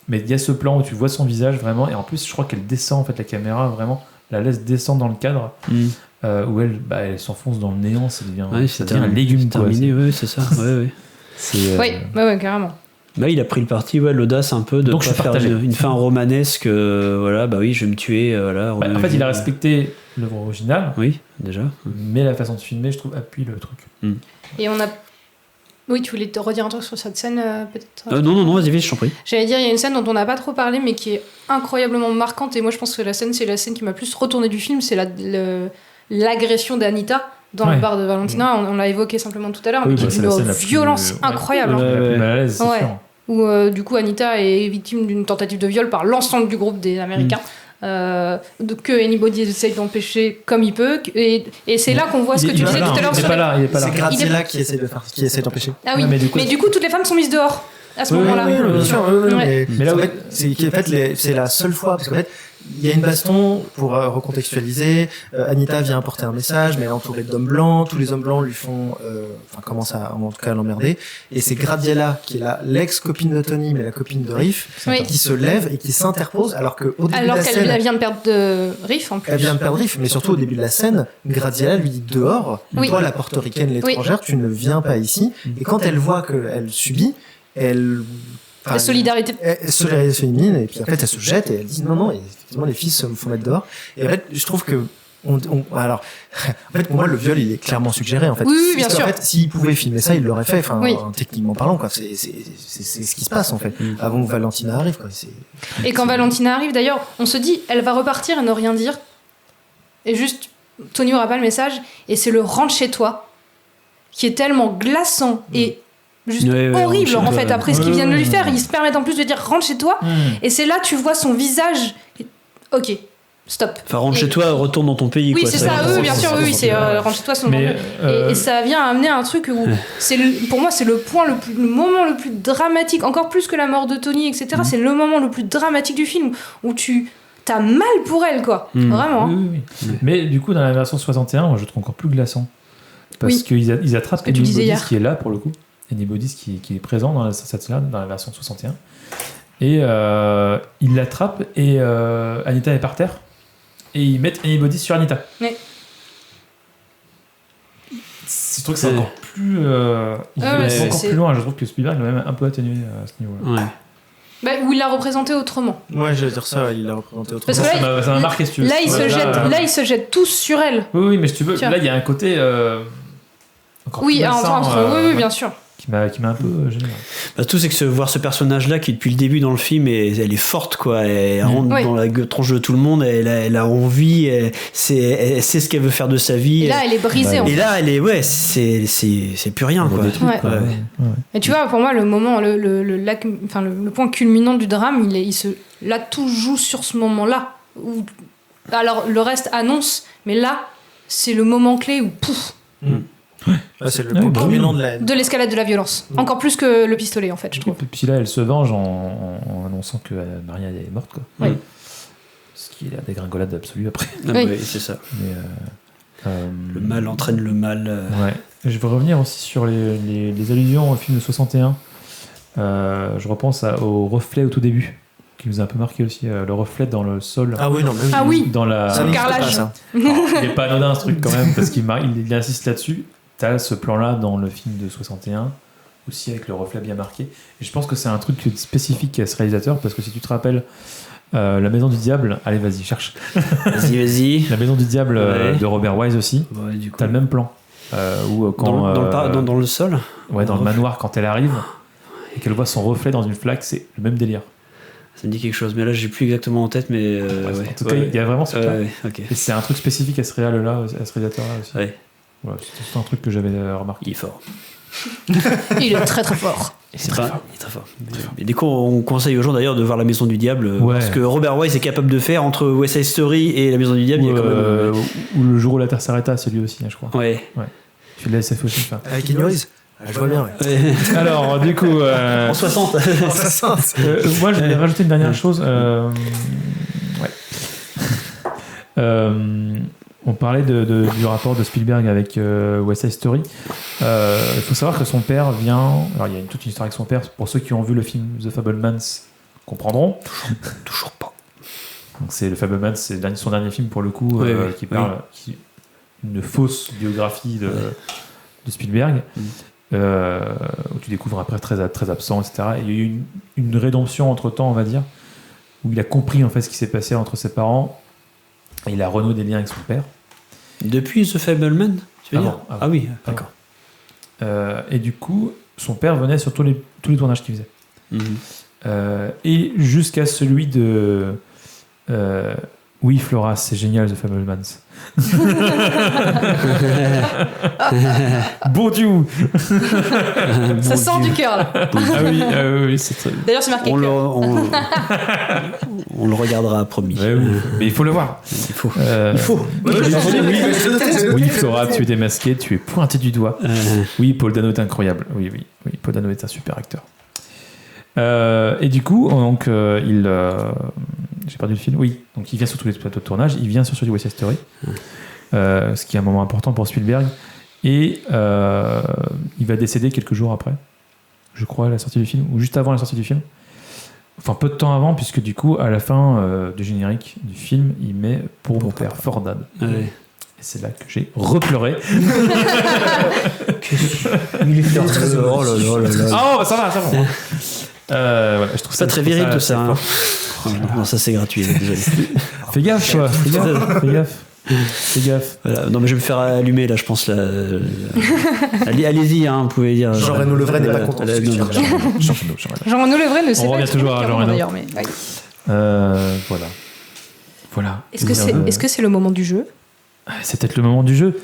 Mais il y a ce plan où tu vois son visage vraiment, et en plus, je crois qu'elle descend en fait la caméra vraiment, la laisse descendre dans le cadre. Où elle s'enfonce dans le néant, ça devient un légume. Quoi. Terminé, oui, c'est ça. Ouais. Oui, carrément. Il a pris le parti, l'audace un peu de Donc, pas je suis faire partagé. une fin romanesque. Oui, je vais me tuer. En fait, il a respecté l'œuvre originale, Oui, déjà. mais la façon de filmer, je trouve, appuie le truc. Et on a. Oui, tu voulais te redire un truc sur cette scène, peut-être Non, vas-y, je t'en prie. J'allais dire, il y a une scène dont on n'a pas trop parlé, mais qui est incroyablement marquante. Et moi, je pense que c'est la scène qui m'a plus retourné du film. C'est l'agression d'Anita dans le bar de Valentina. On l'a évoqué simplement tout à l'heure, mais qui c'est est la scène une la plus- violence incroyable. La plus mal à l'aise, c'est Ouais. sûr. Où du coup Anita est victime d'une tentative de viol par l'ensemble du groupe des Américains. Que Anybody essaye d'empêcher comme il peut. Et c'est là qu'on voit ce que tu disais tout à l'heure Il est sur pas les- là, il est pas là. C'est Graziella qui essaie d'empêcher. Ah oui, Ouais, mais du coup, toutes les femmes sont mises dehors à ce Oui, moment-là. Oui, bien sûr. Oui, Ouais. Mais là, en fait, c'est la seule fois parce qu'en fait, il y a une baston pour recontextualiser. Anita vient apporter un message, mais elle est entourée d'hommes blancs. Tous les hommes blancs lui font, commencent à, en tout cas, à l'emmerder. Et c'est Graziella qui est l'ex-copine de Tony, mais la copine de Riff, Oui. qui se lève et qui s'interpose, alors qu'au début Alors de la qu'elle scène, vient de perdre de Riff en plus. elle vient de perdre Riff, mais surtout au début de la scène, Graziella lui dit dehors, Oui. toi la portoricaine, l'étrangère, tu ne viens pas ici. Et quand elle voit qu'elle subit, La solidarité. elle se féminine, et puis en fait elle se jette et elle dit non, et effectivement les filles se font mettre dehors. Et en fait, je trouve que alors, en fait, pour moi, le viol, il est clairement suggéré, en fait. Oui, bien Parce qu'en sûr. fait, s'il pouvait filmer ça, il l'aurait fait, enfin, Oui. techniquement parlant, quoi. C'est ce qui se passe, en fait. Avant que Valentina arrive, quoi. Et quand Valentina arrive, d'ailleurs, on se dit, elle va repartir et ne rien dire. Et juste, Tony aura pas le message. Et c'est le rentre chez toi, qui est tellement glaçant et juste horrible, en fait. Après ce qu'ils viennent de lui faire, ils se permettent en plus de dire rentre chez toi. Et c'est là, tu vois son visage. Ok, stop. Enfin, rentre chez toi, retourne dans ton pays. Oui, quoi. c'est ça, oui, bien sûr, oui, c'est rentre chez toi, son Mais, et ça vient amener un truc où, pour moi, c'est le moment le plus dramatique, encore plus que la mort de Tony, etc. C'est le moment le plus dramatique du film, où t'as mal pour elle, quoi. Vraiment. Oui. Mais du coup, dans la version 61, moi, je trouve encore plus glaçant. Parce qu'ils attrapent Anybody's qui est là, pour le coup. Anybody's qui est présent dans dans la version 61. Et ils l'attrapent et Anita est par terre. Et ils mettent Anybody's sur Anita. Oui. Je trouve que c'est encore plus... il va encore plus loin. Je trouve que Spielberg l'a même un peu atténué à ce niveau-là. Ouais. Bah, où il l'a représenté autrement. Ouais, j'allais dire ça, il l'a représenté autrement. Parce que là, ça m'a marqué, si tu veux. Là, ils se jettent tous sur elle. Oui, mais si tu veux, Tiens. là, il y a un côté... encore Oui, plus malsain, oui, bien sûr. qui m'a un peu gêné. Bah, tout, c'est que voir ce personnage-là qui, depuis le début dans le film, elle est forte, quoi. Elle rentre Oui. dans la tronche de tout le monde, elle a envie, elle sait ce qu'elle veut faire de sa vie. Et là, elle est brisée. en Et fait. là, elle est, c'est plus rien, quoi. Ouais. Ouais. Et tu vois, pour moi, le moment, le point culminant du drame, là, tout joue sur ce moment-là. Alors, le reste annonce, mais là, c'est le moment clé où, pouf, Là, c'est le point culminant de la haine. de l'escalade de la violence. Encore plus que le pistolet, en fait, je trouve. Et puis là, elle se venge en annonçant que Maria est morte, quoi. Oui. Ce qui est la dégringolade absolue après. Ah, Oui. ouais, c'est ça. Mais, Le mal entraîne le mal. Ouais. Et je veux revenir aussi sur les allusions au film de 61. Je repense au reflet au tout début, qui nous a un peu marqué aussi. Le reflet dans le sol. Ah oui, non, mais Ah oui. Dans la... Ça n'existe carrelage. pas, ça. Alors, il n'est pas anodin ce truc quand même, parce qu'il insiste là-dessus. T'as ce plan-là dans le film de 61, aussi avec le reflet bien marqué. Et je pense que c'est un truc spécifique à ce réalisateur, parce que si tu te rappelles, La Maison du Diable, allez vas-y, cherche. Vas-y. La Maison du Diable de Robert Wise aussi, Ouais, du coup. t'as le même plan. Où, quand, Dans le sol. ouais, dans le manoir, quand elle arrive, et qu'elle voit son reflet dans une flaque, c'est le même délire. Ça me dit quelque chose, mais là, j'ai plus exactement en tête, mais. En tout cas, il y a vraiment ce truc-là. ok. Et c'est un truc spécifique à ce réalisateur-là aussi. Ouais, Voilà, c'est un truc que j'avais remarqué. il est fort. Il est très très fort. Il est très fort. Mais du coup, on conseille aux gens d'ailleurs de voir La Maison du Diable. Ouais. Parce que Robert Wise est capable de faire entre West Side Story et La Maison du Diable. Il y a quand même. Ou Le jour où la Terre s'arrêta, c'est lui aussi, hein, je crois. Ouais. Tu le SF aussi. Enfin. Avec Kenny Reeves. Ah, je vois bien, ouais. Alors, du coup. En 60. Moi, je voulais rajouter une dernière chose. On parlait du rapport de Spielberg avec West Side Story. Il faut savoir que son père vient... Alors, il y a toute une histoire avec son père. Pour ceux qui ont vu le film The Fabelmans, comprendront. Toujours pas. Donc, c'est le Fabelmans, c'est son dernier film pour le coup, qui parle... une fausse biographie de Spielberg. Où tu découvres après très, très absent, etc. Et il y a eu une rédemption entre-temps, on va dire, où il a compris en fait ce qui s'est passé entre ses parents et il a renoué des liens avec son père. Depuis The Fabelman, tu veux dire Avant. Ah oui, d'accord. Et du coup, son père venait sur tous les tournages qu'il faisait. Et jusqu'à celui de... oui, Flora, c'est génial, The Fabelmans. Bon Dieu. Ça sort du cœur, là. Ah oui, c'est très... D'ailleurs, c'est marqué On le, cœur. on le regardera, promis. Ouais, oui. Mais il faut le voir. Il faut. Oui, Flora, tu es démasqué, tu es pointé du doigt. Oui, Paul Dano est incroyable. Oui, Paul Dano est un super acteur. Et du coup, donc, j'ai perdu le film. Oui, donc il vient sur tous les plateaux de tournage, il vient sur du West Side Story, ce qui est un moment important pour Spielberg. Et il va décéder quelques jours après, je crois, à la sortie du film, ou juste avant la sortie du film. Enfin, peu de temps avant, puisque du coup, à la fin du générique du film, il met Pour mon père, Fort Dad. Ouais. Et c'est là que j'ai repleuré. Il est fier. Oh là là là là. Ah, bah, ça va. Voilà, je trouve Ça très viril tout ça. fort. Non, ça c'est gratuit, désolé. Fais gaffe, toi. Fais gaffe. Fais gaffe. Voilà. Non, mais je vais me faire allumer là, je pense. Là. Allez-y, hein, vous pouvez dire. Jean Reno Le Vrai n'est pas content de ce que tu dis. Jean Renaud Le Vrai ne sait On pas. revient toujours à Jean Reno. D'ailleurs, mais ouais. Voilà. Est-ce que c'est le moment du jeu? C'est peut-être le moment du jeu.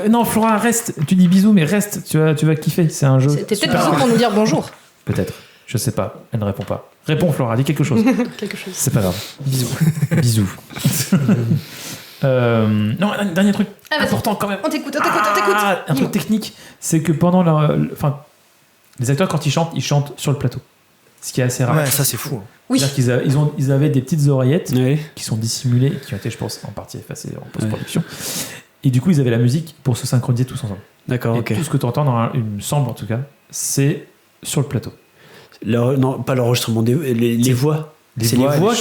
Non, Flora, reste. Tu dis bisous, mais reste. Tu vas kiffer. C'est un jeu. C'était peut-être bisous pour nous dire bonjour. Peut-être. Je sais pas. Elle ne répond pas. Réponds, Flora. Dis quelque chose. Quelque chose. C'est pas grave. Bisous. Bisous. Non, un dernier truc important quand même. On t'écoute. Un truc technique, c'est que pendant les acteurs quand ils chantent sur le plateau. Ce qui est assez rare. Ouais, ça c'est fou. Oui. C'est-à-dire qu'ils avaient des petites oreillettes Oui. qui sont dissimulées et qui ont été, je pense, en partie effacées en post-production. Et du coup, ils avaient la musique pour se synchroniser tous ensemble. D'accord, Et ok. tout ce que tu entends, il me semble en tout cas, c'est sur le plateau. Non, pas l'enregistrement les voix. C'est les voix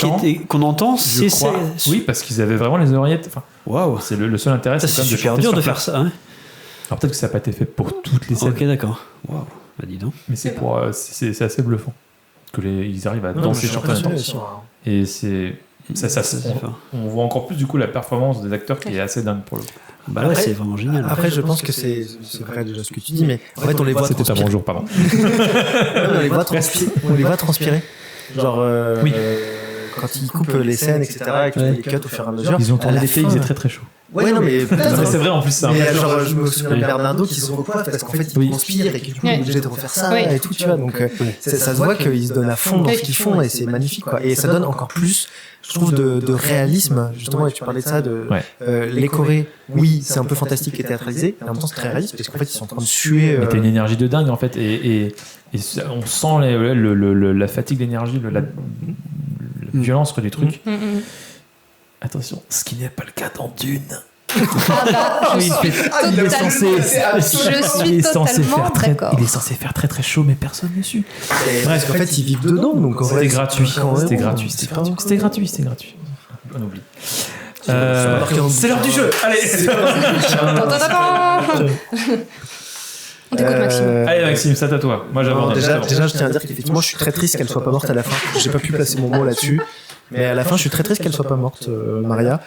qu'on entend, Je crois. Oui, parce qu'ils avaient vraiment les oreillettes. Enfin, waouh. c'est le seul intérêt. C'est quand même super chanter dur sur de place. faire ça. Hein. Alors peut-être que ça n'a pas été fait pour toutes les scènes, Ok, d'accord. Waouh. Bah dis donc. mais c'est pour c'est assez bluffant que ils arrivent à danser sur place. Et on voit encore plus du coup la performance des acteurs qui est assez dingue pour le coup. Bah ouais, Après- c'est vraiment génial. Après, je pense que c'est vrai déjà ce que tu dis, mais en fait, on les voit C'était pas transpirer. bonjour, pardon. On les voit transpirer. Genre, Oui. quand ils coupent les scènes, etc., et qu'ils font les cuts au fur et à mesure. Ils ont à tourné la l'été, il fin- faisait très très chaud. Ouais, non, mais Mais c'est vrai en plus ça. Mais genre, je me souviens de Oui. Bernardo qui se recoiffe parce qu'en fait, il Oui. transpire et que du coup, il est Ouais. obligé de refaire ça Oui. et tout, tu vois. Donc, ça se voit qu'ils se donnent à fond dans ce qu'ils font et c'est magnifique, quoi. Et ça donne encore plus, je trouve, de réalisme. Justement, et tu parlais de ça, les Corées, oui, c'est un peu fantastique et théâtralisé, mais en même temps, c'est très réaliste parce qu'en fait, ils sont en train de suer. Mais t'as une énergie de dingue en fait, et on sent la fatigue d'énergie, la violence du truc. Attention, ce qui n'est pas le cas dans Dune. Je suis Il est censé, il est censé totalement faire très, d'accord. il est censé faire très très chaud, mais personne ne suit. Parce qu'en fait, ils vivent dedans, donc en C'était vrai, gratuit, quand même, c'était gratuit, c'est c'était pas- gratuit, c'était gratuit, c'était gratuit. On oublie. marqué en C'est l'heure du jeu. Allez. On t'écoute, Maxime. Allez Maxime, c'est à toi. Moi j'aborde. Déjà, je tiens à dire qu'effectivement, je suis très triste qu'elle soit pas morte à la fin. J'ai pas pu placer mon mot là-dessus. Mais à la fin, je suis très triste qu'elle soit pas morte, Maria.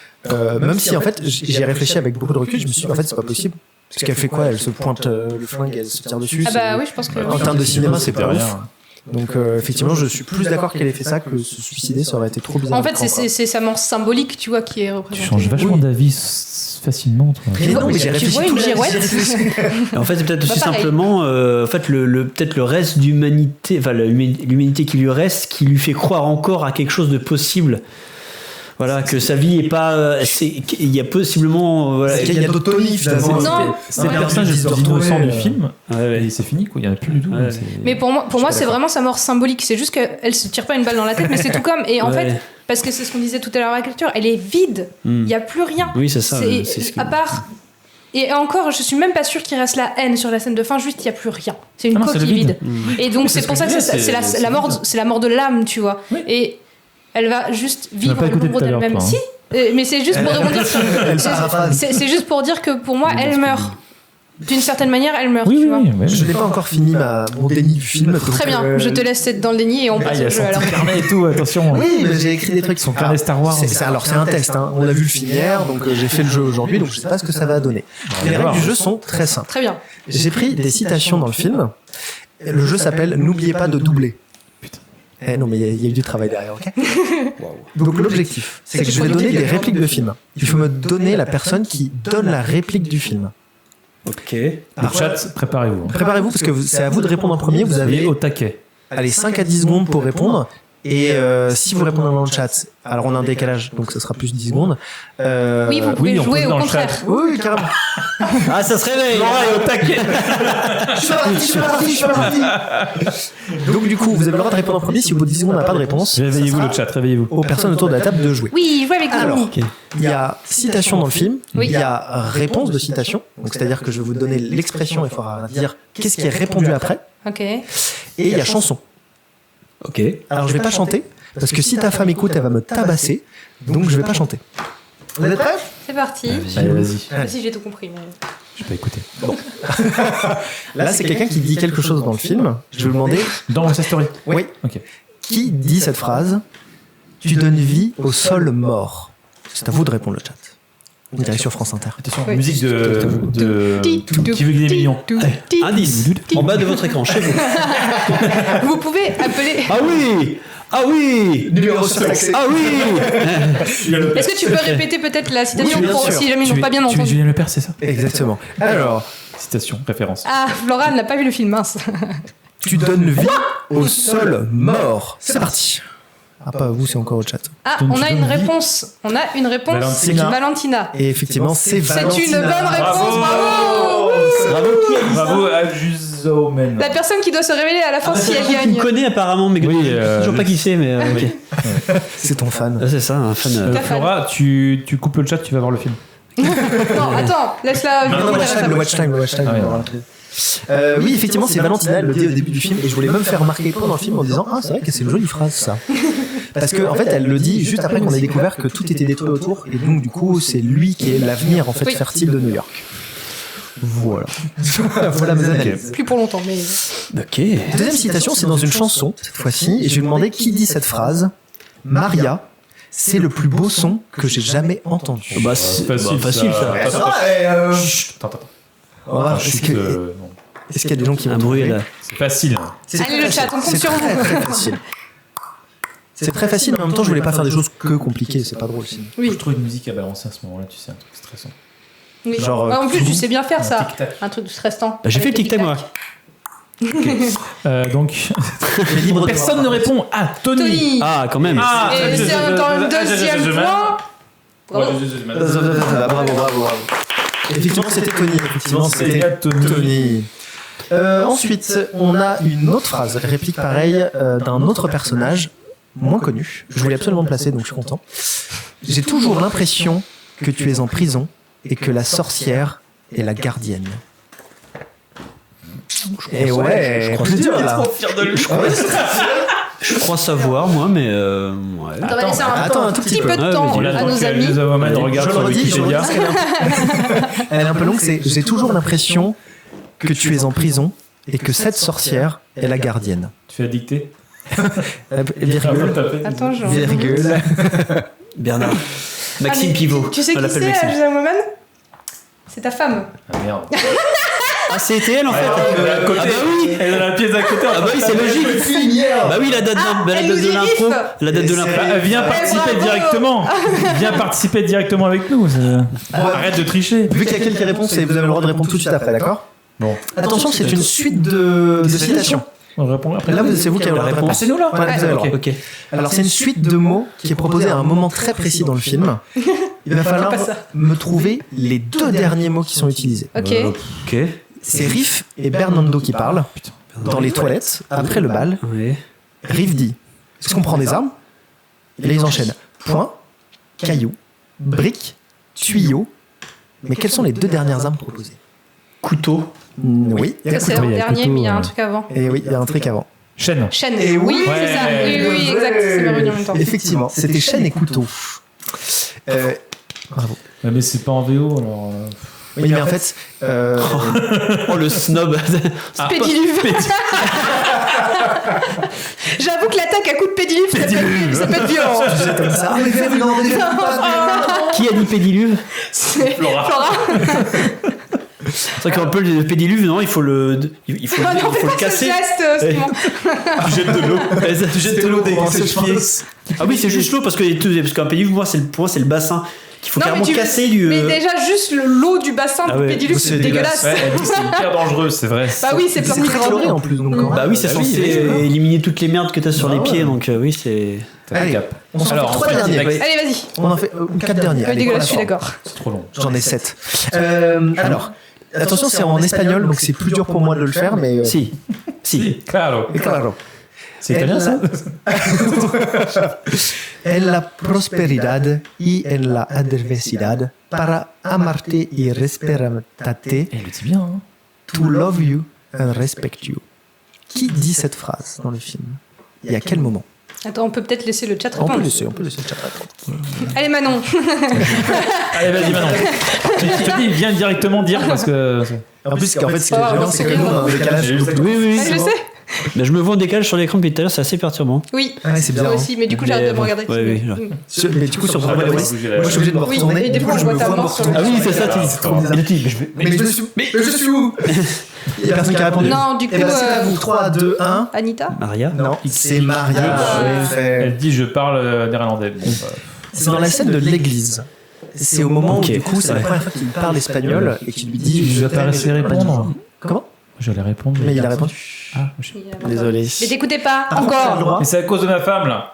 Même si, en fait, j'y ai réfléchi avec beaucoup de recul, je me suis dit, en fait, c'est pas possible. Parce qu'elle fait quoi? Elle se pointe le flingue, elle se tire dessus. Ah bah oui, je pense que. En termes de cinéma, c'est pas ouf. rien. Donc, effectivement, je suis plus d'accord qu'elle ait fait ça que se suicider, ça aurait été trop bizarre. En fait, c'est sa mort symbolique, tu vois, qui est Tu représentée. changes vachement Oui. d'avis facilement, toi. Mais non, mais j'ai Tu réfléchi. vois une toute la- girouette j'ai réfléchi. En fait, c'est peut-être Pas aussi pareil. simplement, en fait, peut-être le reste d'humanité, enfin l'humanité qui lui reste, qui lui fait croire encore à quelque chose de possible. Voilà, que sa vie est pas, il y a possiblement, voilà. Parce qu'il y a d'autres Tony, finalement. Non. C'est le Ouais. personnage Ils se innocent retrouvaient, du film, Ouais. et c'est fini, quoi. Il n'y en a plus du tout. Ouais. donc c'est- Mais pour moi c'est vraiment sa mort symbolique. C'est juste qu'elle se tire pas une balle dans la tête, mais c'est tout comme. Et en Ouais. fait, parce que c'est ce qu'on disait tout à l'heure à la culture, elle est vide. Il y a plus rien. Oui, c'est ça. c'est ce À part. Et encore, je suis même pas sûre qu'il reste la haine sur la scène de fin. Juste, il y a plus rien. C'est une Ah non, c'est coquille le vide. vide. Et donc c'est ce pour que ça je que disais, c'est c'est la mort, vide. c'est la mort de l'âme, tu vois. Oui. Et elle va juste vivre pas écouté l'ombre tout à l'heure, d'elle-même. toi, hein. Si. Mais c'est juste pour rebondir sur. C'est juste pour dire que pour moi, elle meurt. D'une certaine manière, elle meurt. Oui, tu oui, vois. oui. ouais. Je n'ai pas encore fini mon déni du film. donc, Très bien, je te laisse être dans le déni et on Ah, passe il y au a jeu son alors. petit carnet et tout, attention. Oui, mais j'ai écrit des trucs qui sont carnet Star Wars. Alors c'est un test, hein. On a vu le film hier, donc j'ai fait le jeu aujourd'hui, donc je sais pas ce que ça va donner. Les règles du jeu sont très simples. Très bien. J'ai pris des citations dans le film. Et le jeu s'appelle N'oubliez pas de doubler. Putain. Non, mais il y a eu du travail derrière, ok? Donc l'objectif, c'est que je vais donner des répliques de film. Il faut me donner la personne qui donne la réplique du film. Ok. Le chat, préparez-vous. Préparez-vous parce que c'est à vous de répondre en premier. Vous Soyez avez au taquet. allez, 5 à 10 secondes pour répondre. Et si vous répondez dans le chat, alors on a un décalage, donc ça sera plus 10 secondes. Oui, vous pouvez on jouer pose au dans le contraire. chat. Oui, carrément. Ah, ça se réveille. au taquet. Je suis parti. Donc du coup, vous avez le droit de répondre en premier. Si au bout de 10 secondes on n'a pas de réponse, Réveillez-vous ça le sera chat, réveillez-vous. aux personnes autour de la table de jouer. Oui, jouez avec nous. Alors, il y a citation dans le film, Oui. il y a réponse de citation, donc c'est-à-dire que je vais vous donner l'expression et il faudra dire qu'est-ce qui est répondu après, Ok. et il y a chanson. Ok. Alors je vais pas chanter, parce que si ta femme écoute, elle va me tabasser, donc je vais pas chanter. Vous êtes prêts? C'est parti. Allez, vas-y. Moi aussi, j'ai tout compris. Mais... Je vais pas écouter. Là, c'est quelqu'un qui dit quelque chose dans le film. Je vais vous demander, Dans West Side Story. oui, Ok. qui dit cette phrase? Tu donnes vie au sol mort. C'est à vous de répondre le chat. On dirait sur France Inter. Attention, Oui. musique de Qui veut gagner des millions. Indice. En bas de votre écran, chez vous. Vous pouvez appeler. Ah oui. Ah oui. Numéro surtaxé. Ah oui. Est-ce que tu peux répéter peut-être la citation Oui, bien pour sûr. si jamais ils n'ont pas bien Tu es entendu? Julien Lepers, c'est ça? Exactement. Alors, Citation, référence. Ah, Flora n'a pas vu le film, mince. tu donnes vie au sol mort. C'est parti. Ah, pas vous, c'est encore au chat. Ah, Donc, on tu a donnes une vie. réponse. On a une réponse. Valentina. Valentina. Et effectivement, c'est C'est Valentina. une bonne réponse, bravo. Bravo. Qui a dit ça? Bravo à Juzomen. La personne qui doit se révéler à la fin si elle Tu gagne. me connais apparemment, mais Oui, je sais toujours pas qui c'est, mais ok. C'est ton fan. Ah, c'est ça, un fan. Ta fan. Flora, tu coupes le chat, tu vas voir le film. Non, attends, laisse-la. Non, le watch time. Ah, ouais. Oui, effectivement, c'est Valentina, elle le dit au début du film, et je voulais même faire remarquer pendant le film en disant, ah, c'est vrai que c'est une jolie phrase, ça. Parce que, en fait, elle le dit juste après qu'on ait découvert que tout était détruit autour, et donc, du coup, c'est lui qui est l'avenir, en fait, Oui. fertile de New York. Voilà. Voilà mes analyses. Plus pour longtemps, mais. Ok. Deuxième citation, c'est dans une chanson, cette fois-ci, et je vais demander qui dit cette phrase. Maria, c'est le plus beau son que j'ai jamais entendu. Bah, c'est Facile, facile ça. Attends. On va voir, est-ce Chut, que- non. est-ce qu'il y a des gens qui vont Un bruit trouver là. C'est facile. C'est Allez, très le chat, on compte c'est sur très, vous. très facile. C'est très facile, mais en même temps, je voulais pas faire des choses que compliquées, c'est pas drôle sinon. Je Oui, trouve une musique à balancer à ce moment-là, tu sais, un truc stressant. oui. Genre, Ah, en plus, tu sais bien faire ça. tic-tac. Un truc stressant. Bah, j'ai fait le tic-tac moi. Donc, libre de personne ne voir. répond à Tony. Tony. Ah, quand même. Et c'est dans le deuxième point. Bravo. Bravo. Effectivement, c'était Tony. Effectivement, c'était Tony. Ensuite, on a une autre phrase, réplique pareille d'un autre personnage, moins connu. Je voulais absolument le placer, donc je suis content. J'ai toujours l'impression que tu es en prison et que la sorcière est la gardienne. Et ouais, plus dur là. Je crois savoir moi, mais ouais. On va laisser attends un tout petit petit peu peu. de temps Ouais, à nos amis. Regarde Je sur le redis, Wikipédia. parce qu'elle est un peu longue. C'est j'ai toujours l'impression que tu es en prison et que cette sorcière est la gardienne. Tu fais la dictée. Virgule. Attends, je. Virgule. Bernard. Maxime Ah, mais Pivot. Tu sais On qui l'appelle c'est, Maxime. Gisèle Woman? C'est ta femme. Ah merde. Ah, c'était elle en fait. À côté. Ah bah oui. Elle a la pièce à côté. Ah bah oui, c'est logique. Bah oui, la date elle de nous y l'impro. griffe. La date de l'impro. Viens participer bravo. directement. Viens participer directement avec nous. Arrête de tricher. Vu qu'il y a quelques réponses, et vous avez le droit de répondre tout de suite après, d'accord? Bon. Attention, c'est une suite de citations. On répond après. Là, c'est vous qui avez la réponse. C'est nous là. Ouais, vous avez le droit. Ok. Alors, c'est une suite de mots qui est proposée à un moment très précis dans le film. Il va falloir Pas ça. me trouver les deux derniers mots qui sont utilisés. Ok. Ok. C'est Riff et Bernardo qui parlent dans les toilettes après le bal. Ouais. Riff dit: est-ce qu'on prend des armes? Et là, ils enchaînent. Point, caillou, brique, tuyau. Mais quelles sont les deux dernières armes proposées? Couteau. Oui, il y a Ça, c'est couteau. le il y a dernier, couteau, mais il y a un ouais. truc avant. Et oui, il y a un truc avant. Chaîne. Chaîne. Et Oui, ouais. c'est ça. Oui, exact. C'est bien revenu en même temps. Effectivement, c'était chaîne et couteau. Bravo. Ouais, mais c'est pas en VO alors. Oui, mais en fait, Oh le snob. Pédiluve. J'avoue que l'attaque à coup de pédiluve, ça peut être violent. comme ça. Mais fais-le, non, mais fais-le pas. Qui a dit pédiluve? C'est Flora. C'est vrai qu'un peu le pédiluve, non, il faut le Ah non, fais pas casser. ce geste, Simon. Tu jettes de l'eau. Tu jettes de l'eau Pour dans un ses pieds. Ah oui, c'est juste l'eau parce qu'un pédiluve, moi, c'est le bassin qu'il faut Non, mais carrément casser du. Mais déjà, juste l'eau du bassin Ah du ouais, pédiluve, c'est dégueulasse. Ouais, elle dit que c'est hyper dangereux, c'est vrai. Bah oui, c'est plein de C'est très coloré en microbes. plus. Donc, Bah oui, c'est Bah censé oui, éliminer toutes les merdes que t'as sur Bah les ouais. pieds, donc oui, c'est. T'as Allez, le cap. on s'en fait Alors, trois on fait derniers. direct. Allez, vas-y. On en fait 4 derniers. Allez, Dégueulasse, je suis prends la forme. d'accord. C'est trop long. J'en ai 7. Alors, attention, c'est en espagnol, donc c'est plus dur pour moi de le faire, mais. Si. Claro. Claro. C'est italien ça? En la prosperidad y en la adversidad, para amarte y respetarte, Elle le dit bien. Hein. to love you and respect you. Qui dit cette phrase dans le film? Et à quel moment? Attends, on peut peut-être laisser le chat On peut répondre. laisser le chat répondre. Allez, Manon. Allez, vas-y, Manon. Je te dis, viens directement dire parce que. En plus, ce qui est gênant, c'est que nous, on a un décalage. Oui, oui, Ah, je sais. Mais je me vois en décalage sur l'écran depuis tout à l'heure, c'est assez perturbant. Oui, Ouais, c'est moi bizarre. aussi, mais du coup, j'arrête de me regarder. Ouais, oui, Mais du coup, sur Ah, Bravely ouais, West, ouais, moi je suis obligé de me Oui, retourner. et des Du fois, coup, on je voit me ta vois me mort sur retourner. le- Ah oui, c'est ça, C'est trop bizarre. Mais je suis où Il y a personne qui a répondu. Non, du coup, Eh ben, c'est à vous. 3, 2, 1. Anita Maria. Non, c'est Maria. Ah. Elle dit je parle néerlandais. Bon, C'est dans la scène de l'église. C'est au moment Ok. où, du coup, c'est la première fois qu'il parle espagnol et qu'il lui dit Tu je vas pas t'aime, laisser mais je peux pas répondre. dire. Comment J'allais répondre. Mais il a répondu. Ah, je- Désolé. Mais t'écoutez pas, Par contre, t'as le encore droit. Mais c'est à cause de ma femme là.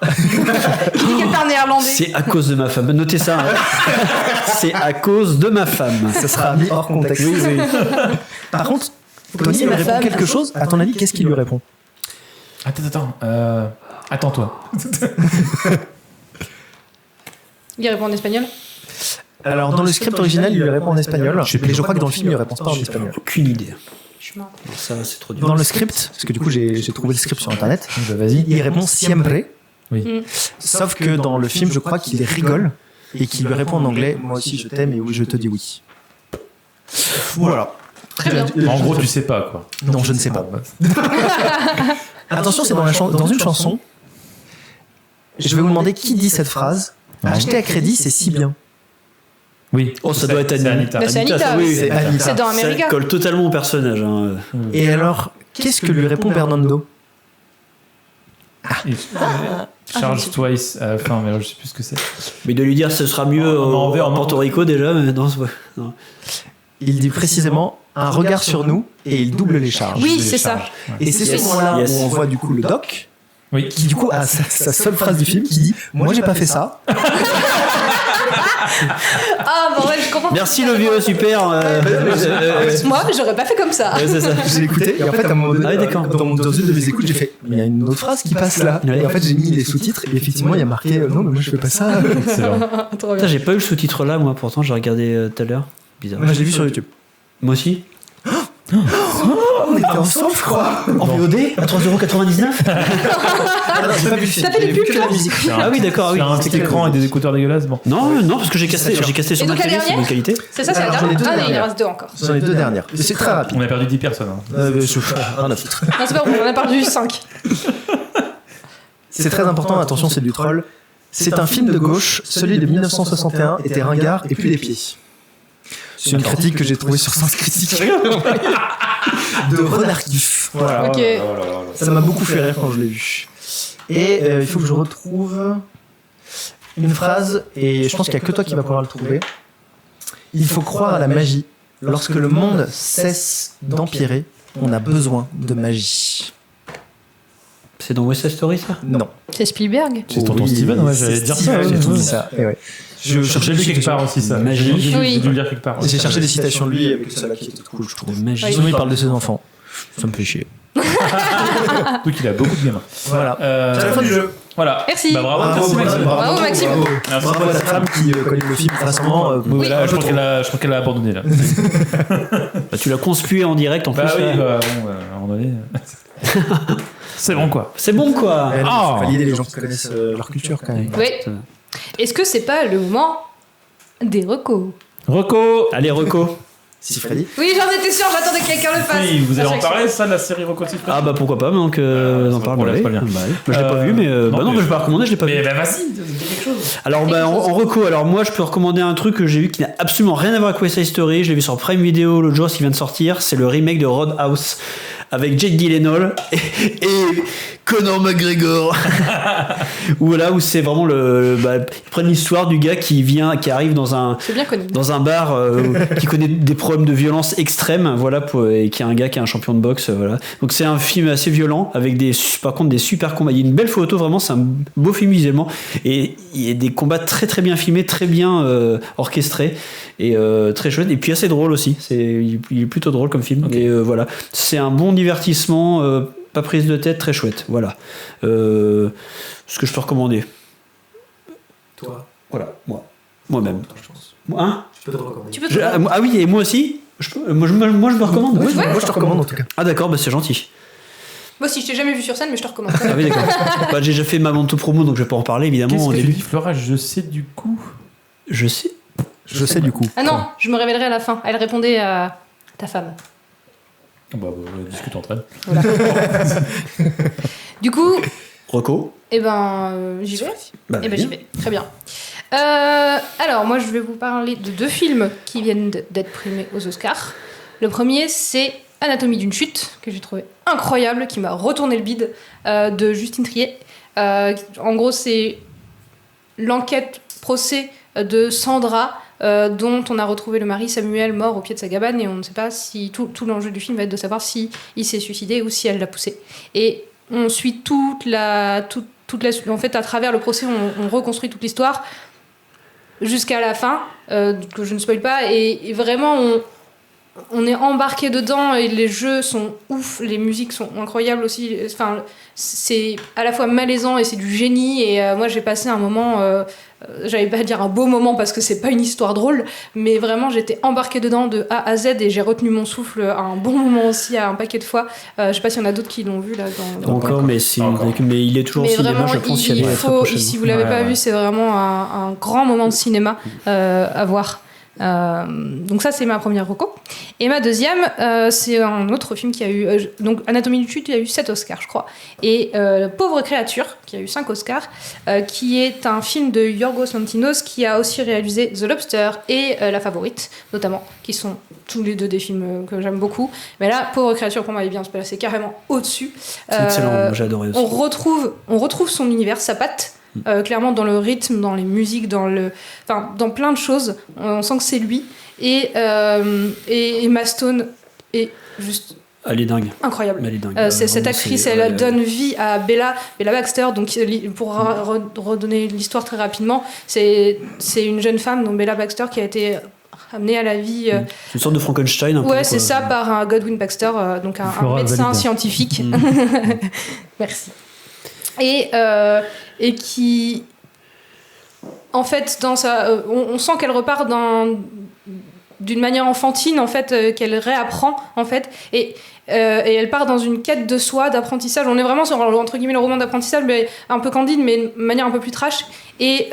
Qui dit qu'elle parle néerlandais C'est à cause de ma femme. Notez ça. Hein. C'est à cause de ma femme. Ça sera mis hors contexte. Par contre, Tony C'est lui ma répond femme. quelque chose. À ton avis, qu'est-ce qu'il lui répond? Attends. Attends-toi. Il répond en espagnol. Alors, dans le script original, il lui répond en espagnol. Mais je crois que dans le film, il ne répond pas en espagnol. Aucune idée. Je suis morte. Ça, c'est trop dur. Dans le script, parce que du coup, j'ai trouvé le script sur internet, Bah, vas-y. il répond siempre. Oui. Sauf que dans le film, je crois qu'il rigole et qu'il lui répond en anglais moi aussi je t'aime et oui, je te dis oui. Voilà. Très bien. En gros, tu sais pas quoi. Non, je ne sais pas. Attention, c'est dans une chanson. Je vais vous demander qui dit cette phrase. Acheter à crédit, c'est si bien. Oui. Oh, ça doit être c'est Anita. Bah, c'est Anita, oui, oui. C'est Anita. C'est dans Ça America. colle totalement au personnage. Hein. Et alors, qu'est-ce que lui répond Bernardo? Charge twice à la fin, mais alors, je sais plus ce que c'est. Mais de lui dire ce sera mieux En en Porto Rico déjà, mais non, c'est pas- non. Il dit précisément un regard sur nous et il double les charges. Oui, c'est ça. Et c'est Yes. ce moment-là Yes. où on voit du coup le doc Oui. qui du coup a sa seule phrase du film qui dit moi j'ai pas fait ça. Ah, bon, ouais, je comprends. Merci le vieux, super. Moi, j'aurais pas fait comme ça. Ouais, c'est ça. J'ai écouté et en fait à un moment donné, Ah oui, d'accord. dans une de mes écoutes j'ai fait mais il y a une autre phrase qui passe là et en fait j'ai mis les sous-titres et effectivement il y a marqué non mais moi je fais pas ça. Excellent. Trop bien. Putain, j'ai pas eu le sous-titre là, moi, pourtant, j'ai regardé tout à l'heure. Bizarre. Moi je l'ai vu sur YouTube. Moi aussi. On était ensemble je crois. En VOD à 3,99€. J'ai pas vu le film, Ça fait des j'ai vu pubs, que la là. musique. Ah oui, d'accord, oui. Sur un petit écran et des écouteurs dégueulasses, bon. Non, non, parce que j'ai cassé sur Et ma donc, la télé, c'est dernière bonne qualité. C'est ça, c'est la Alors, j'en ai dernière. deux Ah, mais il en dernières. reste deux encore. Ce sont les deux dernières. C'est très rapide. On a perdu 10 personnes. Hein. Rien à foutre. Non, c'est pas bon, on a perdu 5. C'est très important, attention, c'est du troll. C'est un film de gauche, celui de 1961 était ringard et plus des pieds. C'est une critique que j'ai trouvée sur Sens Critique de Renard Duff. Voilà. Ok. Ça m'a beaucoup fait rire quand je l'ai vu. Et il faut que je retrouve une phrase, et je pense qu'il n'y a que toi qui vas pouvoir le trouver. Il faut croire à la magie. Lorsque le monde cesse d'empirer, on a besoin de magie. C'est dans West Side Story, ça? Non. C'est Spielberg. C'est tonton Steven, ouais, j'allais c'est dire ça. Steven ouais, qui a ouais. dit ça. Et ouais. Je J'ai cherchais lu des quelque citations. part aussi ça. Magie. J'ai dû le lire quelque part. J'ai cherché des citations de lui avec celle-là qui était cool, je trouve. De magie. Sinon, il parle de ses enfants. Ça me fait chier. Donc il a beaucoup de gamins. Voilà. C'est la fin du jeu. Voilà. Merci. Bah, bravo, merci Maxime. Bravo, Maxime. Merci. Bravo à ta femme qui connaît le film récemment. Oui, là, un je peu crois qu'elle a abandonné là. Bah, tu l'as conspué en direct en Bah plus. oui, là. bah, bon, à un moment donné. C'est bon quoi. C'est bon quoi. Il Ah. faut valider les gens qui connaissent leur culture quand même. Oui. Est-ce que c'est pas le moment des recos? Rocco. Allez, Reco. Si Freddy. Oui, j'en étais sûre, j'attendais que quelqu'un le fasse. Oui, vous allez À en chaque parler ça de la série Rocco Siffredi? Ah bah pourquoi pas, maintenant que on en parle. voilà, bah c'est oui. pas bien. Bah oui. Moi, je l'ai pas vu, mais bah non, mais mais je vais pas recommander, je l'ai pas Mais vu. bah vas-y, dis quelque chose. Alors bah, en reco, alors moi je peux recommander un truc que j'ai vu qui n'a absolument rien à voir avec West Side Story. Je l'ai vu sur Prime Video l'autre jour, qui vient de sortir. C'est le remake de Roadhouse avec Jake Gyllenhaal et Conor McGregor. Voilà, où c'est vraiment ils prennent l'histoire du gars qui arrive dans un C'est bien connu. bar qui connaît des problèmes de violence extrême, voilà, et qui est un gars qui est un champion de boxe, voilà. Donc c'est un film assez violent avec par contre des super combats. Il y a une belle photo, vraiment, c'est un beau film visuellement et il y a des combats très très bien filmés, très bien orchestrés et très chouette. Et puis assez drôle aussi. Il est plutôt drôle comme film. Okay. Et voilà, c'est un bon divertissement, pas prise de tête, très chouette. Voilà, ce que je peux recommander. Toi. Voilà, moi-même. Hein? Je peux te recommander. Tu peux Ah oui, et moi aussi moi je me recommande. Oui, moi je te recommande en tout cas. Ah d'accord, bah c'est gentil. Moi aussi, je t'ai jamais vu sur scène, mais je te recommande. Ah oui, d'accord. Bah, j'ai déjà fait ma vente promo, donc je vais pas en parler évidemment Qu'est-ce au que tu début. dis Flora? Je sais du coup. Je sais. Je sais du coup. Ah non, je me révélerai à la fin. Elle répondait à ta femme. Discute entre elles. Voilà. Du coup, Rocco. j'y vais. Vas-y. J'y vais. Très bien. Alors, moi, je vais vous parler de 2 films qui viennent d'être primés aux Oscars. Le premier, c'est Anatomie d'une chute, que j'ai trouvé incroyable, qui m'a retourné le bide, de Justine Triet. En gros, c'est l'enquête-procès de Sandra, dont on a retrouvé le mari Samuel mort au pied de sa cabane, et on ne sait pas si tout l'enjeu du film va être de savoir si il s'est suicidé ou si elle l'a poussé. Et on suit en fait, à travers le procès, on reconstruit toute l'histoire jusqu'à la fin, que je ne spoil pas, et vraiment on est embarqué dedans, et les jeux sont ouf, les musiques sont incroyables aussi. Enfin, c'est à la fois malaisant et c'est du génie, et moi j'ai passé un moment, j'allais pas dire un beau moment parce que c'est pas une histoire drôle, mais vraiment j'étais embarquée dedans de A à Z, et j'ai retenu mon souffle à un bon moment aussi, à un paquet de fois. Je sais pas s'il y en a d'autres qui l'ont vu là Encore, mais il est toujours au cinéma, je pense qu'il y a si vous l'avez pas vu, c'est vraiment un grand moment de cinéma à voir. Donc ça, c'est ma première reco. Et ma deuxième, c'est un autre film qui a eu donc Anatomie d'une chute, il a eu 7 Oscars je crois, et Pauvre créature qui a eu 5 Oscars, qui est un film de Yorgos Lanthimos, qui a aussi réalisé The Lobster et La Favorite notamment, qui sont tous les deux des films que j'aime beaucoup. Mais là, Pauvre créature, pour moi, il vient se placer carrément au-dessus. C'est excellent, j'ai adoré aussi. On retrouve son univers, sa patte. Clairement dans le rythme, dans les musiques, dans plein de choses, on sent que c'est lui, et Emma Stone est juste elle est dingue. Incroyable. Elle est dingue. Cette actrice, elle donne vie à Bella Baxter. Donc, pour redonner l'histoire très rapidement, c'est une jeune femme, donc Bella Baxter, qui a été amenée à la vie. C'est une sorte de Frankenstein. Un peu, ouais, c'est ça, par un Godwin Baxter, donc un médecin scientifique. Merci. Et qui, en fait, on sent qu'elle repart d'une manière enfantine, en fait, qu'elle réapprend, en fait, et elle part dans une quête de soi, d'apprentissage. On est vraiment sur, entre guillemets, le roman d'apprentissage, mais un peu candide, mais de manière un peu plus trash, et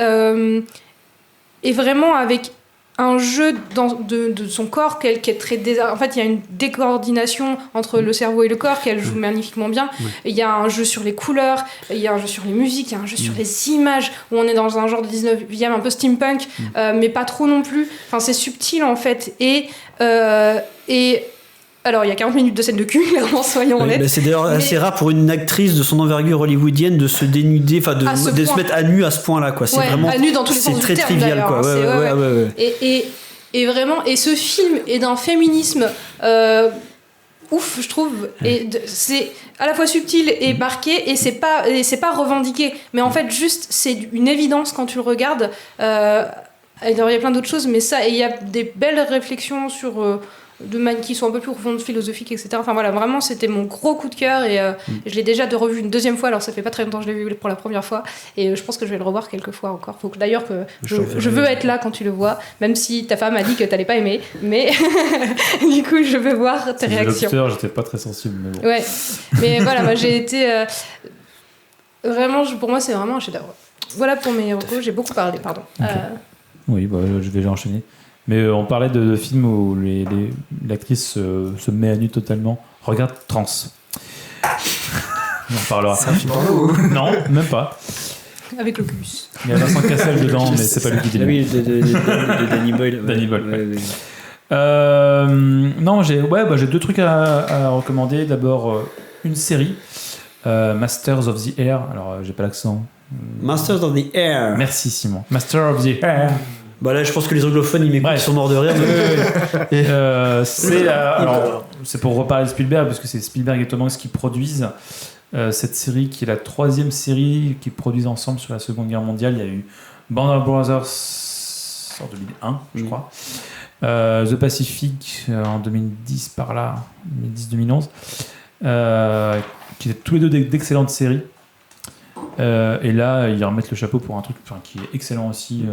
vraiment avec un jeu de son corps qui est très en fait il y a une décoordination entre le cerveau et le corps qu'elle joue magnifiquement bien. Il y a un jeu sur les couleurs, il y a un jeu sur les musiques, il y a un jeu sur les images, où on est dans un genre de 19e un peu steampunk, mais pas trop non plus. Enfin, c'est subtil en fait, et alors, il y a 40 minutes de scène de cul, clairement, soyons honnêtes. Bah, c'est d'ailleurs assez rare pour une actrice de son envergure hollywoodienne de se dénuder, enfin de se mettre à nu à ce point-là, quoi. C'est vraiment à nu dans tous les sens très du terme, trivial, quoi. Ouais. Et vraiment, et ce film est d'un féminisme ouf, je trouve. Et c'est à la fois subtil et marqué, et c'est pas revendiqué, mais en fait, juste, c'est une évidence quand tu le regardes. Il y a plein d'autres choses, mais ça, et il y a des belles réflexions sur qui sont un peu plus profondes, philosophiques, etc. Enfin voilà, vraiment, c'était mon gros coup de cœur, et je l'ai déjà revu une deuxième fois. Alors ça fait pas très longtemps que je l'ai vu pour la première fois, et je pense que je vais le revoir quelques fois encore. D'ailleurs que je veux être là quand tu le vois, même si ta femme a dit que t'allais pas aimer, mais du coup je veux voir tes réactions. Le Lobster, j'étais pas très sensible, mais bon. Ouais, mais voilà, moi j'ai été vraiment, pour moi c'est vraiment un chef-d'œuvre. Voilà pour mes recos, j'ai beaucoup parlé, pardon. Okay. Oui, bah, je vais enchaîner. Mais on parlait de films où l'actrice se met à nu totalement. Regarde Trans. On en parlera. C'est un film porno. Non, même pas. Avec l'Oculus. Il y a Vincent Cassel dedans, mais c'est pas lui qui dit. Oui, de Danny Boyle. Danny Boyle. Non, j'ai 2 trucs à recommander. D'abord, une série, Masters of the Air. Alors, j'ai pas l'accent. Masters of the Air. Merci Simon. Master of the Air. Bah là, je pense que les anglophones, ils m'écoutent, ils sont morts de rire. C'est pour reparler de Spielberg, parce que c'est Spielberg et Tom Hanks qui produisent cette série, qui est la 3e série qu'ils produisent ensemble sur la Seconde Guerre mondiale. Il y a eu Band of Brothers en 2001, je crois. The Pacific en 2010, par là, 2010-2011. Qui étaient tous les deux d'excellentes séries. Et là, ils remettent le chapeau pour un truc qui est excellent aussi.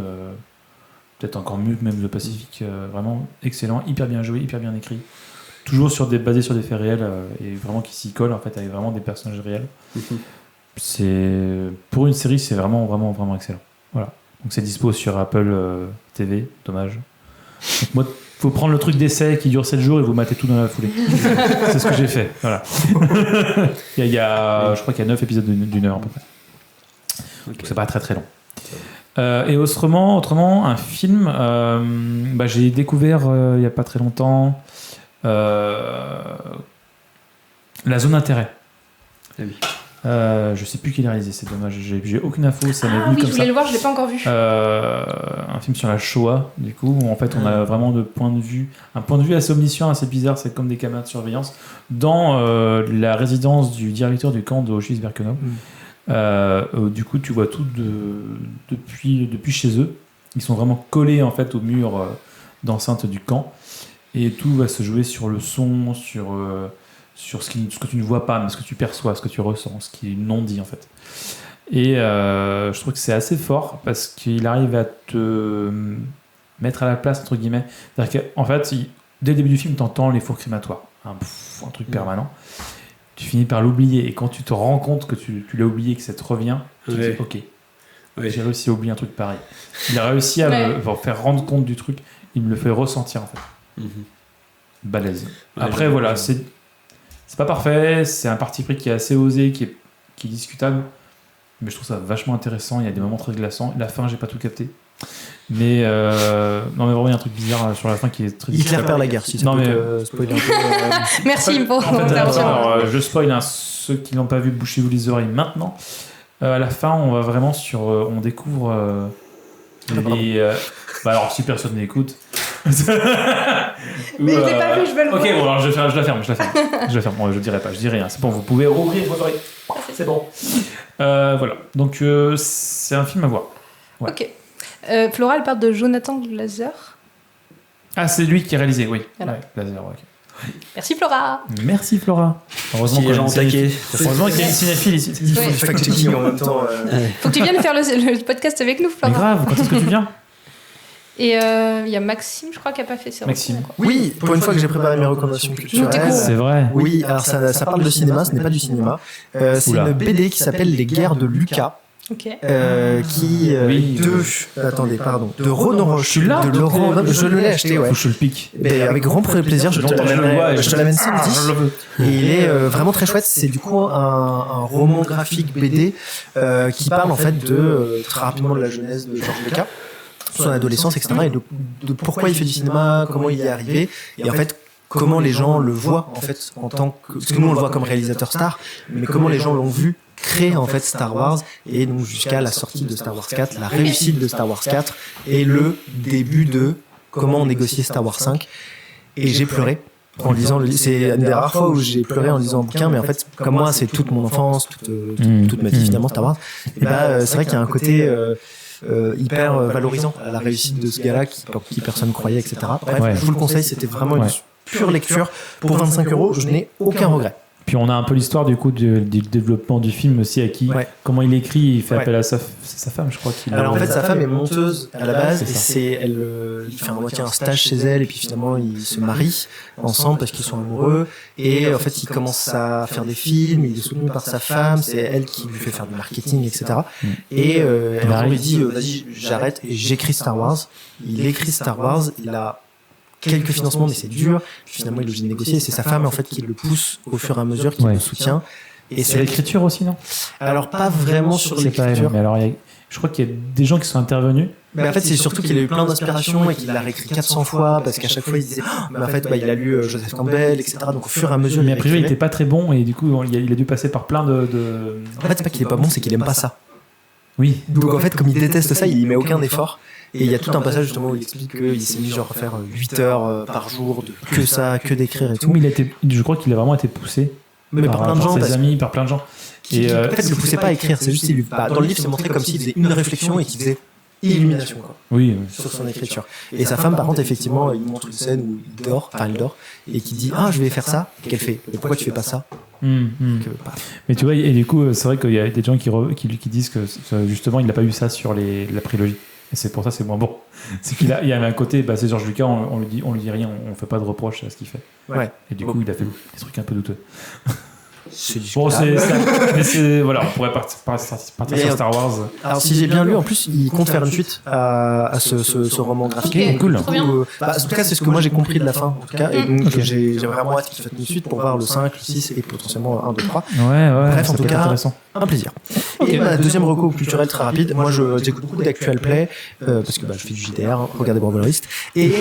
Peut-être encore mieux que même The Pacific, vraiment excellent, hyper bien joué, hyper bien écrit, toujours basé sur des faits réels, et vraiment qui s'y colle en fait, avec vraiment des personnages réels. Pour une série, c'est vraiment vraiment vraiment excellent. Voilà, donc c'est dispo sur Apple TV, dommage. Donc moi, faut prendre le truc d'essai qui dure 7 jours et vous matez tout dans la foulée. C'est ce que j'ai fait. Voilà. il y a, je crois qu'il y a 9 épisodes d'une heure à peu près. Donc c'est pas très très long. Et autrement, un film, j'ai découvert il n'y a pas très longtemps La Zone d'intérêt. Ah oui. Je sais plus qui l'a réalisé, c'est dommage, j'ai aucune info, ça m'est venu oui, comme je voulais ça. le voir, je l'ai pas encore vu. Un film sur la Shoah, du coup, où en fait on a vraiment un point de vue assez omniscient, assez bizarre, c'est comme des caméras de surveillance, dans la résidence du directeur du camp d'Auschwitz-Birkenau. Du coup, tu vois tout depuis chez eux. Ils sont vraiment collés en fait au mur d'enceinte du camp, et tout va se jouer sur le son, sur ce que tu ne vois pas, mais ce que tu perçois, ce que tu ressens, ce qui est non dit en fait. Et je trouve que c'est assez fort parce qu'il arrive à te mettre à la place entre guillemets. C'est-à-dire qu'en fait, dès le début du film, tu entends les fours crématoires, un truc permanent. Tu finis par l'oublier, et quand tu te rends compte que tu l'as oublié, que ça te revient, tu te dis ok, j'ai réussi à oublier un truc pareil. Il a réussi à me faire rendre compte du truc, il me le fait ressentir en fait. Balèze. Après voilà, c'est pas parfait, c'est un parti pris qui est assez osé, qui est discutable, mais je trouve ça vachement intéressant. Il y a des moments très glaçants. La fin, j'ai pas tout capté. Mais non, mais vraiment, il y a un truc bizarre sur la fin qui est très Hitler perd la guerre, si ça peut spoiler un peu. Merci pour en fait, l'intervention. alors, je spoil, ceux qui l'ont pas vu, bouchez-vous les oreilles maintenant. À la fin, on va vraiment on découvre alors, si personne n'écoute. Mais je l'ai pas vu, je vais le voir. Ok, bon, alors je la ferme. Bon, je dirai pas, je dis rien. C'est bon, vous pouvez rouvrir vos oreilles. C'est bon. Voilà. Donc, c'est un film à voir. Ouais. Ok. Flora, elle parle de Jonathan Glazer. Ah, c'est lui qui a réalisé, oui. Voilà. Ouais, Glazer, ok. Merci Flora. Merci Flora. Heureusement Si les gens ont taqué. Heureusement qu'il y a une cinéphile ici. Il faut du fact-checking en même temps. Faut que tu viennes faire le podcast avec nous, Mais Flora. grave, quand est-ce que tu viens? Et il y a Maxime, je crois, qui a pas fait ça. Maxime. Oui, pour une fois que j'ai préparé mes recommandations culturelles. C'est vrai. Oui, alors ça parle de cinéma, ce n'est pas du cinéma. C'est Oula. une BD qui s'appelle Les Guerres de Lucas. Ok. Qui Oui. de Renaud Roche, Tu l'as, de Laurent, je l'ai acheté, ouais. Faut que je le pique. Mais avec grand plaisir, je te Longtemps que je le vois l'amène, et je te l'amène samedi. je le veux. Et il est vraiment très chouette. C'est du coup un roman graphique BD qui parle en fait très rapidement de la jeunesse de Georges Lucas, son adolescence, etc. Et de pourquoi il fait du cinéma, comment il y est arrivé, et en fait comment les gens le voient en fait en tant que, parce que nous on le voit comme réalisateur star, mais comment les gens l'ont vu créer en fait Star Wars, et donc jusqu'à la sortie de Star Wars 4, la réussite de Star Wars 4 et le début de comment négocier Star Wars 5. Et j'ai pleuré en lisant c'est une des rares fois où j'ai pleuré en lisant un bouquin, mais en fait comme moi c'est toute mon enfance, toute ma vie finalement Star Wars, et c'est vrai qu'il y a un côté hyper valorisant à la réussite de ce gars-là qui personne croyait, etc. Bref, Ouais. je vous le conseille, c'était vraiment une pure lecture. Pour 25 €, je n'ai aucun regret. Puis on a un peu l'histoire du coup du développement du film aussi, comment il écrit, il fait appel à sa femme, je crois qu'il. Alors en fait, sa femme est monteuse à la base, C'est et il fait un stage chez elle, et puis finalement ils se marient ensemble parce qu'ils sont amoureux, et en fait il commence à faire des films, il est soutenu par sa femme, c'est elle qui lui fait faire du marketing, etc. Et un jour il dit vas-y, j'arrête et j'écris Star Wars. Il écrit Star Wars, il a quelques financements, mais c'est dur. Puis finalement, il est obligé de négocier. C'est sa femme en fait qui le pousse au fur et à mesure, qui le soutient. Et c'est l'écriture aussi, non? Alors pas vraiment sur C'est pas elle, l'écriture. mais alors je crois qu'il y a des gens qui sont intervenus. Mais en fait, c'est surtout qu'il a eu plein d'inspirations et qu'il l'a réécrit 400 fois parce qu'à chaque fois il disait mais en fait il a lu Joseph Campbell, etc. Donc au fur et à mesure, Mais a priori, il écrivait. était pas très bon, et du coup, il a dû passer par plein de. En fait, c'est pas qu'il est pas bon, c'est qu'il aime pas ça. Oui. Donc en fait, comme il déteste ça, il y met aucun effort. Et il y a tout un passage justement où il explique qu'il s'est mis genre à faire 8 heures par jour de que ça, que d'écrire et tout. Mais je crois qu'il a vraiment été poussé. Mais par plein de gens, ses amis, par plein de gens. Et en fait, il le poussait pas à écrire, c'est juste dans le livre, c'est montré comme s'il faisait une réflexion et qu'il faisait illumination quoi, oui. sur son écriture. Et sa femme, par contre, effectivement, il montre une scène où elle dort, et qui dit je vais faire ça, et qu'elle fait mais pourquoi tu fais pas ça? Mais tu vois, et du coup, c'est vrai qu'il y a des gens qui disent que justement, il n'a pas eu ça sur la prélogie. Et c'est pour ça c'est moins bon. C'est qu'il y a un côté, c'est Georges Lucas, on lui dit rien, on fait pas de reproches à ce qu'il fait. Ouais. Et du coup, il a fait des trucs un peu douteux. C'est Bon, discutable. voilà, on pourrait partir Mais, sur Star Wars. Alors si j'ai bien lu, en plus, il compte faire une suite à ce roman graphique. Ok, Donc, cool. du coup, Trop bien. en tout cas, c'est ce que moi j'ai compris de la fin, en tout cas. Et donc, j'ai vraiment hâte qu'il fasse une suite pour voir le 5, le 6 et potentiellement 1, 2, 3. Ouais, Bref, ça en tout peut être cas, intéressant. Un plaisir. Et ma deuxième reco culturelle très rapide, moi j'écoute beaucoup d'actual play parce que je fais du JDR, hein, regardez Bravouriste, et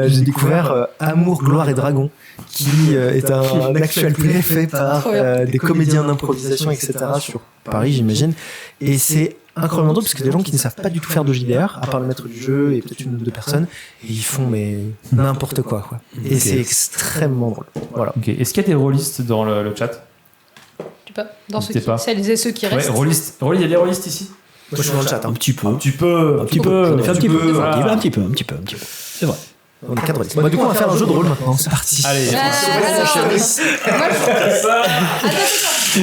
j'ai découvert Amour, Gloire et Dragon, qui est un actual play fait par Trop bien. des comédiens d'improvisation, etc. sur Paris, j'imagine. Et c'est incroyablement drôle parce que c'est des gens qui ne savent pas du tout faire de JDR, à part le maître du jeu et peut-être une ou deux personnes, et ils font mais n'importe quoi. Et c'est extrêmement drôle. Voilà. Ok. Est-ce qu'il y a des rôlistes dans le chat? Tu peux, dans ceux N'hésitez qui, pas. celles et ceux qui restent. Ouais, rôlistes. Il y a des rôlistes ici? Moi je suis dans le chat. Un Hein. petit peu. Tu peux. J'en ai fait un petit peu. voilà. Un petit peu. C'est vrai. On est cadre. Bah, du coup on va faire un jeu de rôle maintenant, c'est parti. Allez. Alors, moi,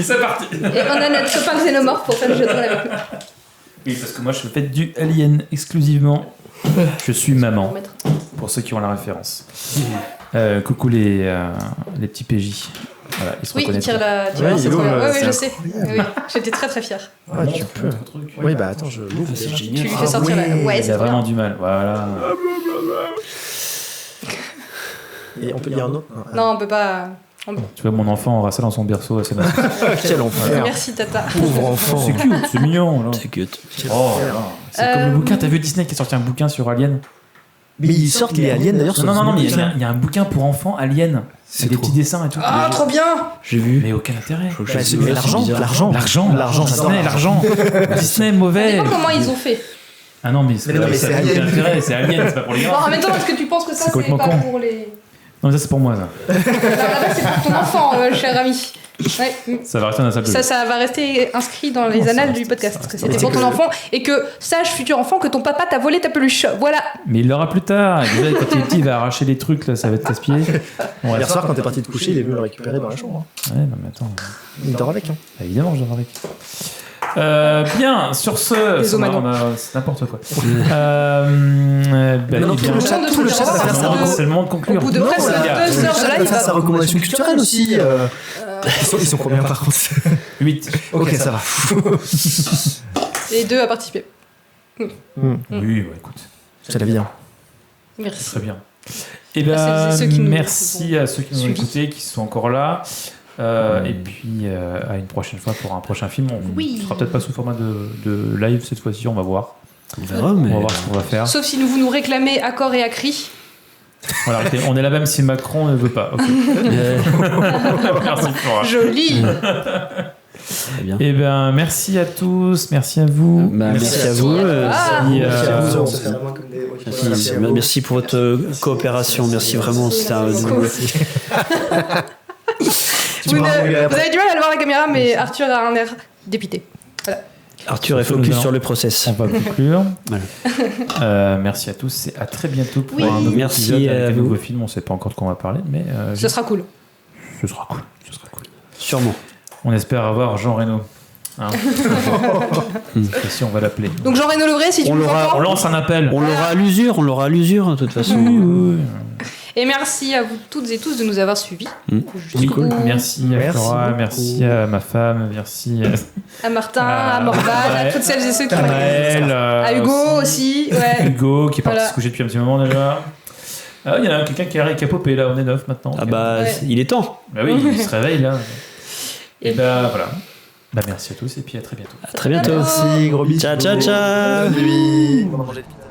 C'est parti. et on a notre copain Xénomorphe pour faire le jeu de rôle avec nous. Oui, parce que moi, je fais du Alien exclusivement. Je suis maman, pour ceux qui ont la référence. Coucou les petits PJ. Voilà, ils se Oui, il reconnaîtront. tire la. Ouais, c'est il trop ouvre, bien. Ouais, c'est je sais. Oui, j'étais très très fière. Ouais, tu peux. Oui, bah attends, je l'ouvre. C'est Tu génial. lui fais sortir la. Ouais, Il c'est a trop vraiment bien. du mal. Voilà. Et on peut lire un autre. Non, on peut pas. Tu vois, mon enfant aura ça dans son berceau. C'est marrant. Quel enfer. Merci Tata. Pauvre enfant. C'est cute, c'est mignon. Là. C'est cute. Oh, là. C'est comme le bouquin. T'as vu Disney qui a sorti un bouquin sur Alien? Mais ils sortent les aliens d'ailleurs. Non, mais il y a un bouquin pour enfants Alien. C'est C'est des trop. petits dessins et tout. Ah, trop bien. J'ai vu. Mais aucun intérêt. Bah, c'est l'argent. L'argent, j'adore Disney, l'argent. Disney, mauvais. Ça dépend comment ils ont fait. Ah non, mais c'est Mais non, mais ça c'est n'a aucun Alien. intérêt, c'est Alien, c'est pas pour les Bon, gars. en même temps, est-ce que tu penses que ça C'est c'est complètement pas con. pour les. Non, mais ça c'est pour moi, ça. Là-bas, c'est pour ton enfant, cher ami. Ouais. Ça va rester dans la salle de Ça va rester inscrit dans les Non, ça annales reste- du podcast. ça Que reste- c'était pour ton enfant et que sache, futur enfant, que ton papa t'a volé ta peluche. Voilà. Mais il l'aura plus tard. Déjà, quand il est petit, il va arracher les trucs, là, ça va être casse-pied. Bon, ouais. Hier soir, quand t'es parti te coucher, il est venu le récupérer dans la chambre. Ouais, non, mais attends. Il dort avec. Hein. Évidemment, je dors avec. Bien, sur ce. Les Omanos. C'est n'importe quoi. Maintenant, tout le chat va faire sa C'est le moment de conclure. Au bout de Non, presque voilà. 2 heures de va live. faire sa recommandation culturelle aussi. Ils sont combien par contre 8. Ok, ça va. Et 2 à participer. Oui, ouais, écoute. C'est la vie. Hein. Merci. Très bien. Et Merci à ben, ceux qui nous merci à ceux qui nous ont suivis. écoutés, qui sont encore là. Et puis à une prochaine fois pour un prochain film. On Oui. ne sera peut-être pas sous format de live cette fois-ci, on va voir. On verra, mais. On va voir ce qu'on va faire. Sauf si vous nous réclamez à corps et à cri. Voilà, on est là même si Macron ne veut pas. Ok. Merci Flora. Joli. Très bien. Et ben merci à tous, merci à vous. Merci à vous. Ah. Merci, Merci pour votre coopération. Merci vraiment. C'était un. Vous avez du mal à le voir à la caméra, mais Arthur a un air dépité. Voilà. Arthur est Surtout, nous focus allons- sur le process. On va conclure. Voilà. Merci à tous et à très bientôt pour Oui. un nouveau Merci épisode à avec un vous. nouveau film. On ne sait pas encore de quoi on va parler, mais Ce sera cool. ce sera cool. Ce sera cool. Sûrement. On espère avoir Jean Reno. Hein et si on va l'appeler. Donc Jean-Reno Levré, si tu On nous l'aura- On entends. lance un appel. On l'aura à l'usure. De toute façon. Oui. Et merci à vous toutes et tous de nous avoir suivis. Oui, Jusqu'au bout. merci à Merci Flora, beaucoup. merci à ma femme, merci À Martin, à Morvan, à toutes celles et ceux qui à m'ont Maël, à Hugo aussi. Ouais. Hugo qui est parti Voilà. se coucher depuis un petit moment déjà. Ah, il y en a quelqu'un qui a popé là, on est 9 maintenant. Ah bah, Ouais. il est temps. Bah oui, il se réveille là. Et Et bah voilà. Bah merci à tous et puis à très bientôt. À très bientôt. Merci, gros bisous. Ciao, ciao, ciao. Salut. On va manger des